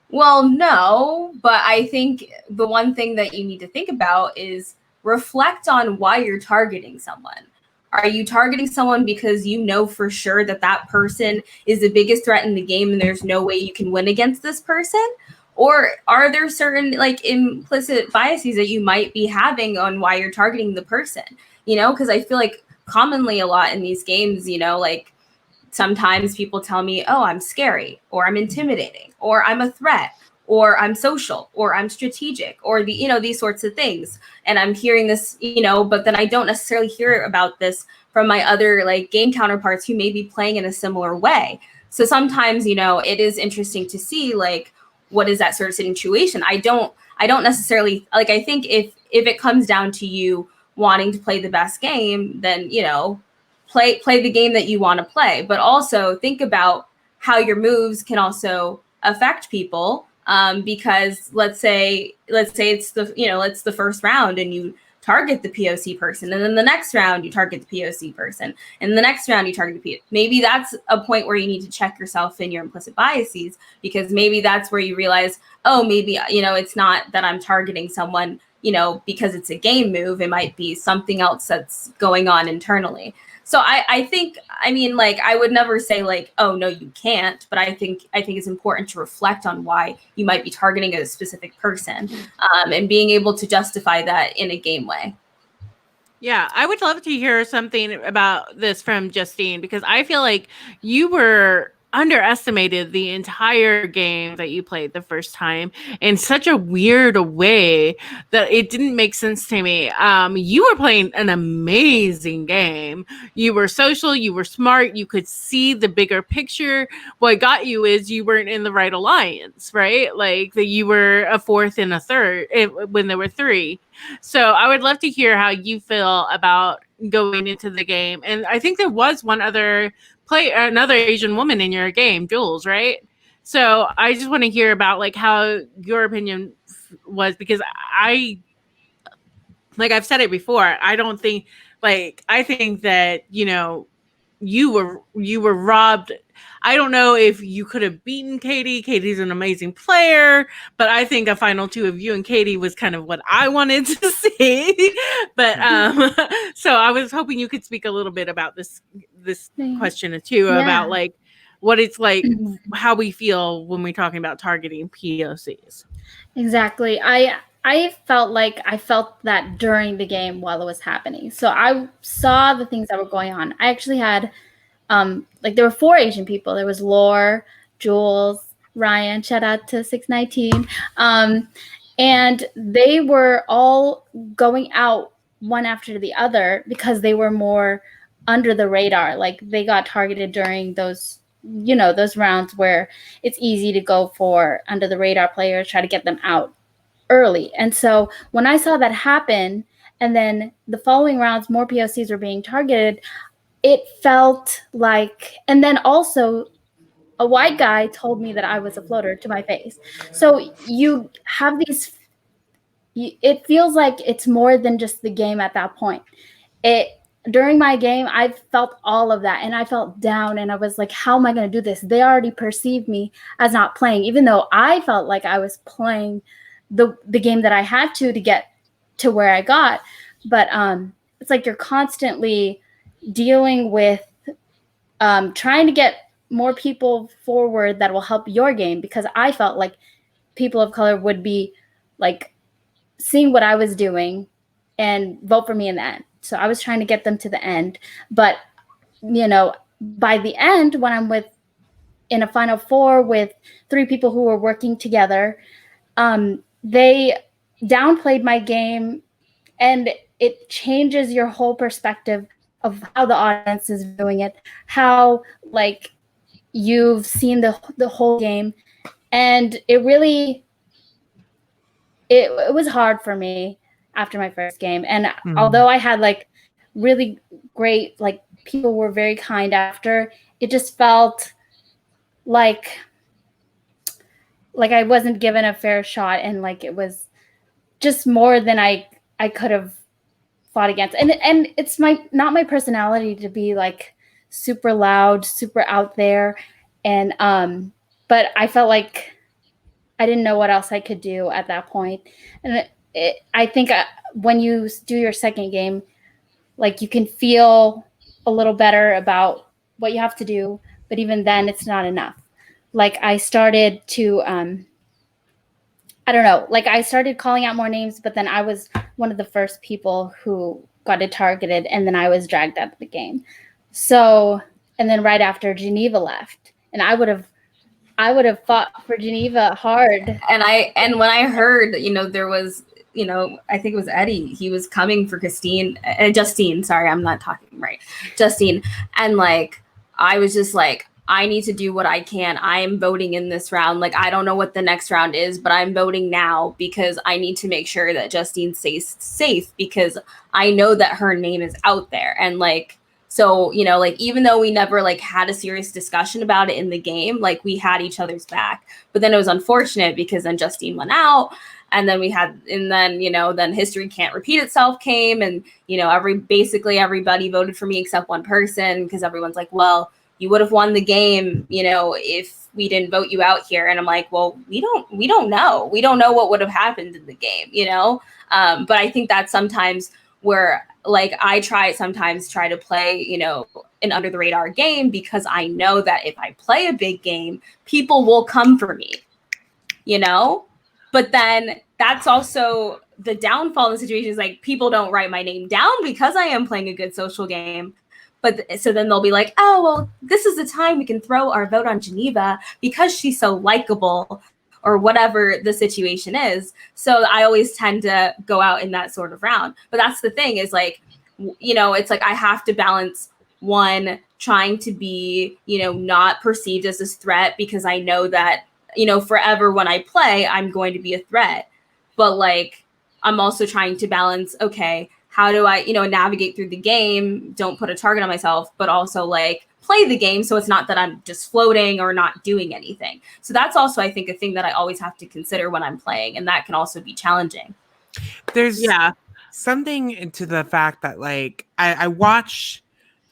well, no, but I think the one thing that you need to think about is reflect on why you're targeting someone. Are you targeting someone because you know for sure that that person is the biggest threat in the game and there's no way you can win against this person? Or are there certain like implicit biases that you might be having on why you're targeting the person? You know, because I feel like commonly a lot in these games, you know, like sometimes people tell me, oh, I'm scary, or I'm intimidating, or I'm a threat, or I'm social, or I'm strategic, or the, you know, these sorts of things. And I'm hearing this, you know, but then I don't necessarily hear about this from my other like game counterparts who may be playing in a similar way. So sometimes, you know, it is interesting to see like, what is that sort of situation? I don't necessarily like, I think if it comes down to you wanting to play the best game, then, you know, play the game that you want to play, but also think about how your moves can also affect people. Because let's say it's the, you know, it's the first round and you target the POC person, and then the next round you target the POC person, and the next round you target the POC. Maybe that's a point where you need to check yourself in your implicit biases, because maybe that's where you realize, oh, maybe, you know, it's not that I'm targeting someone, you know, because it's a game move. It might be something else that's going on internally. So I think, I mean, like, I would never say like, oh, no, you can't. But I think it's important to reflect on why you might be targeting a specific person, and being able to justify that in a game way. Yeah, I would love to hear something about this from Justine, because I feel like you were underestimated the entire game that you played the first time in such a weird way that it didn't make sense to me. You were playing an amazing game. You were social, you were smart, you could see the bigger picture. What got you is you weren't in the right alliance, right? Like that you were a fourth and a third when there were three. So I would love to hear how you feel about going into the game. And I think there was one other another Asian woman in your game, Jules, right? So I just want to hear about like how your opinion was, because like I've said it before, I think that, you know, you were robbed. I don't know if you could have beaten Katie. Katie's an amazing player, but I think a final two of you and Katie was kind of what I wanted to see. But so I was hoping you could speak a little bit about this question too, about like what it's like, how we feel when we're talking about targeting POCs. Exactly. I felt that during the game while it was happening. So I saw the things that were going on. I actually had like there were 4 Asian people. There was Lore, Jules, Ryan, shout out to 619. And they were all going out one after the other because they were more under the radar. Like they got targeted during those, you know, those rounds where it's easy to go for under the radar players, try to get them out early. And so when I saw that happen, and then the following rounds, more POCs were being targeted, it felt like, and then also a white guy told me that I was a floater to my face. So you have these, it feels like it's more than just the game at that point. during my game, I felt all of that, and I felt down, and I was like, how am I going to do this? They already perceived me as not playing, even though I felt like I was playing the game that I had to get to where I got. But it's like you're constantly dealing with trying to get more people forward that will help your game, because I felt like people of color would be like seeing what I was doing and vote for me in the end. So I was trying to get them to the end. But, you know, by the end, when I'm in a Final Four with 3 people who were working together, they downplayed my game, and it changes your whole perspective of how the audience is viewing it, how like you've seen the whole game. And it really, it was hard for me after my first game. And although I had like really great, like people were very kind after, it just felt like I wasn't given a fair shot, and like it was just more than I could have fought against. And it's not my personality to be like super loud, super out there. And but I felt like I didn't know what else I could do at that point. And I think when you do your second game, like you can feel a little better about what you have to do, but even then it's not enough. Like I started to I don't know, like I started calling out more names, but then I was one of the first people who got it targeted, and then I was dragged out of the game. So, and then right after, Geneva left, and I would have fought for Geneva hard. And when I heard, you know, there was, you know, I think it was Eddie, he was coming for Justine, sorry, I'm not talking right. Justine. And like, I was just like, I need to do what I can. I am voting in this round. Like, I don't know what the next round is, but I'm voting now because I need to make sure that Justine stays safe, because I know that her name is out there. And like, so, you know, like, even though we never like had a serious discussion about it in the game, like we had each other's back. But then it was unfortunate because then Justine went out, and then you know, then history can't repeat itself came, and, you know, basically everybody voted for me except one person, because everyone's like, well, you would have won the game, you know, if we didn't vote you out here. And I'm like, well, we don't know. We don't know what would have happened in the game, you know? But I think that sometimes where like I sometimes try to play, you know, an under the radar game, because I know that if I play a big game, people will come for me, you know? But then that's also the downfall in the situation, is like people don't write my name down because I am playing a good social game. But so then they'll be like, oh, well, this is the time we can throw our vote on Geneva because she's so likable, or whatever the situation is. So I always tend to go out in that sort of round. But that's the thing, is like, you know, it's like I have to balance, one, trying to be, you know, not perceived as this threat, because I know that, you know, forever when I play, I'm going to be a threat. But like, I'm also trying to balance, okay, how do I, you know, navigate through the game, don't put a target on myself, but also like play the game so it's not that I'm just floating or not doing anything. So that's also, I think, a thing that I always have to consider when I'm playing, and that can also be challenging. There's something to the fact that like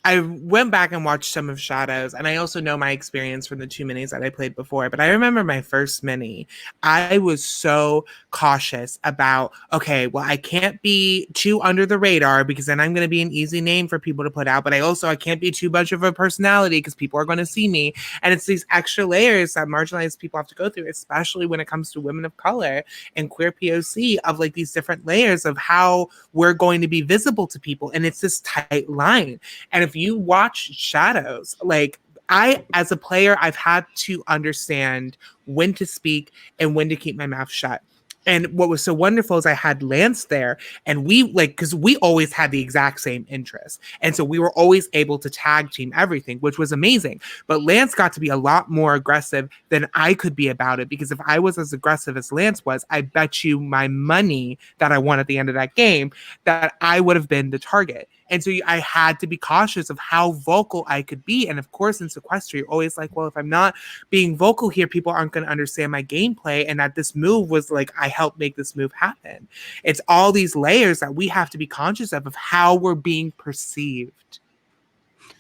I went back and watched some of Shadows, and I also know my experience from the 2 minis that I played before. But I remember my first mini, I was so cautious about, okay, well, I can't be too under the radar because then I'm going to be an easy name for people to put out. But I can't be too much of a personality because people are going to see me. And it's these extra layers that marginalized people have to go through, especially when it comes to women of color and queer POC, of like these different layers of how we're going to be visible to people. And it's this tight line. And if you watch Shadows, like I, as a player, I've had to understand when to speak and when to keep my mouth shut. And what was so wonderful is I had Lance there, and we like, because we always had the exact same interests. And so we were always able to tag team everything, which was amazing. But Lance got to be a lot more aggressive than I could be about it, because if I was as aggressive as Lance was, I bet you my money that I won at the end of that game that I would have been the target. And so I had to be cautious of how vocal I could be. And of course, in Sequester, you're always like, well, if I'm not being vocal here, people aren't going to understand my gameplay. And that this move was like, I helped make this move happen. It's all these layers that we have to be conscious of how we're being perceived.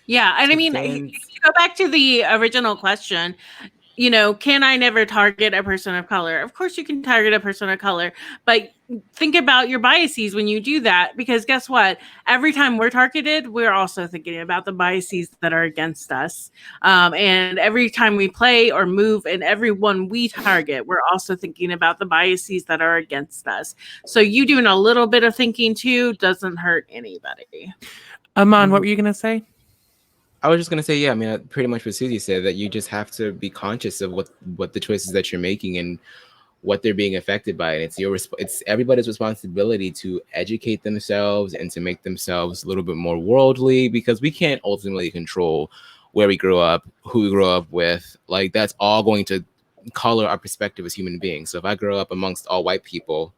Yeah, and I mean, to go back to the original question, can I never target a person of color? Of course you can target a person of color, but think about your biases when you do that, because guess what? Every time we're targeted, we're also thinking about the biases that are against us. And every time we play or move and everyone we target, we're also thinking about the biases that are against us. So you doing a little bit of thinking too doesn't hurt anybody. Aman, what were you going to say? I was just gonna say, yeah. I mean, pretty much what Susie said, that you just have to be conscious of what the choices that you're making and what they're being affected by, and it's everybody's responsibility to educate themselves and to make themselves a little bit more worldly, because we can't ultimately control where we grow up, who we grow up with. Like, that's all going to color our perspective as human beings. So if I grow up amongst all white people,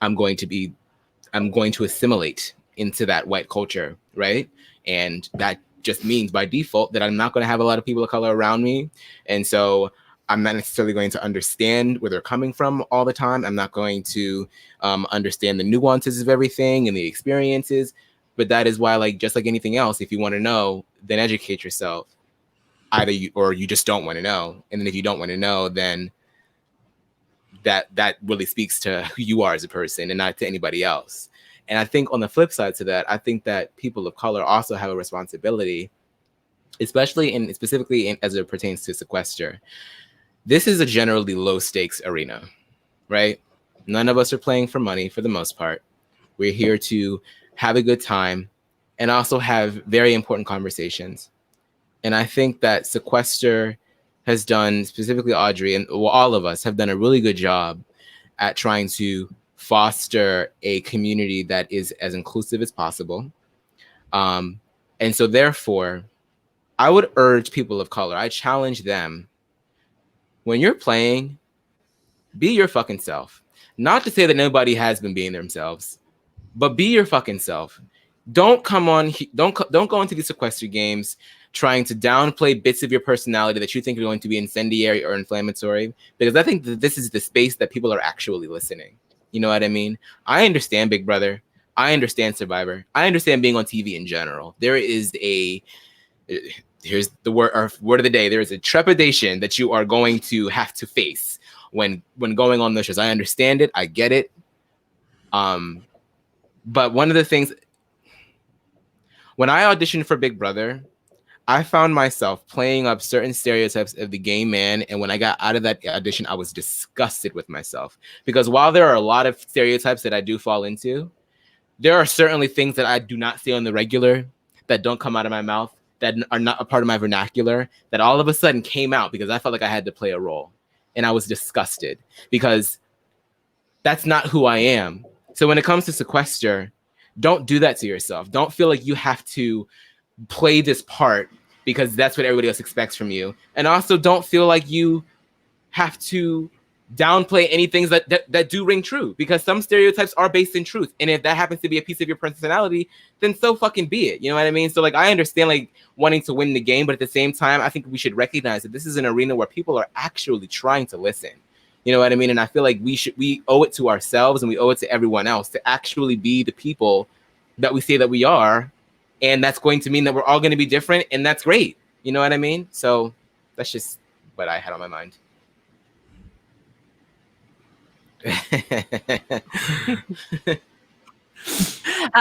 I'm going to assimilate into that white culture, right? And that just means by default that I'm not going to have a lot of people of color around me. And so I'm not necessarily going to understand where they're coming from all the time. I'm not going to understand the nuances of everything and the experiences. But that is why, like, just like anything else, if you want to know, then educate yourself. Either you just don't want to know. And then if you don't want to know, then that really speaks to who you are as a person and not to anybody else. And I think on the flip side to that, I think that people of color also have a responsibility, specifically as it pertains to Sequester. This is a generally low stakes arena, right? None of us are playing for money for the most part. We're here to have a good time and also have very important conversations. And I think that Sequester has done, specifically Audrey and all of us have done a really good job at trying to foster a community that is as inclusive as possible. And so therefore, I would urge people of color, I challenge them, when you're playing, be your fucking self. Not to say that nobody has been being themselves, but be your fucking self. Don't go into these Sequester games trying to downplay bits of your personality that you think are going to be incendiary or inflammatory, because I think that this is the space that people are actually listening. You know what I mean? I understand Big Brother. I understand Survivor. I understand being on TV in general. Here's the word of the day. There is a trepidation that you are going to have to face when going on those shows. I understand it. I get it. But one of the things, when I auditioned for Big Brother, I found myself playing up certain stereotypes of the gay man. And when I got out of that audition, I was disgusted with myself. Because while there are a lot of stereotypes that I do fall into, there are certainly things that I do not say on the regular, that don't come out of my mouth, that are not a part of my vernacular, that all of a sudden came out because I felt like I had to play a role. And I was disgusted because that's not who I am. So when it comes to Sequester, don't do that to yourself. Don't feel like you have to play this part because that's what everybody else expects from you. And also don't feel like you have to downplay any things that do ring true, because some stereotypes are based in truth. And if that happens to be a piece of your personality, then so fucking be it. You know what I mean? So like, I understand like wanting to win the game, but at the same time, I think we should recognize that this is an arena where people are actually trying to listen. You know what I mean? And I feel like we owe it to ourselves and we owe it to everyone else to actually be the people that we say that we are. And that's going to mean that we're all going to be different, and that's great. You know what I mean? So that's just what I had on my mind.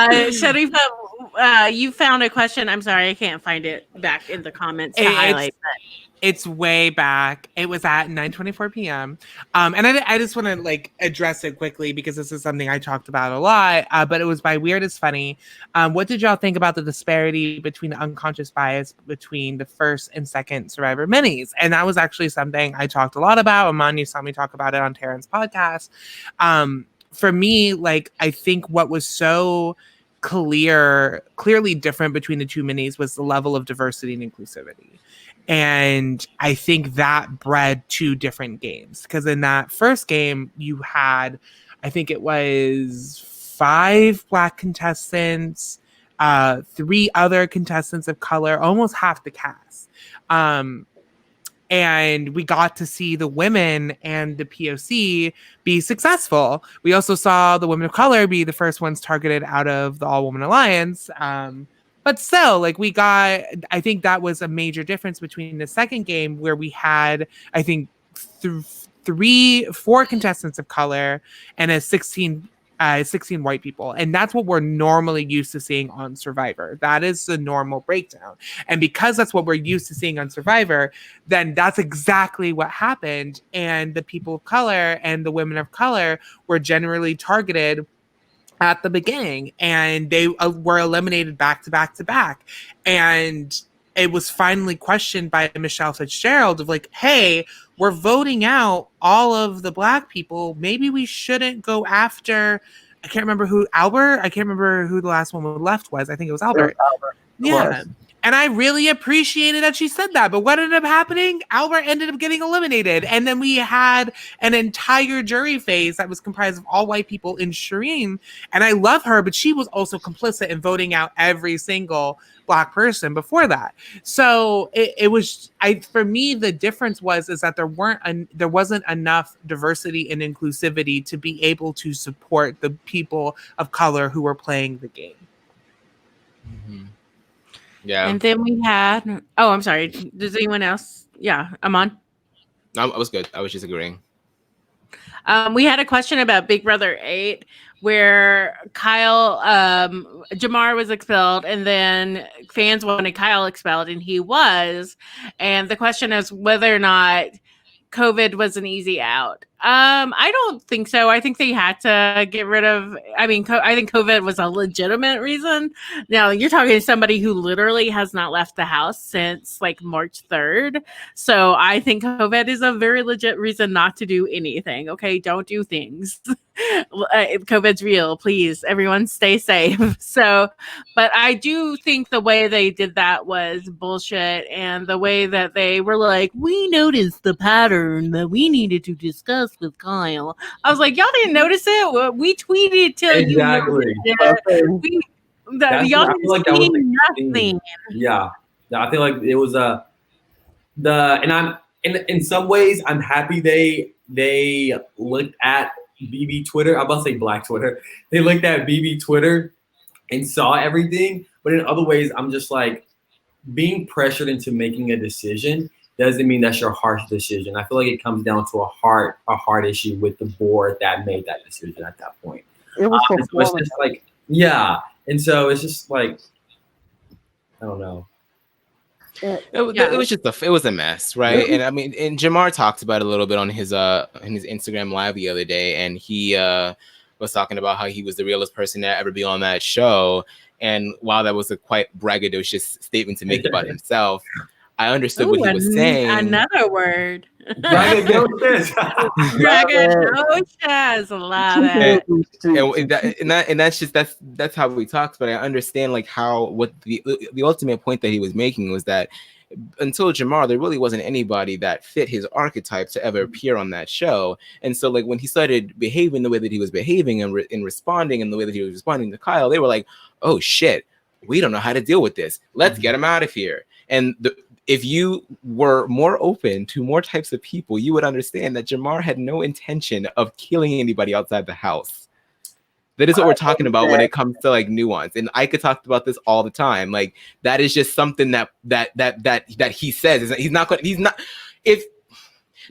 Sharifa, you found a question. I'm sorry, I can't find it back in the comments to highlight that. It's way back. It was at 9:24 p.m. And I just want to like address it quickly because this is something I talked about a lot. But it was by Weird is Funny. What did y'all think about the disparity between the unconscious bias between the first and second Survivor minis? And that was actually something I talked a lot about. Aman, you saw me talk about it on Taryn's podcast. For me, like, I think what was so clearly different between the two minis was the level of diversity and inclusivity. And I think that bred two different games, because in that first game you had, I think it was 5 Black contestants, 3 other contestants of color, almost half the cast. And we got to see the women and the POC be successful. We also saw the women of color be the first ones targeted out of the All Woman Alliance. But still, like I think that was a major difference between the second game where we had, I think, 4 contestants of color and 16 white people. And that's what we're normally used to seeing on Survivor. That is the normal breakdown. And because that's what we're used to seeing on Survivor, then that's exactly what happened. And the people of color and the women of color were generally targeted at the beginning, and they were eliminated back to back to back. And it was finally questioned by Michelle Fitzgerald of like, hey, we're voting out all of the Black people. Maybe we shouldn't go after, I can't remember who, Albert? I can't remember who the last one left was. I think it was Albert. Yeah. And I really appreciated that she said that. But what ended up happening? Albert ended up getting eliminated. And then we had an entire jury phase that was comprised of all white people in Shireen. And I love her, but she was also complicit in voting out every single Black person before that. So it was, for me, the difference is that there wasn't enough diversity and inclusivity to be able to support the people of color who were playing the game. Mm-hmm. Yeah. And then we had, I'm sorry. Does anyone else? Yeah, I'm on. No, I was good. I was just agreeing. We had a question about Big Brother 8 where Kyle, Jamar was expelled, and then fans wanted Kyle expelled, and he was. And the question is whether or not COVID was an easy out. I don't think so. I think they had to get rid of, I think COVID was a legitimate reason. Now you're talking to somebody who literally has not left the house since like March 3rd. So I think COVID is a very legit reason not to do anything. Okay. Don't do things. COVID's real. Please, everyone stay safe. So, but I do think the way they did that was bullshit. And the way that they were like, we noticed the pattern that we needed to discuss with Kyle. I was like, y'all didn't notice it? We tweeted till exactly. You noticed it. Y'all didn't see nothing. Yeah. I feel like it was and I'm in some ways I'm happy they looked at BB Twitter. I'm about to say Black Twitter. They looked at BB Twitter and saw everything. But in other ways, I'm just like, being pressured into making a decision doesn't mean that's your harsh decision. I feel like it comes down to a hard issue with the board that made that decision at that point. It was so it's just like, yeah. And so it's just like, I don't know. It was a mess, right? And I mean, and Jamar talked about it a little bit on his Instagram live the other day, and he was talking about how he was the realest person to ever be on that show. And while that was a quite braggadocious statement to make about himself, I understood what he was saying. Another word. Braggadocious. Braggadocious. Love it. And that's how we talked. But I understand like what the ultimate point that he was making was that until Jamar, there really wasn't anybody that fit his archetype to ever appear on that show. And so like when he started behaving the way that he was behaving and in responding in the way that he was responding to Kyle, they were like, oh shit, we don't know how to deal with this. Let's get him out of here. And if you were more open to more types of people, you would understand that Jamar had no intention of killing anybody outside the house. That is what we're talking about when it comes to like nuance. And Ika talked about this all the time. Like that is just something that he says.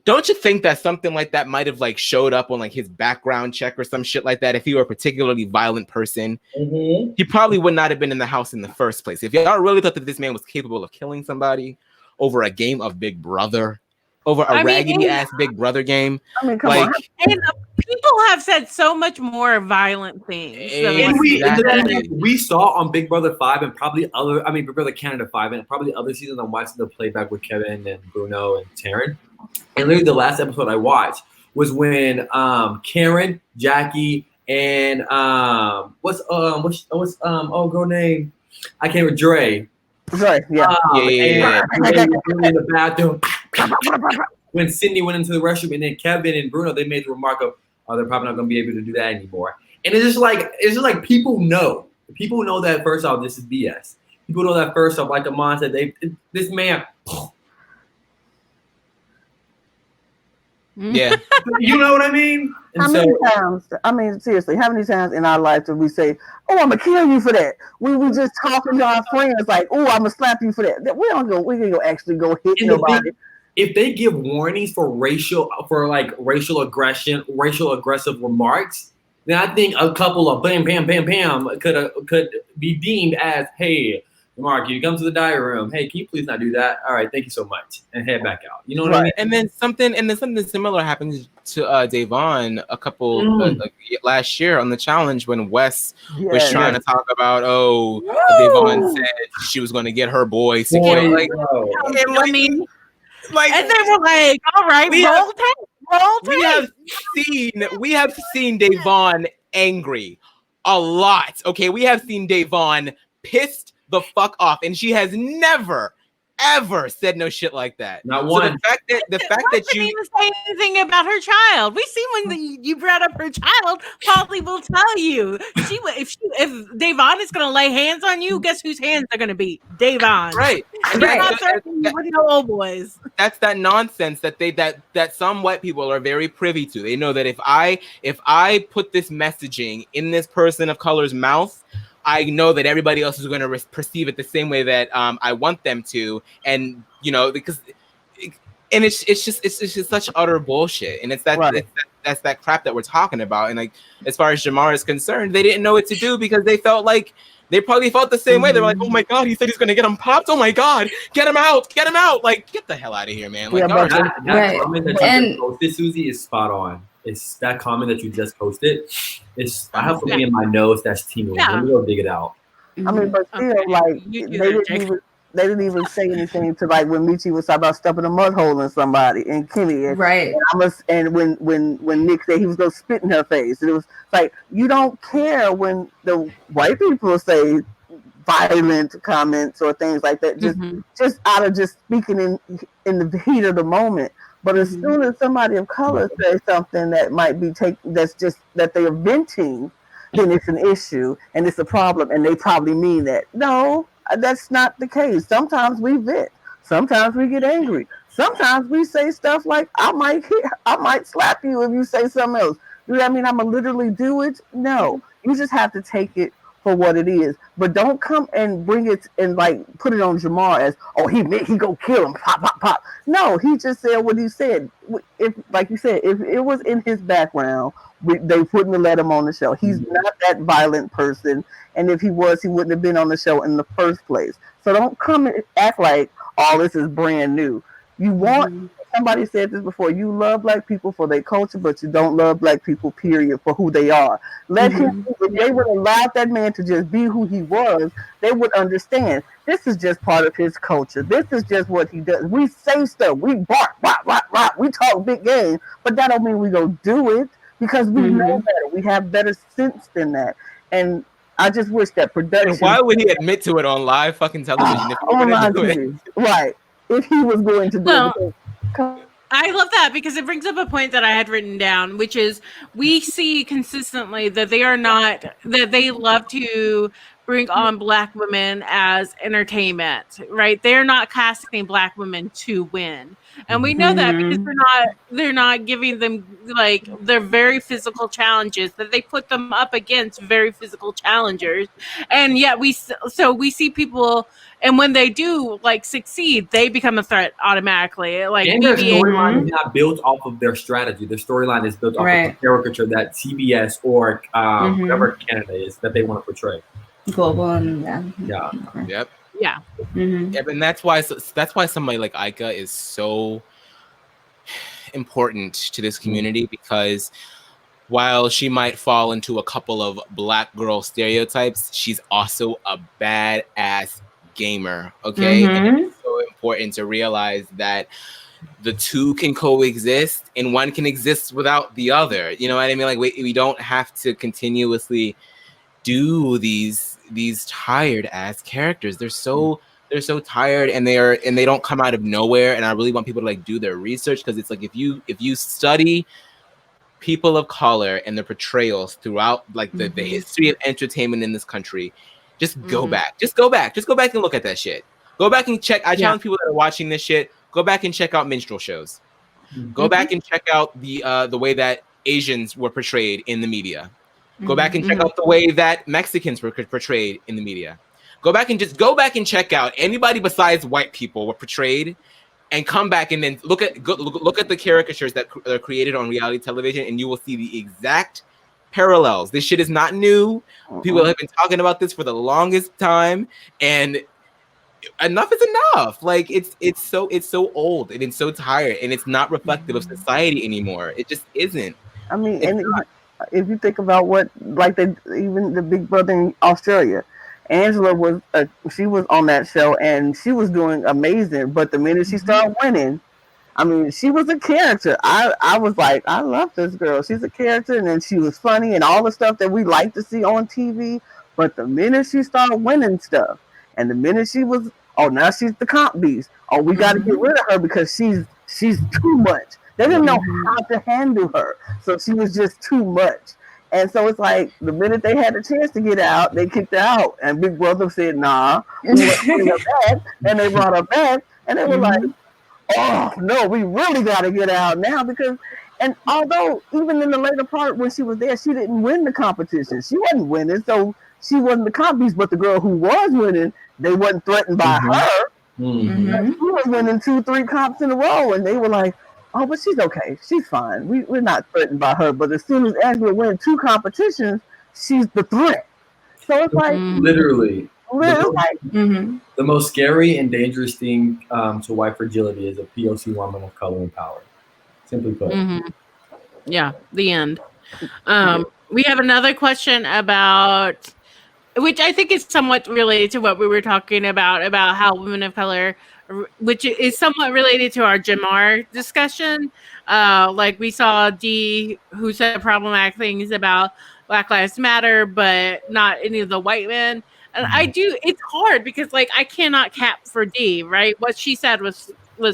Don't you think that something like that might have like showed up on like his background check or some shit like that? If he were a particularly violent person, he probably would not have been in the house in the first place. If y'all really thought that this man was capable of killing somebody over a game of Big Brother, over a raggedy ass Big Brother game, come like, on. And people have said so much more violent things. And we saw on Big Brother 5 and probably Big Brother Canada 5 and probably other seasons I'm watching the playback with Kevin and Bruno and Taryn. And literally the last episode I watched was when Karen, Jackie, and what's girl name? I can't remember, Dre. Right, yeah. And in the bathroom. When Sydney went into the restroom, and then Kevin and Bruno, they made the remark of, "Oh, they're probably not going to be able to do that anymore." And it's just like people know. People know that first off, this is BS. People know that first off, like Amon said, this man. Yeah. You know what I mean? And How many times? I mean, seriously, how many times in our life do we say, "Oh, I'm gonna kill you for that"? We just talking to our friends like, "Oh, I'm gonna slap you for that." We don't go. We can go actually go hit nobody. If they give warnings for racial aggression, racial aggressive remarks, then I think a couple of bam, bam, bam, bam could be deemed as, hey, Mark, you come to the diary room. Hey, can you please not do that? All right, thank you so much, and head back out. You know what I mean? And then something similar happened to Devon a couple like last year on the challenge when Wes was trying to talk about Devon said she was going to get her boy secure. Like, and they were like, all right, roll tape. We have seen Devon angry a lot. Okay, we have seen Devon pissed the fuck off, and she has never ever said no shit like that. Not one. So the fact that you didn't even say anything about her child. We see when you brought up her child, Polly will tell you if Devon is going to lay hands on you, guess whose hands they're going to be? Devon. Right. You're not certain with no old boys. That's that nonsense that some white people are very privy to. They know that if I put this messaging in this person of color's mouth, I know that everybody else is going to perceive it the same way that I want them to, and because it's just such utter bullshit, and it's that's that crap that we're talking about. And like as far as Jamar is concerned, they didn't know what to do because they felt like they probably felt the same way. They were like, "Oh my god, he said he's going to get him popped. Oh my god, get him out! Like get the hell out of here, man!" Like that comment that you just posted, Susie, is spot on. It's that comment that you just posted. I have something in my nose that's teeny. Let me go dig it out. I mean, but still, like they didn't even say anything to like when Michi was talking about stuffing a mud hole in somebody and Kenny, and when Nick said he was gonna spit in her face, it was like you don't care when the white people say violent comments or things like that, just out of just speaking in the heat of the moment. But as soon as somebody of color says something that might be that's just that they are venting, then it's an issue and it's a problem, and they probably mean that. No, that's not the case. Sometimes we vent. Sometimes we get angry. Sometimes we say stuff like, I might slap you if you say something else. You know what I mean? I'm gonna literally do it. No, you just have to take it for what it is, but don't come and bring it and like put it on Jamar as, oh, he go kill him, pop, pop, pop. No, he just said what he said. If, like you said, if it was in his background, they wouldn't have let him on the show. He's not that violent person, and if he was, he wouldn't have been on the show in the first place. So don't come and act like all this is brand new. You want, somebody said this before, you love black people for their culture, but you don't love black people, period, for who they are. Let him, if they would allow that man to just be who he was, they would understand. This is just part of his culture. This is just what he does. We say stuff. We bark, rock, rock, rock. We talk big game, but that don't mean we go do it because we know better. We have better sense than that. And I just wish that production. And why would he admit to it on live fucking television if he were going to do it? Right. If he was going to do it. I love that because it brings up a point that I had written down, which is we see consistently that they love to bring on black women as entertainment, right? They're not casting black women to win. And we know that because they're not giving them like their very physical challenges, that they put them up against very physical challengers. And yet we see people, and when they do like succeed, they become a threat automatically. Like and their storyline is not built off of their strategy. Their storyline is built off of the caricature that CBS or whatever Canada is that they want to portray. Global and Yep. Yeah. Yep. And that's why somebody like Ika is so important to this community, because while she might fall into a couple of black girl stereotypes, she's also a badass gamer. Okay. And it's so important to realize that the two can coexist and one can exist without the other. You know what I mean? Like we don't have to continuously do these tired ass characters. They're so tired, and they don't come out of nowhere. And I really want people to like do their research, because it's like if you study people of color and their portrayals throughout like the history of entertainment in this country, just go back. Just go back and look at that shit. Go back and check. I challenge people that are watching this shit, go back and check out minstrel shows. Go back and check out the way that Asians were portrayed in the media. Go back and check out the way that Mexicans were portrayed in the media. Go back and check out anybody besides white people were portrayed, and come back and then look at the caricatures that are created on reality television, and you will see the exact parallels. This shit is not new. People have been talking about this for the longest time, and enough is enough. Like it's so old and it's so tired, and it's not reflective of society anymore. It just isn't. I mean, and if you think about what, like even the Big Brother in Australia, Angela was she was on that show and she was doing amazing. But the minute she started winning, I mean, she was a character. I was like, I love this girl. She's a character, and then she was funny and all the stuff that we like to see on TV. But the minute she started winning stuff, and the minute she was, oh, now she's the comp beast. Oh, we got to get rid of her because she's too much. They didn't know how to handle her, so she was just too much. And so it's like the minute they had a chance to get out, they kicked her out. And Big Brother said, "Nah, we want to bring her back." And they brought her back, and they were like, "Oh no, we really got to get out now because." And although even in the later part when she was there, she didn't win the competition. She wasn't winning, so she wasn't the comp beast. But the girl who was winning, they wasn't threatened by her. She was winning 2-3 comps in a row, and they were like, "Oh, but she's okay. She's fine. We're not threatened by her." But as soon as Angela wins 2 competitions, she's the threat. So it's like literally like the most scary and dangerous thing to white fragility is a POC woman of color and power. Simply put. Yeah, the end. We have another question about, which I think is somewhat related to what we were talking about how women of color, which is somewhat related to our Jamar discussion. Like we saw Dee, who said problematic things about Black Lives Matter, but not any of the white men. And it's hard because like I cannot cap for Dee, right? What she said was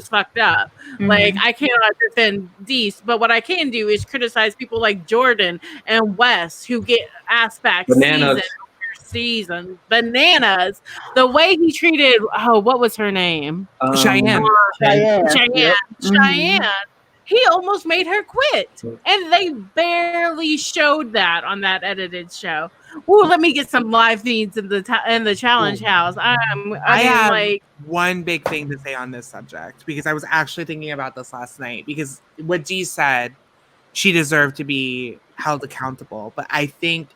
fucked up. Like I cannot defend Dee, but what I can do is criticize people like Jordan and Wes who get asked back season. Bananas. The way he treated, what was her name? Cheyenne. Cheyenne. He almost made her quit. And they barely showed that on that edited show. Ooh, let me get some live feeds in the challenge house. I have like one big thing to say on this subject because I was actually thinking about this last night because what Dee said, she deserved to be held accountable. But I think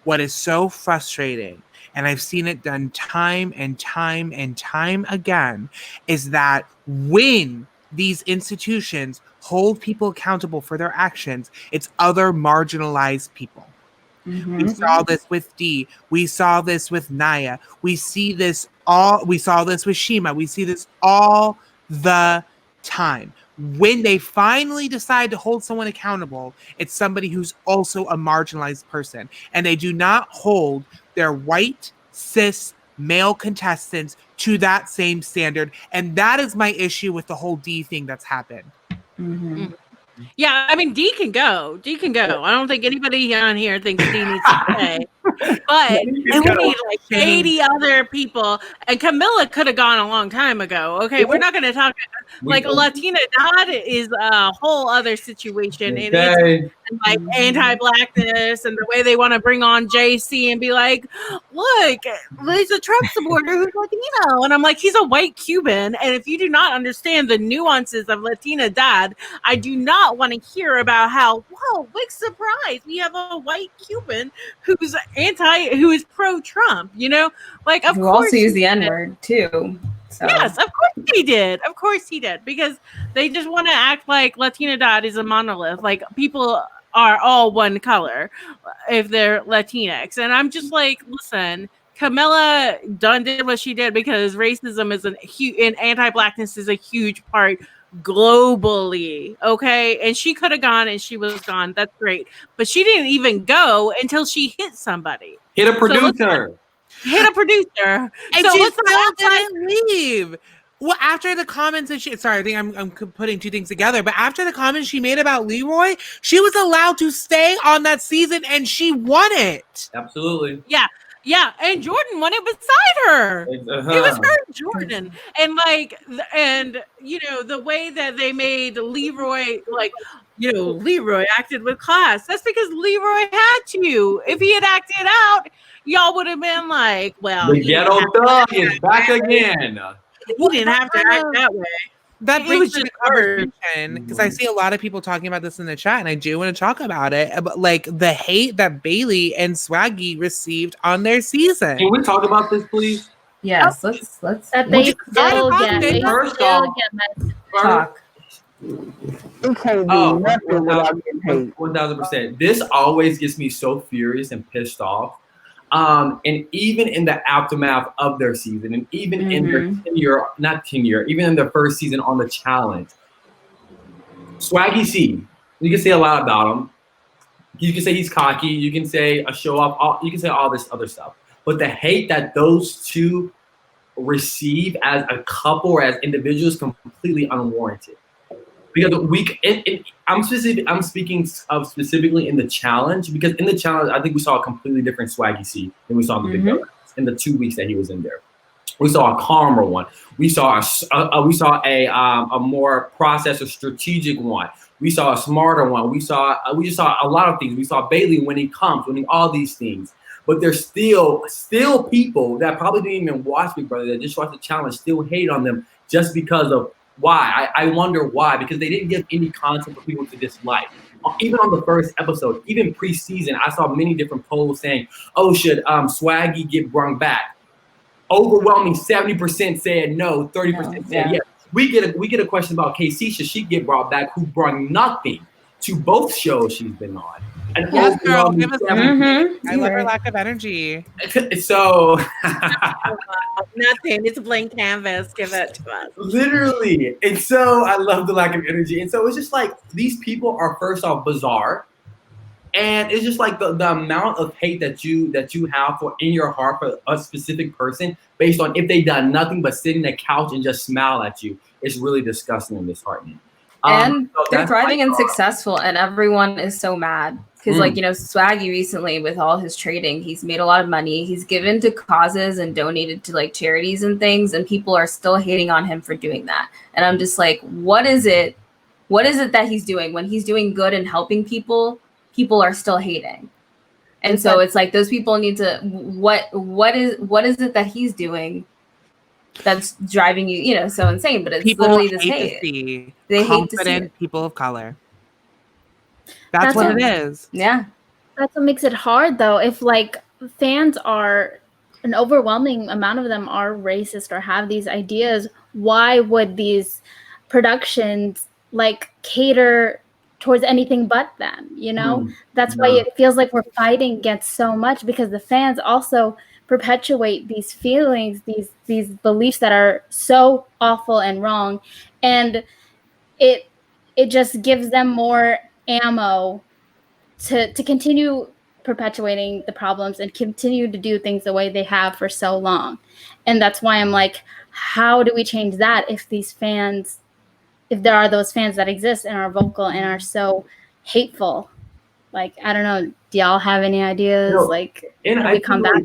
what is so frustrating, and I've seen it done time and time and time again, is that when these institutions hold people accountable for their actions, it's other marginalized people. We saw this with Dee. We saw this with Naya. We saw this with Shima. We see this all the time. When they finally decide to hold someone accountable, it's somebody who's also a marginalized person. And they do not hold their white, cis, male contestants to that same standard. And that is my issue with the whole Dee thing that's happened. Yeah, I mean, Dee can go. I don't think anybody on here thinks Dee needs to stay. But we need like 80 other people. And Camilla could have gone a long time ago. Okay, we're not going to talk. Like Latina Dot is a whole other situation. And it's like anti-blackness and the way they want to bring on JC and be like, look, he's a Trump supporter who's Latino. And I'm like, he's a white Cuban. And if you do not understand the nuances of Latina Dad, I do not want to hear about how, whoa, big surprise, we have a white Cuban who is pro-Trump, you know? Like, of who course. also used the N-word, too. So. Yes, of course he did. Of course he did. Because they just want to act like Latina Dad is a monolith. Like, people are all one color if they're Latinx. And I'm just like, listen, Camilla did what she did because racism is and anti-blackness is a huge part globally, okay? And she could have gone and she was gone. That's great. But she didn't even go until she hit somebody. Hit a producer. And so she still didn't leave. Well, after the comments that sorry, I think I'm putting two things together, but after the comments she made about Leroy, she was allowed to stay on that season and she won it. Absolutely. Yeah, and Jordan won it beside her. It was her and Jordan. And like, and you know, the way that they made Leroy, like, you know, Leroy acted with class. That's because Leroy had to. If he had acted out, y'all would have been like, well, The ghetto thug is back again. He didn't have to act that way. That It brings was me to just conversation because I see a lot of people talking about this in the chat, and I do want to talk about it. But like the hate that Bailey and Swaggy received on their season. Can we talk about this, please? Yes, let's That they still get First off, messed. talk. You can't do Oh, nothing without getting hate. 1000%. This always gets me so furious and pissed off. And even in the aftermath of their season, and even in their tenure, even in their first season on the challenge, Swaggy C, you can say a lot about him. You can say he's cocky. You can say a show off. You can say all this other stuff. But the hate that those two receive as a couple or as individuals completely unwarranted. Because I'm speaking of specifically in the challenge, because in the challenge, I think we saw a completely different Swaggy C than we saw in the Big Brother in the 2 weeks that he was in there. We saw a calmer one. We saw a more processed or strategic one. We saw a smarter one. We just saw a lot of things. We saw Bailey winning all these things. But there's still people that probably didn't even watch Big Brother, that just watched the challenge, still hate on them just because of why. I wonder why, because they didn't give any content for people to dislike. Even on the first episode, even preseason, I saw many different polls saying, oh, should Swaggy get brung back? Overwhelming 70% said no, 30% said yes. We get a question about KC, should she get brought back, who brought nothing to both shows she's been on. And yes, girl, give us I love her lack of energy. So nothing. It's a blank canvas. Give it to us. Literally. And so I love the lack of energy. And so it's just like these people are first off bizarre. And it's just like the amount of hate that you have for in your heart for a specific person based on if they've done nothing but sit in the couch and just smile at you is really disgusting and disheartening. And so they're thriving and successful, and everyone is so mad. Because, like, you know, Swaggy recently, with all his trading, he's made a lot of money. He's given to causes and donated to, like, charities and things, and people are still hating on him for doing that. And I'm just like, what is it that he's doing? When he's doing good and helping people, people are still hating. And so it's like those people need to, what is it that he's doing that's driving you, you know, so insane? But it's people literally this hate hate. to see They hate to see confident it. people of color. That's what it is. Yeah. That's what makes it hard, though. If like fans are, an overwhelming amount of them are racist or have these ideas, why would these productions like cater towards anything but them? You know, that's why it feels like we're fighting against so much, because the fans also perpetuate these feelings, these beliefs that are so awful and wrong, and it just gives them more ammo to continue perpetuating the problems and continue to do things the way they have for so long. And that's why I'm like, how do we change that if there are those fans that exist and are vocal and are so hateful? Like, I don't know, do y'all have any ideas? How do we come back?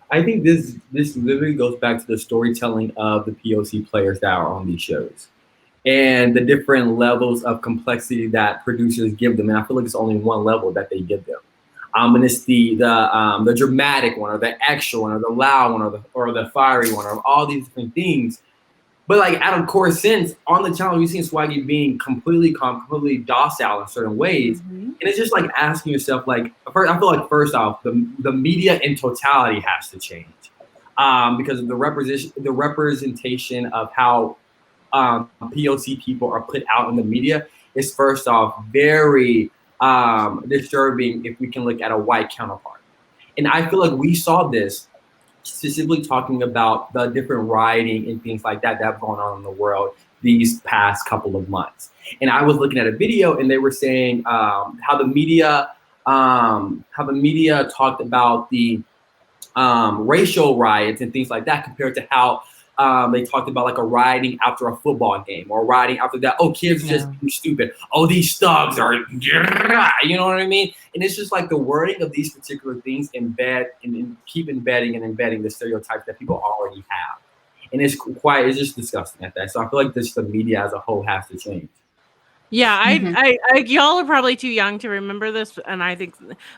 I think this literally goes back to the storytelling of the POC players that are on these shows and the different levels of complexity that producers give them. And I feel like it's only one level that they give them. And it's the dramatic one, or the extra one, or the loud one, or the fiery one, or all these different things. But like out of core sense, on the channel, we've seen Swaggy being completely docile in certain ways. And it's just like asking yourself, like, first, I feel like first off, the media in totality has to change, because of the representation of how POC people are put out in the media is first off very disturbing if we can look at a white counterpart. And I feel like we saw this specifically talking about the different rioting and things like that have gone on in the world these past couple of months. And I was looking at a video and they were saying how the media talked about the racial riots and things like that compared to how They talked about like a rioting after a football game or rioting after that. Oh, kids just being stupid. Oh, these thugs are, you know what I mean? And it's just like the wording of these particular things embed and keep embedding the stereotypes that people already have. And it's just disgusting at that. So I feel like the media as a whole has to change. Yeah, I y'all are probably too young to remember this, and I think,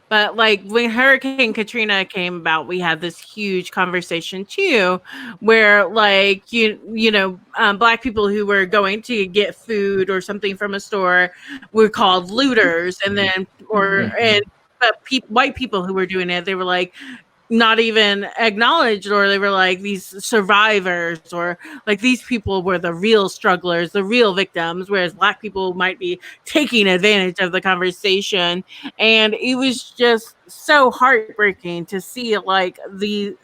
but like when Hurricane Katrina came about, we had this huge conversation too, where like Black people who were going to get food or something from a store were called looters, and then but white people who were doing it, they were like not even acknowledged, or they were like these survivors, or like these people were the real strugglers, the real victims, whereas Black people might be taking advantage of the conversation. And it was just so heartbreaking to see like the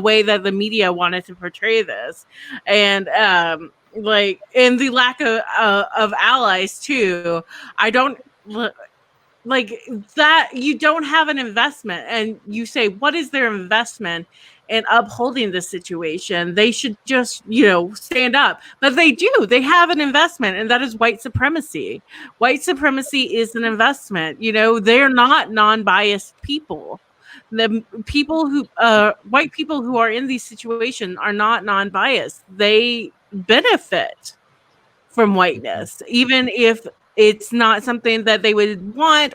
way that the media wanted to portray this, and and the lack of allies too. I don't like that. You don't have an investment, and you say, what is their investment in upholding the situation? They should just stand up, but they have an investment, and that is white supremacy. White supremacy is an investment. They're not non-biased people. The people who white people who are in these situations are not non-biased. They benefit from whiteness, even if it's not something that they would want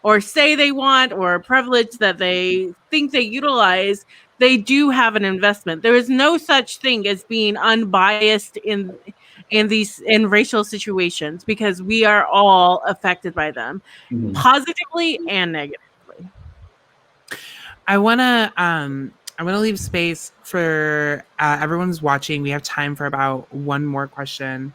or say they want, or a privilege that they think they utilize. They do have an investment. There is no such thing as being unbiased in racial situations, because we are all affected by them, positively and negatively. I wanna leave space for everyone who's watching. We have time for about one more question.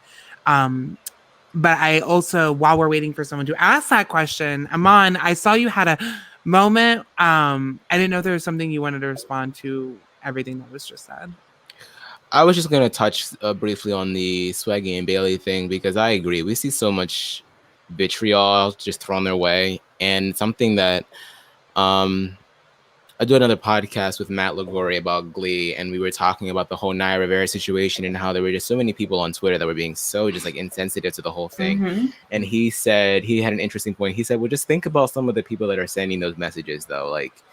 But I also, while we're waiting for someone to ask that question, Aman, I saw you had a moment. I didn't know there was something you wanted to respond to everything that was just said. I was just going to touch briefly on the Swaggy and Bailey thing, because I agree. We see so much vitriol just thrown their way. And something that I do another podcast with Matt Lagori about Glee, and we were talking about the whole Naya Rivera situation and how there were just so many people on Twitter that were being so just like insensitive to the whole thing. And he said, he had an interesting point. He said, well, just think about some of the people that are sending those messages though. Like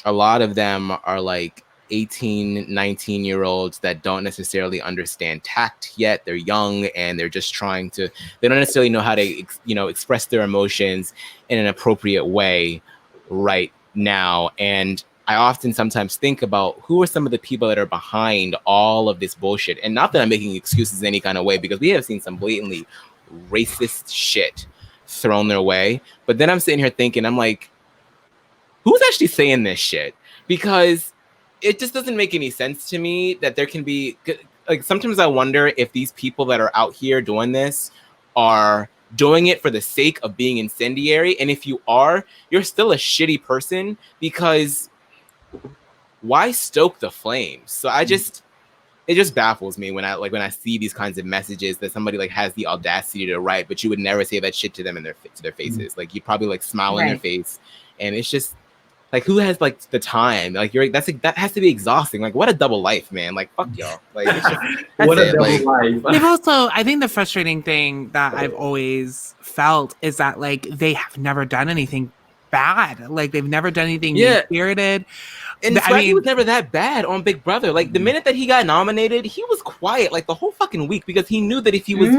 a lot of them are like 18, 19-year-olds that don't necessarily understand tact yet. They're young and they're just trying to, they don't necessarily know how to, express their emotions in an appropriate way right now. And I often sometimes think about who are some of the people that are behind all of this bullshit. And not that I'm making excuses in any kind of way, because we have seen some blatantly racist shit thrown their way. But then I'm sitting here thinking, I'm like, who's actually saying this shit? Because it just doesn't make any sense to me that there can be, like, sometimes I wonder if these people that are out here doing this are doing it for the sake of being incendiary. And if you are, you're still a shitty person, because why stoke the flames? So it just baffles me when I see these kinds of messages that somebody like has the audacity to write, but you would never say that shit to them to their faces. Like you probably like smile in their face, and it's just like, who has like the time? Like that has to be exhausting. Like what a double life, man. Like fuck y'all. Like it's just, what a double life. They've also, I think the frustrating thing that I've always felt is that like they have never done anything bad. Like they've never done anything mean-spirited. And Swaggy was never that bad on Big Brother. Like the minute that he got nominated, he was quiet like the whole fucking week, because he knew that if he was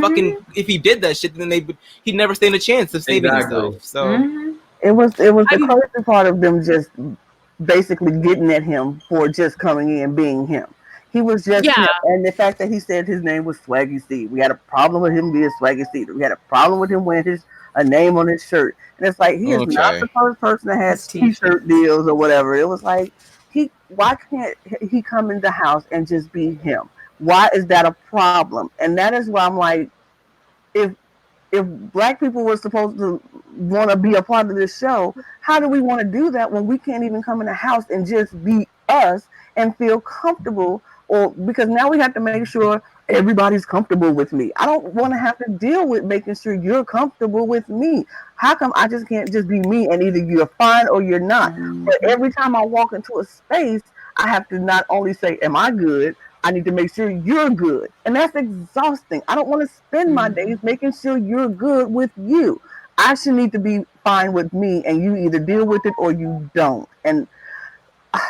if he did that shit, then he'd never stand a chance of saving himself. So it was the crazy part of them just basically getting at him for just coming in being him. He was just him. And the fact that he said his name was Swaggy Steve, we had a problem with him being Swaggy Steve. We had a problem with him wearing a name on his shirt. And it's like, he is not the first person that has t-shirt deals or whatever. It was like, why can't he come in the house and just be him? Why is that a problem? And that is why I'm like, if Black people were supposed to want to be a part of this show, how do we want to do that when we can't even come in the house and just be us and feel comfortable? Or because now we have to make sure everybody's comfortable with me. I don't want to have to deal with making sure you're comfortable with me. How come I just can't just be me and either you're fine or you're not? But every time I walk into a space, I have to not only say, am I good, I need to make sure you're good. And that's exhausting. I don't want to spend my days making sure you're good with you. I should need to be fine with me, and you either deal with it or you don't. And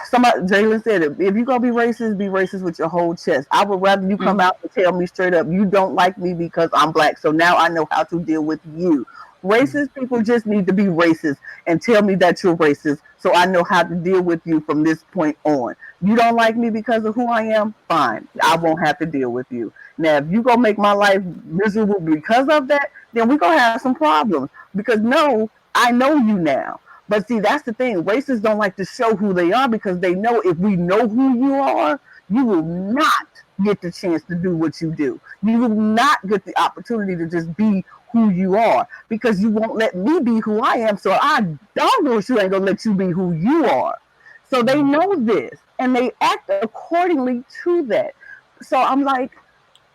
somebody, Jalen said it, if you're going to be racist with your whole chest. I would rather you come out and tell me straight up, you don't like me because I'm black. So now I know how to deal with you. Racist people just need to be racist and tell me that you're racist so I know how to deal with you from this point on. You don't like me because of who I am? Fine. I won't have to deal with you. Now, if you going to make my life miserable because of that, then we're going to have some problems. Because no, I know you now. But see, that's the thing. Racists don't like to show who they are because they know if we know who you are, you will not get the chance to do what you do. You will not get the opportunity to just be who you are because you won't let me be who I am. So I don't know if you ain't gonna let you be who you are. So they know this and they act accordingly to that. So I'm like,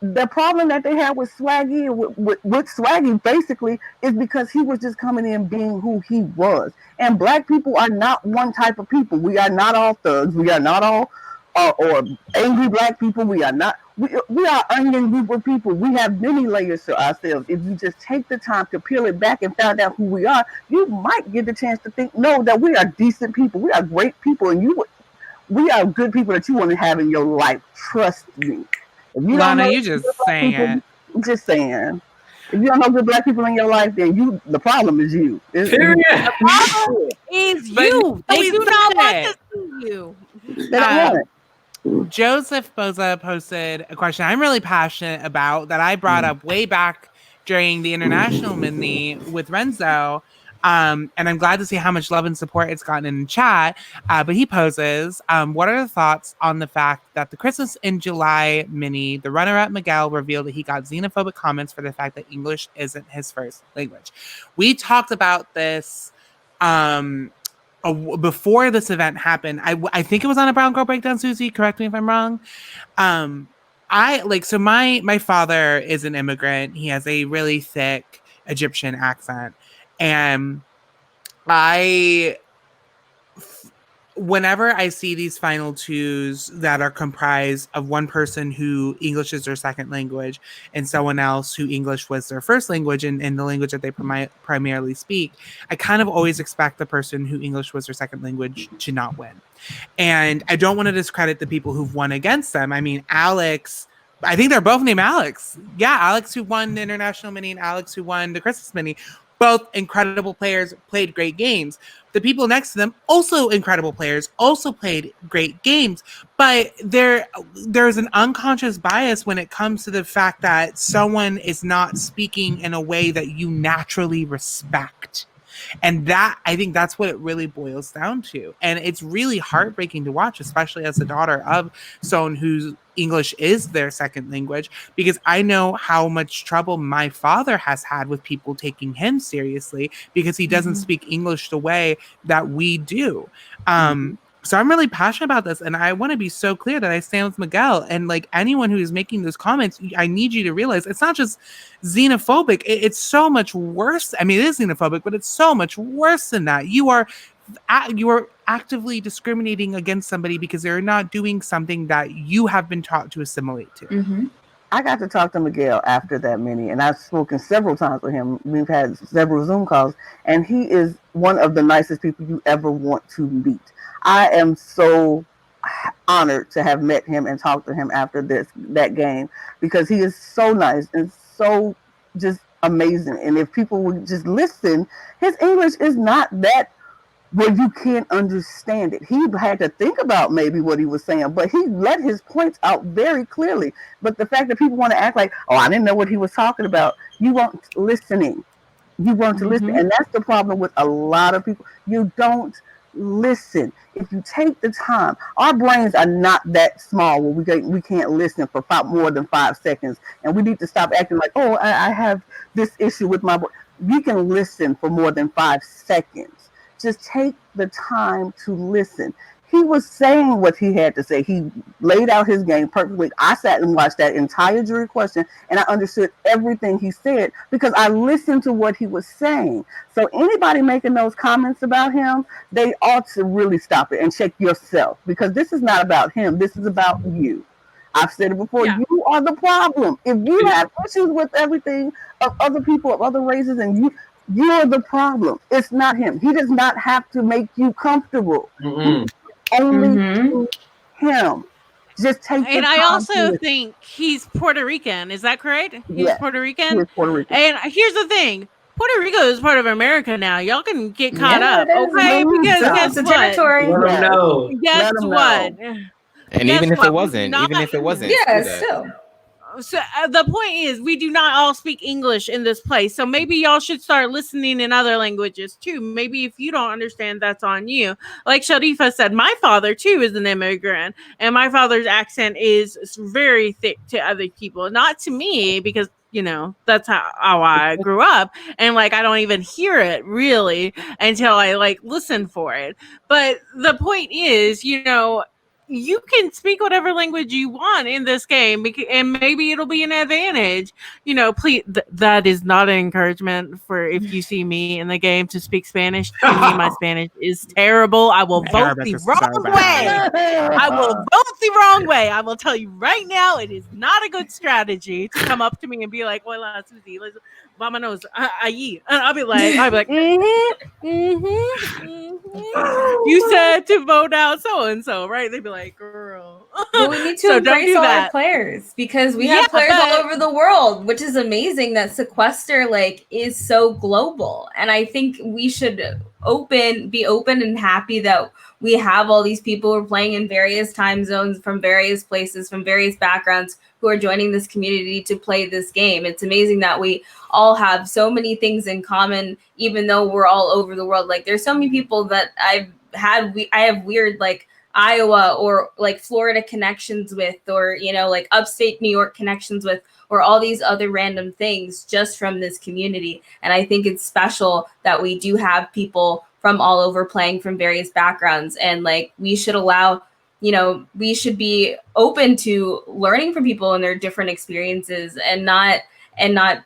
the problem that they had with Swaggy, with Swaggy basically, is because he was just coming in being who he was. And black people are not one type of people. We are not all thugs. We are not all or angry black people. We are not. We are onion group of people. We have many layers to ourselves. If you just take the time to peel it back and find out who we are, you might get the chance to know that we are decent people. We are great people, and we are good people that you want to have in your life. Trust me. If you Lana, don't know you just saying people, it. I'm just saying. If you don't know good black people in your life, then the problem is you. Period. Is But you. They we do said not want it. to see you. They don't want it. Joseph Boza posted a question I'm really passionate about that I brought up way back during the international mini with Renzo. And I'm glad to see how much love and support it's gotten in chat. But he poses, what are the thoughts on the fact that the Christmas in July mini, the runner-up Miguel revealed that he got xenophobic comments for the fact that English isn't his first language? We talked about this before this event happened. I think it was on a Brown Girl Breakdown, Susie. Correct me if I'm wrong. So my father is an immigrant. He has a really thick Egyptian accent. And whenever I see these final twos that are comprised of one person who English is their second language and someone else who English was their first language and the language that they primarily speak, I kind of always expect the person who English was their second language to not win. And I don't want to discredit the people who've won against them. I mean, Alex, I think they're both named Alex. Yeah, Alex who won the international mini and Alex who won the Christmas mini. Both incredible players, played great games. The people next to them, also incredible players, also played great games. But there's an unconscious bias when it comes to the fact that someone is not speaking in a way that you naturally respect. And that, I think that's what it really boils down to. And it's really heartbreaking to watch, especially as the daughter of someone whose English is their second language, because I know how much trouble my father has had with people taking him seriously because he doesn't speak English the way that we do. So I'm really passionate about this, and I want to be so clear that I stand with Miguel. And like anyone who is making those comments, I need you to realize it's not just xenophobic. It's so much worse. I mean, it is xenophobic, but it's so much worse than that. You are actively discriminating against somebody because they're not doing something that you have been taught to assimilate to. I got to talk to Miguel after that mini, and I've spoken several times with him. We've had several Zoom calls, and he is one of the nicest people you ever want to meet. I am so honored to have met him and talked to him after that game because he is so nice and so just amazing. And if people would just listen, his English is not that where you can't understand it. He had to think about maybe what he was saying, but he let his points out very clearly. But the fact that people want to act like, oh, I didn't know what he was talking about. You weren't listening. You weren't listening. And that's the problem with a lot of people. You don't listen. If you take the time, our brains are not that small where we can't listen for more than 5 seconds. And we need to stop acting like, oh, I have this issue with my brain. You can listen for more than 5 seconds. Just take the time to listen. He was saying what he had to say. He laid out his game perfectly. I sat and watched that entire jury question, and I understood everything he said because I listened to what he was saying. So anybody making those comments about him, they ought to really stop it and check yourself because this is not about him. This is about you. I've said it before. Yeah. You are the problem. If you have issues with everything of other people of other races, and you're the problem. It's not him. He does not have to make you comfortable. Mm-mm. Only Mhm. to him. Just take the And I time also to think he's Puerto Rican. Is that correct? He's Yes. Puerter He Rican. is Puerto Rican. And here's the thing: Puerto Rico is part of America now. Y'all can get caught Yeah, up, it is. okay? Because So, guess It's a what? territory. Let them know. Guess Let 'em what? know. And Guess even if what? it We do wasn't, not- Yeah, screw that. still. So the point is, we do not all speak English in this place. So maybe y'all should start listening in other languages too. Maybe if you don't understand, that's on you. Like Sharifa said, my father too is an immigrant, and my father's accent is very thick to other people, not to me, because that's how I grew up, and like I don't even hear it really until I like listen for it. But the point is, you can speak whatever language you want in this game, and maybe it'll be an advantage. Please, that is not an encouragement for if you see me in the game to speak Spanish. To me, my Spanish is terrible. I will vote Arabic the is so wrong bad. way. I will vote the wrong way. I will tell you right now, it is not a good strategy to come up to me and be like, "Hola, Susie, let's vámonos allí," and I'll be like, You said to vote out so and so, right? They'd be like, "Girl." But we need to So don't embrace do all our that. players because we Yeah, have players all but- over the world, which is amazing that Sequester is so global. And I think we should be open and happy that we have all these people who are playing in various time zones from various places, from various backgrounds, who are joining this community to play this game. It's amazing that we all have so many things in common, even though we're all over the world. Like there's so many people that I have weird like Iowa or like Florida connections with, or like upstate New York connections with, or all these other random things just from this community. And I think it's special that we do have people from all over playing from various backgrounds, and like we should allow, we should be open to learning from people and their different experiences, and not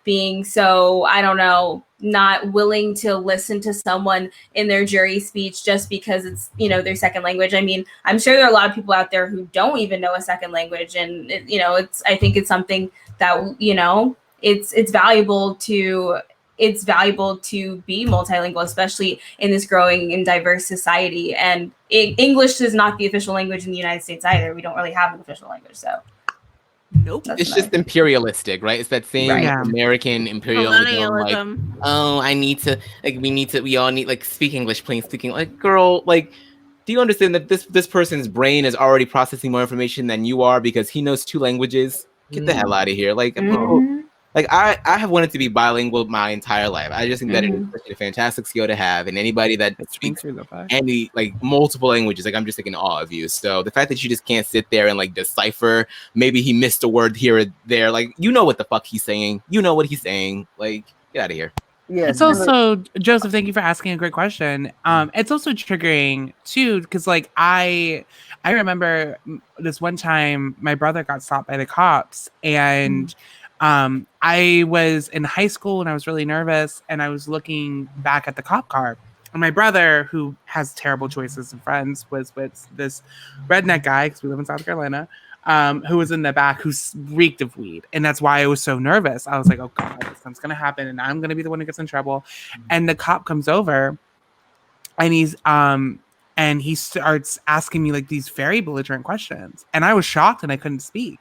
being so, I don't know, not willing to listen to someone in their jury speech just because it's, their second language. I mean, I'm sure there are a lot of people out there who don't even know a second language. And, I think it's something that, it's valuable to be multilingual, especially in this growing and diverse society. And English is not the official language in the United States either. We don't really have an official language. So Nope. It's just imperialistic, right? It's that same Right. American imperialism. Like, Colonialism. oh, we all need like speak English, plain speaking. Like, girl, like, do you understand that this person's brain is already processing more information than you are because he knows 2 languages? Get the hell out of here. Like, people, like I have wanted to be bilingual my entire life. I just think that it is such a fantastic skill to have, and anybody that speaks any like multiple languages, like I'm just like in awe of you. So the fact that you just can't sit there and like decipher, maybe he missed a word here or there, like what the fuck he's saying. You know what he's saying. Like, get out of here. Yes. It's also, Joseph, thank you for asking a great question. It's also triggering too, because like I remember this one time my brother got stopped by the cops, and I was in high school and I was really nervous, and I was looking back at the cop car. And my brother, who has terrible choices of friends, was with this redneck guy, because we live in South Carolina, who was in the back, who reeked of weed. And that's why I was so nervous. I was like, oh God, something's going to happen, and I'm going to be the one who gets in trouble. And the cop comes over, and he starts asking me like these very belligerent questions. And I was shocked and I couldn't speak.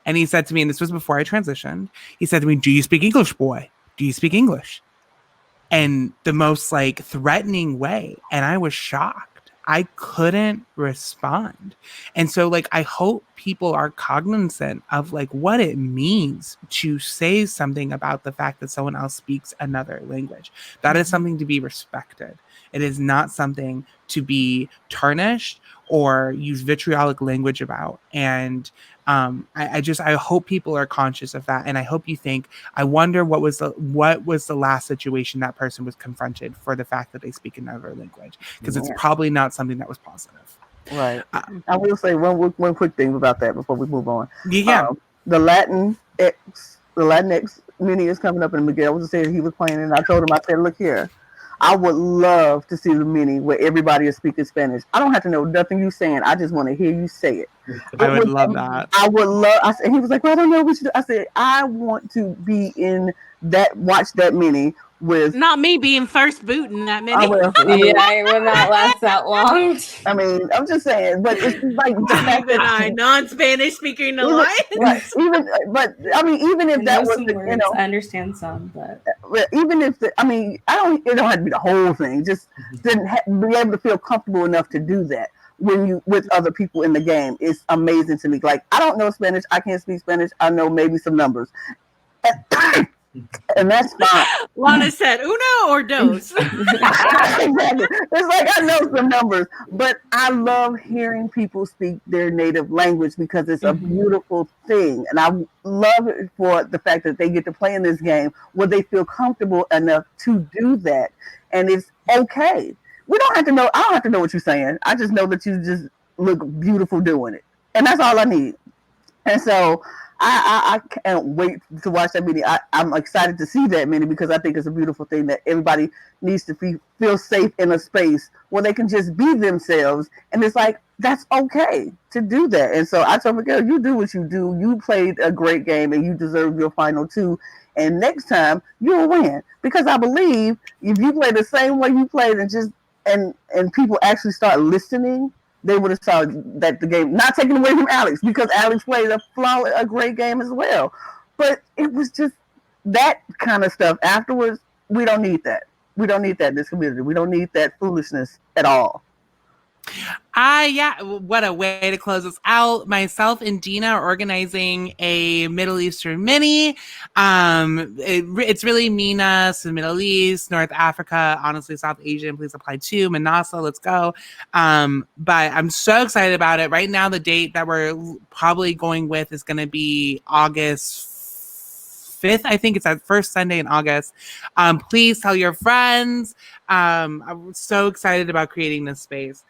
And he said to me, and this was before I transitioned, he said to me, "Do you speak English, boy? Do you speak English?" And the most like threatening way. And I was shocked. I couldn't respond. And so like, I hope people are cognizant of like what it means to say something about the fact that someone else speaks another language. That is something to be respected. It is not something to be tarnished or use vitriolic language about. And I hope people are conscious of that. And I hope you think, I wonder what was the last situation that person was confronted for the fact that they speak another language, because it's probably not something that was positive. Right. I will say one quick thing about that before we move on. Yeah. The Latinx mini is coming up, and Miguel was saying he was playing, and I told him, I said, look here, I would love to see the mini where everybody is speaking Spanish. I don't have to know nothing you saying. I just want to hear you say it. I would love that. I would love. I said, he was like, "Well, I don't know what you do." I said, "I want to be in that. Watch that mini with." Not me being first boot in that I mini. will. Yeah, it would not last that long. I mean, I'm just saying, but it's like the fact Even I, that non-Spanish speaking even, alliance. right, even, but I mean, even I if that know was, some the, words. I understand some, but even if the, I mean, I don't. It don't have to be the whole thing. Just didn't be able to feel comfortable enough to do that when you with other people in the game. It's amazing to me. Like I don't know Spanish. I can't speak Spanish. I know maybe some numbers. And that's fine. Lana said, "Uno or dos." Exactly. It's like I know some numbers, but I love hearing people speak their native language because it's a beautiful thing, and I love it for the fact that they get to play in this game where they feel comfortable enough to do that, and it's okay. We don't have to know. I don't have to know what you're saying. I just know that you just look beautiful doing it, and that's all I need. And so I can't wait to watch that mini. I'm excited to see that mini because I think it's a beautiful thing that everybody needs to feel safe in a space where they can just be themselves. And it's like, that's okay to do that. And so I told Miguel, you do what you do. You played a great game and you deserve your final 2. And next time you'll win. Because I believe if you play the same way you played and people actually start listening, they would have saw that the game, not taken away from Alex, because Alex played a great game as well. But it was just that kind of stuff afterwards. We don't need that. We don't need that in this community. We don't need that foolishness at all. Yeah, what a way to close us out. Myself and Dina are organizing a Middle Eastern mini. It's really MENA, so Middle East, North Africa, honestly, South Asian. Please apply too. Manasa, let's go. But I'm so excited about it. Right now, the date that we're probably going with is going to be August 5th. I think it's that first Sunday in August. Please tell your friends. I'm so excited about creating this space.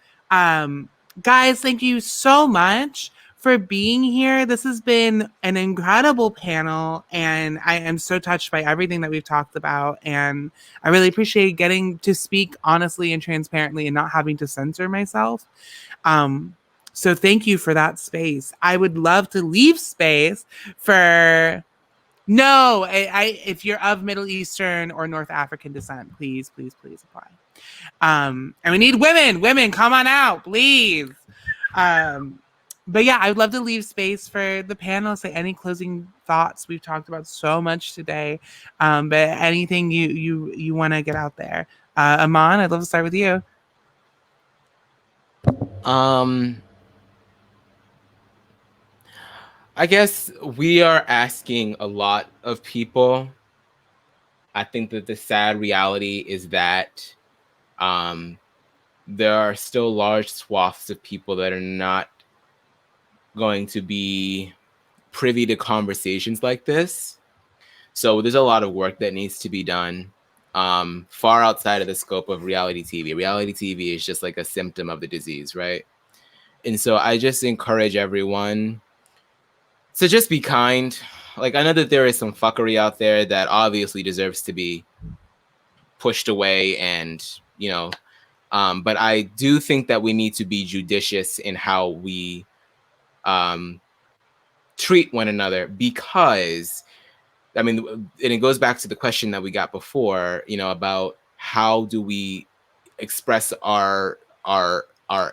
Guys, thank you so much for being here. This has been an incredible panel, and I am so touched by everything that we've talked about. And I really appreciate getting to speak honestly and transparently and not having to censor myself. So thank you for that space. I would love to leave space for... No, if you're of Middle Eastern or North African descent, please apply. And we need women, come on out, please. But yeah, I'd love to leave space for the panel. Say any closing thoughts. We've talked about so much today, but anything you want to get out there. Aman, I'd love to start with you. I guess we are asking a lot of people. I think that the sad reality is that there are still large swaths of people that are not going to be privy to conversations like this. So there's a lot of work that needs to be done far outside of the scope of reality TV. Reality TV is just like a symptom of the disease, right? And so I just encourage everyone to just be kind. Like, I know that there is some fuckery out there that obviously deserves to be pushed away and, but I do think that we need to be judicious in how we treat one another, because, and it goes back to the question that we got before, about how do we express our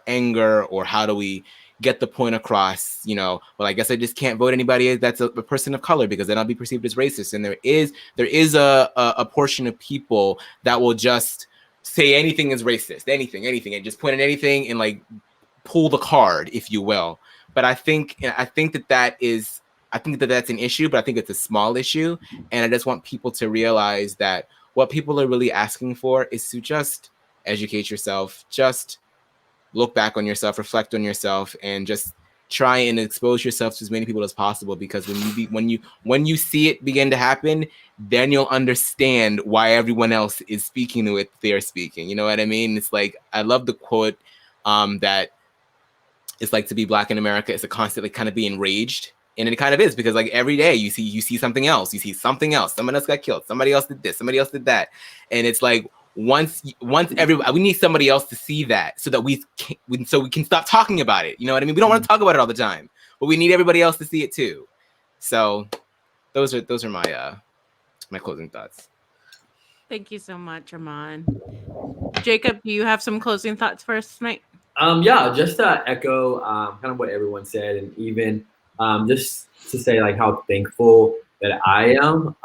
anger, or how do we get the point across, well, I guess I just can't vote anybody that's a person of color because then I'll be perceived as racist. And there is a portion of people that will just say anything is racist, anything, and just point at anything and like pull the card, if you will. But I think that's an issue, but I think it's a small issue. And I just want people to realize that what people are really asking for is to just educate yourself, just look back on yourself, reflect on yourself, and just try and expose yourself to as many people as possible. Because when you see it begin to happen, then you'll understand why everyone else is speaking the way they're speaking. You know what I mean? It's like, I love the quote that it's like to be Black in America is to constantly kind of be enraged. And it kind of is, because like every day you see something else, someone else got killed, somebody else did this, somebody else did that. And it's like, once everybody, we need somebody else to see that so that we can stop talking about it. You know what I mean? We don't want to talk about it all the time, but we need everybody else to see it too. So those are my my closing thoughts. Thank you so much, Armand. Jacob, do you have some closing thoughts for us tonight? Yeah, just to echo kind of what everyone said, and even just to say like how thankful that I am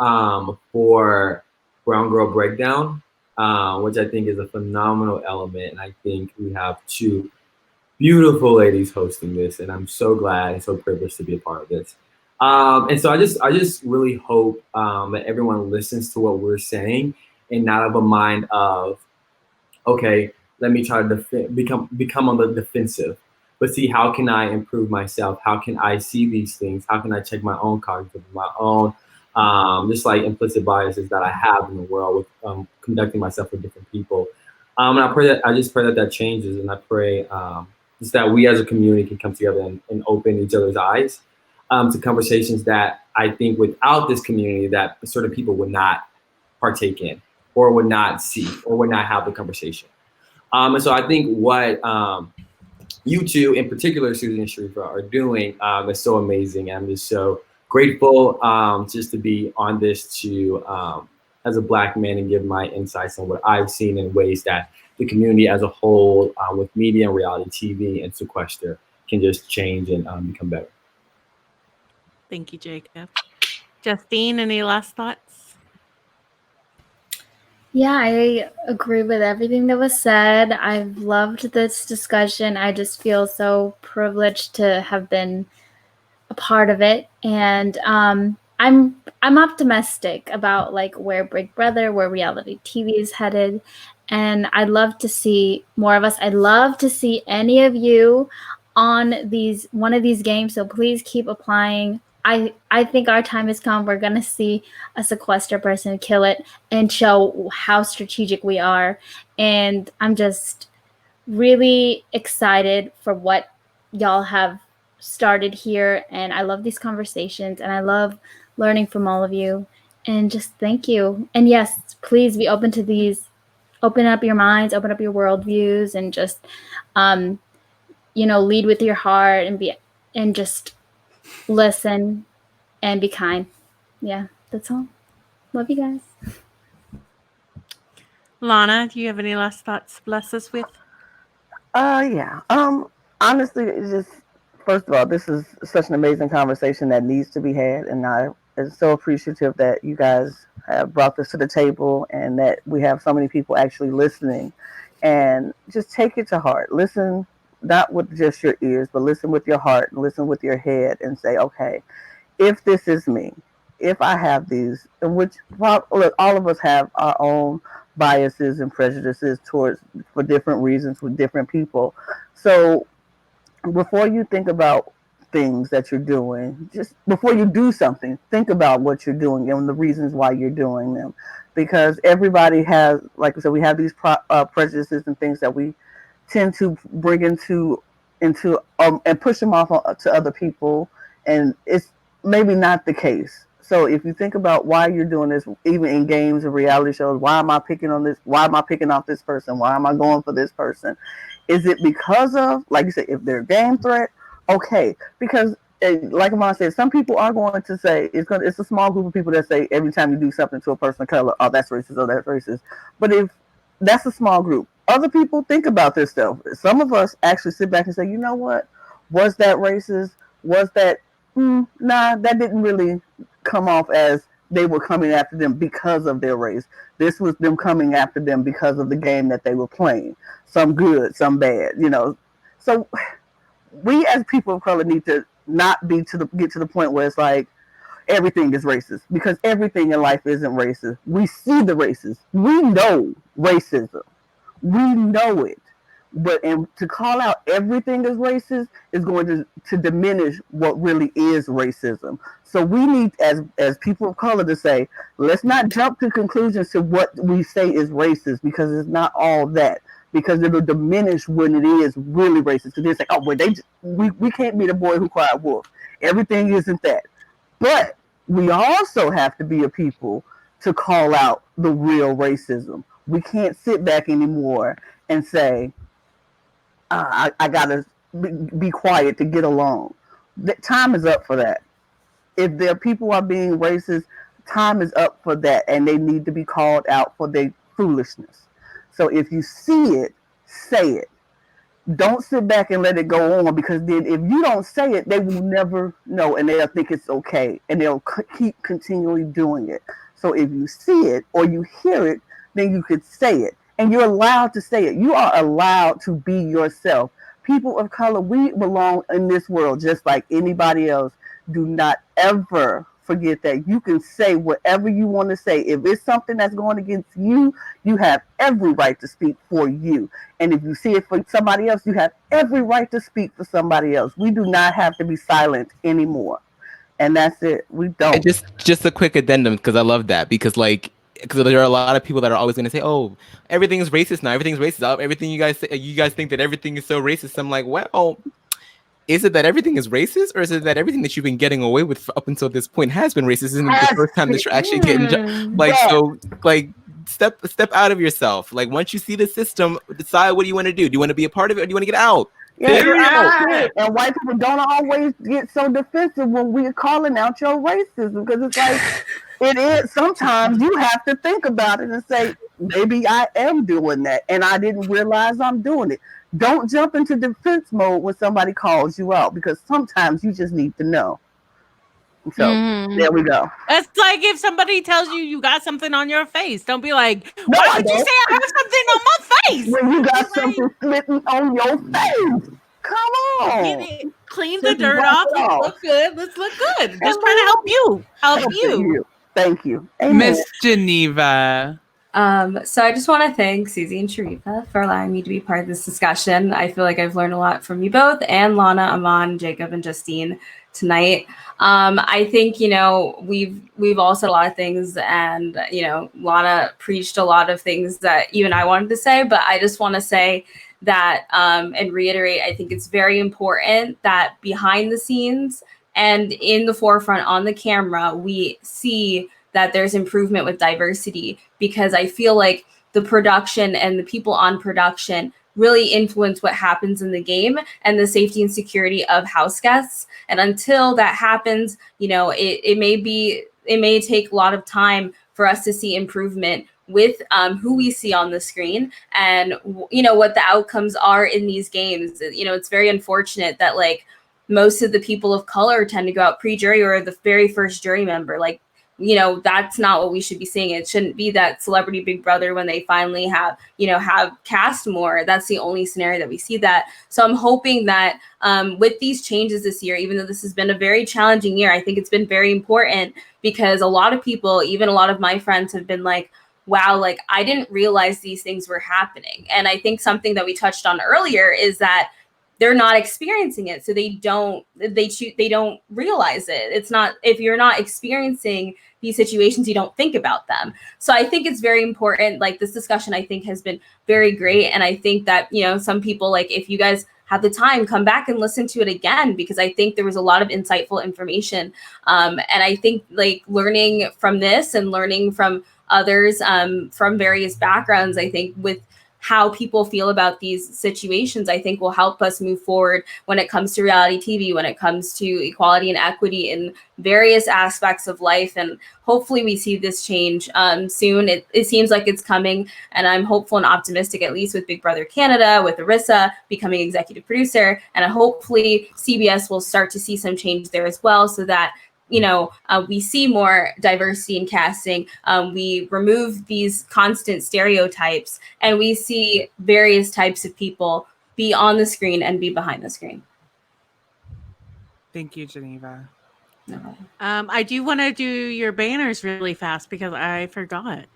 for Brown Girl Breakdown, which I think is a phenomenal element, and I think we have two beautiful ladies hosting this, and I'm so glad and so privileged to be a part of this. And so I just really hope that everyone listens to what we're saying and not of a mind of, okay, let me try to become on the defensive, but see how can I improve myself? How can I see these things? How can I check my own cognitive, my own just like implicit biases that I have in the world with conducting myself with different people? And I just pray that changes, and I pray just that we as a community can come together and open each other's eyes to conversations that I think without this community that certain people would not partake in, or would not see, or would not have the conversation. And so I think what you two, in particular, Susan and Sharifa, are doing is so amazing. I'm just so grateful just to be on this as a Black man and give my insights on what I've seen in ways that the community as a whole, with media and reality TV and Sequester, can just change and become better. Thank you, Jacob. Justine, any last thoughts? Yeah, I agree with everything that was said. I've loved this discussion. I just feel so privileged to have been a part of it, and I'm optimistic about like where Big Brother, where reality TV is headed, and I'd love to see more of us. I'd love to see any of you on one of these games. So please keep applying. I think our time has come. We're gonna see a sequester person kill it and show how strategic we are, and I'm just really excited for what y'all have started here, and I love these conversations, and I love learning from all of you, and just thank you. And yes, please be open to these, open up your minds, open up your worldviews, and just lead with your heart, and just listen and be kind. Yeah, that's all. Love you guys. Lana, do you have any last thoughts to bless us with? Yeah. Honestly, it's just, first of all, this is such an amazing conversation that needs to be had, and I am so appreciative that you guys have brought this to the table, and that we have so many people actually listening. And just take it to heart. Listen, not with just your ears, but listen with your heart and listen with your head, and say, okay, if this is me, if I have these, and which, look, all of us have our own biases and prejudices for different reasons with different people. So before you think about things that you're doing, just before you do something, think about what you're doing and the reasons why you're doing them. Because everybody has, like I said, we have these prejudices and things that we tend to bring into and push them off to other people, and it's maybe not the case. So if you think about why you're doing this, even in games and reality shows, why am I picking on this? Why am I picking off this person? Why am I going for this person? Is it because of, like you said, if they're a game threat? Okay, because like Amon said, some people are going to say it's a small group of people that say every time you do something to a person of color, oh, that's racist, oh, that's racist. But if that's a small group, other people think about this stuff. Some of us actually sit back and say, you know what? Was that racist? Was that nah? That didn't really come off as they were coming after them because of their race. This was them coming after them because of the game that they were playing. Some good, some bad, So we as people of color need to not get to the point where it's like everything is racist, because everything in life isn't racist. We see the racism. We know racism. We know it. And to call out everything as racist is going to diminish what really is racism. So we need, as people of color, to say, let's not jump to conclusions to what we say is racist, because it's not all that. Because it'll diminish when it is really racist. Because they say, oh, well, we can't be the boy who cried wolf. Everything isn't that. But we also have to be a people to call out the real racism. We can't sit back anymore and say, I gotta be quiet to get along. The time is up for that. If their people are being racist, time is up for that, and they need to be called out for their foolishness. So if you see it, say it. Don't sit back and let it go on, because then if you don't say it, they will never know, and they'll think it's okay, and they'll keep continually doing it. So if you see it or you hear it, then you could say it, and you're allowed to say it. You are allowed to be yourself. People of color, we belong in this world just like anybody else. Do not ever forget that you can say whatever you want to say. If it's something that's going against you, you have every right to speak for you. And if you see it for somebody else, you have every right to speak for somebody else. We do not have to be silent anymore. And that's it. We don't. And just a quick addendum, because I love that, because there are a lot of people that are always going to say, "Oh, everything is racist now. Everything's racist. Everything you guys say, you guys think that everything is so racist." I'm like, well, is it that everything is racist, or is it that everything that you've been getting away with up until this point has been racist? Isn't it the first time that you're actually getting step out of yourself? Like, once you see the system, decide what do you want to do. Do you want to be a part of it, or do you want to get out? Yeah, and white people don't always get so defensive when we're calling out your racism, because it's like it is. Sometimes you have to think about it and say, maybe I am doing that, and I didn't realize I'm doing it. Don't jump into defense mode when somebody calls you out, because sometimes you just need to know. So there we go. It's like if somebody tells you got something on your face, don't be like, why would you say I have something on my face? When you got something slitting on your face. Come on. Clean the dirt off. Let's look good. Let's look good. Just trying to help you. Help you. Thank you. Miss Geneva. So I just want to thank Susie and Sharifa for allowing me to be part of this discussion. I feel like I've learned a lot from you both, and Lana, Aman, Jacob, and Justine tonight. I think, we've all said a lot of things, and, Lana preached a lot of things that even I wanted to say, but I just want to say that, and reiterate, I think it's very important that behind the scenes and in the forefront on the camera, we see that there's improvement with diversity, because I feel like the production and the people on production really influence what happens in the game and the safety and security of house guests. And until that happens, it may take a lot of time for us to see improvement with who we see on the screen and, what the outcomes are in these games. It's very unfortunate that most of the people of color tend to go out pre-jury or the very first jury member. That's not what we should be seeing. It shouldn't be that celebrity Big Brother, when they finally have cast more, that's the only scenario that we see that. So I'm hoping that with these changes this year, even though this has been a very challenging year, I think it's been very important, because a lot of people, even a lot of my friends, have been like, wow, I didn't realize these things were happening. And I think something that we touched on earlier is that they're not experiencing it, so they don't realize it. It's not, if you're not experiencing these situations, you don't think about them. So I think it's very important. This discussion, I think, has been very great, and I think that some people, if you guys have the time, come back and listen to it again, because I think there was a lot of insightful information, and I think learning from this and learning from others from various backgrounds, I think with how people feel about these situations, I think will help us move forward when it comes to reality TV, when it comes to equality and equity in various aspects of life. And hopefully we see this change soon. It seems like it's coming, and I'm hopeful and optimistic, at least with Big Brother Canada, with Arissa becoming executive producer, and hopefully CBS will start to see some change there as well, so that we see more diversity in casting, we remove these constant stereotypes, and we see various types of people be on the screen and be behind the screen. Thank you, Geneva. No. I do want to do your banners really fast, because I forgot.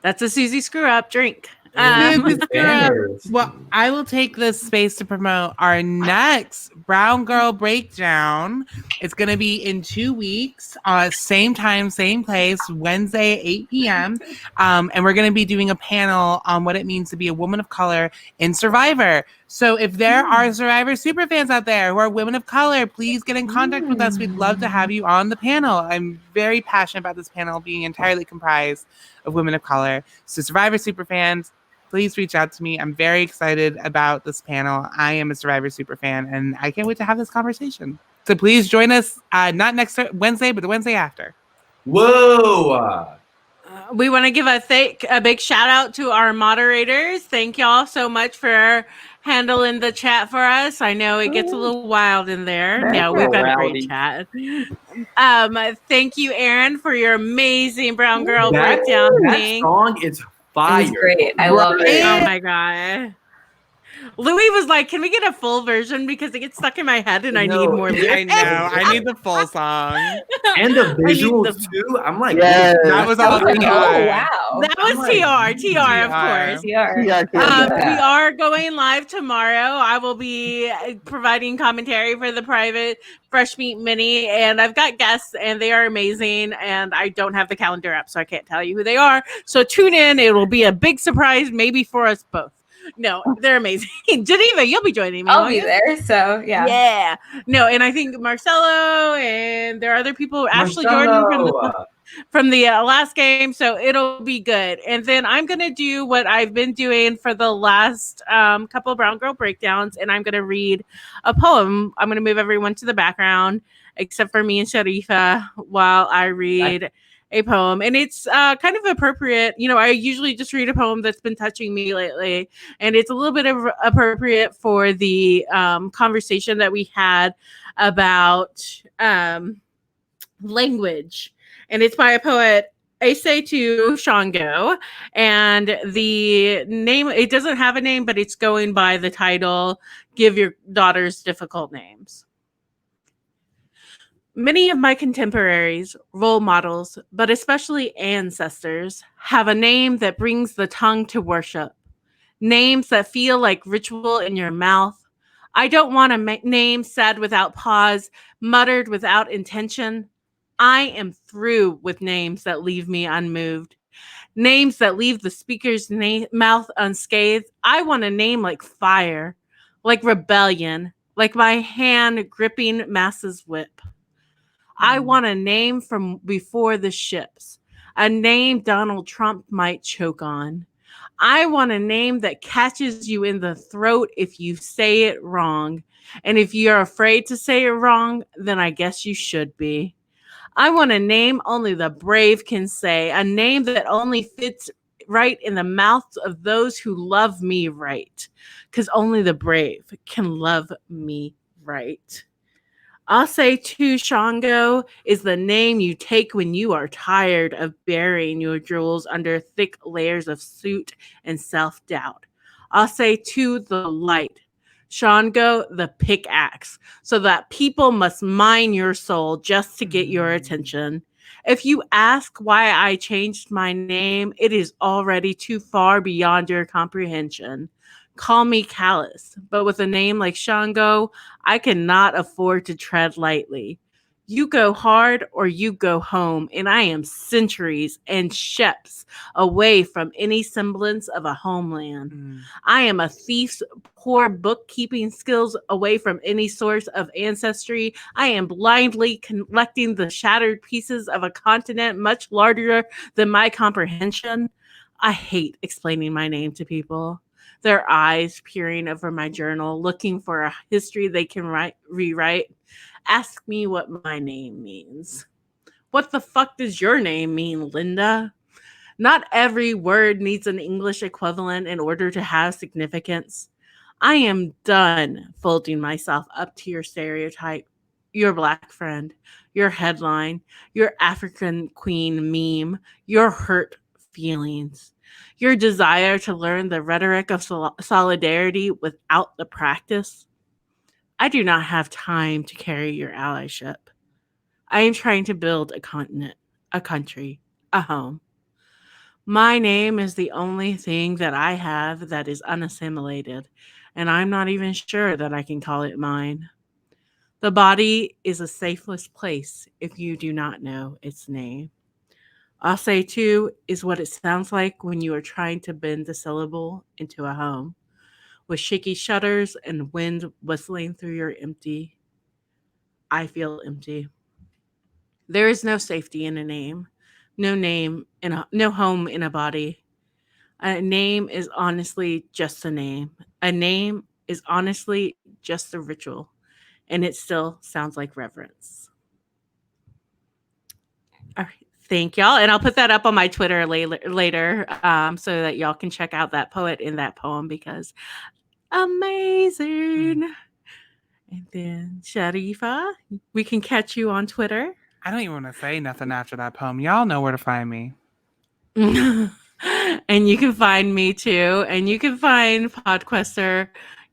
That's a Susie Screw Up drink. This girl. Banners. Well, I will take this space to promote our next Brown Girl Breakdown. It's going to be in 2 weeks, same time, same place, Wednesday, 8 p.m. And we're going to be doing a panel on what it means to be a woman of color in Survivor. So if there are Survivor superfans out there who are women of color, please get in contact with us. We'd love to have you on the panel. I'm very passionate about this panel being entirely comprised of women of color. So Survivor superfans, please reach out to me. I'm very excited about this panel. I am a Survivor superfan, and I can't wait to have this conversation. So please join us, not next Wednesday, but the Wednesday after. Whoa! We want to give a big shout out to our moderators. Thank y'all so much for handling the chat for us. I know it gets a little wild in there. No, we've got a great chat. Thank you, Aaron, for your amazing Brown Girl breakdown That thing. song is It fire. was great. I love it. Oh my god. Louis was like, "Can we get a full version because it gets stuck in my head and I need more I lyrics." know. I need the full song. And the I need visuals the- too. I'm like, Yes. That was all Oh, TR. wow. That was TR, of course. TR. We are going live tomorrow. I will be providing commentary for the private Fresh Meat Mini, and I've got guests, and they are amazing. And I don't have the calendar up, so I can't tell you who they are. So tune in; it will be a big surprise, maybe for us both. No, they're amazing. Geneva, you'll be joining me. I'll won't be you? there. So yeah. Yeah. No, and I think Marcelo and there are other people. Ashley Jordan from the last game, so it'll be good. And then I'm gonna do what I've been doing for the last couple of Brown Girl breakdowns, and I'm gonna read a poem. I'm gonna move everyone to the background except for me and Sharifa while I read a poem. And it's kind of appropriate. You know, I usually just read a poem that's been touching me lately, and it's a little bit of appropriate for the conversation that we had about language. And it's by a poet, Asetu Shango. And the name, it doesn't have a name, but it's going by the title, Give Your Daughters Difficult Names. Many of my contemporaries, role models, but especially ancestors, have a name that brings the tongue to worship. Names that feel like ritual in your mouth. I don't want a name said without pause, muttered without intention. I am through with names that leave me unmoved. Names that leave the speaker's mouth unscathed. I want a name like fire, like rebellion, like my hand gripping masses whip. I want a name from before the ships, a name Donald Trump might choke on. I want a name that catches you in the throat if you say it wrong. And if you're afraid to say it wrong, then I guess you should be. I want a name only the brave can say, a name that only fits right in the mouths of those who love me right. Because only the brave can love me right. Asetu Shango is the name you take when you are tired of burying your jewels under thick layers of soot and self-doubt. Asetu the light. Shango the pickaxe, so that people must mine your soul just to get your attention. If you ask why I changed my name, it is already too far beyond your comprehension. Call me callous, but with a name like Shango, I cannot afford to tread lightly. You go hard or you go home, and I am centuries and ships away from any semblance of a homeland. I am a thief's poor bookkeeping skills away from any source of ancestry. I am blindly collecting the shattered pieces of a continent much larger than my comprehension. I hate explaining my name to people. Their eyes peering over my journal, looking for a history they can rewrite. Ask me what my name means. What the fuck does your name mean, Linda? Not every word needs an English equivalent in order to have significance. I am done folding myself up to your stereotype, your black friend, your headline, your African queen meme, your hurt feelings, your desire to learn the rhetoric of solidarity without the practice. I do not have time to carry your allyship. I am trying to build a continent, a country, a home. My name is the only thing that I have that is unassimilated, and I'm not even sure that I can call it mine. The body is a safeless place if you do not know its name. I'll say too is what it sounds like when you are trying to bend the syllable into a home, with shaky shutters and wind whistling through your empty. I feel empty. There is no safety in a name, no home in a body. A name is honestly just a name. A name is honestly just a ritual, and it still sounds like reverence. All right. Thank y'all. And I'll put that up on my Twitter later so that y'all can check out that poet in that poem because amazing. And then Sharifa, we can catch you on Twitter. I don't even want to say nothing after that poem. Y'all know where to find me. And you can find me too. And you can find Podquester.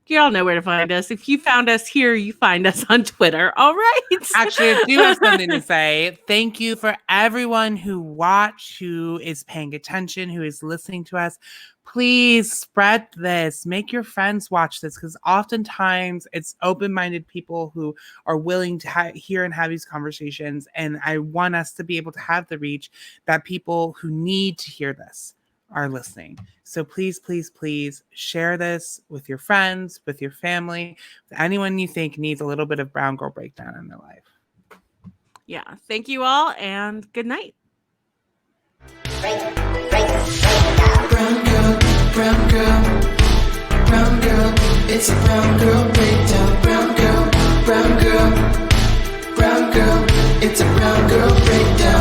Y'all know where to find us. If you found us here, you find us on Twitter. All right. Actually, I do have something to say. Thank you for everyone who watched, who is paying attention, who is listening to us. Please spread this. Make your friends watch this because oftentimes it's open-minded people who are willing to hear and have these conversations. And I want us to be able to have the reach that people who need to hear this are listening. So please, please, please share this with your friends, with your family, with anyone you think needs a little bit of brown girl breakdown in their life. Yeah. Thank you all and good night. Brown girl, brown girl, brown girl, it's a brown girl breakdown. Brown girl, brown girl, brown girl, it's a brown girl breakdown.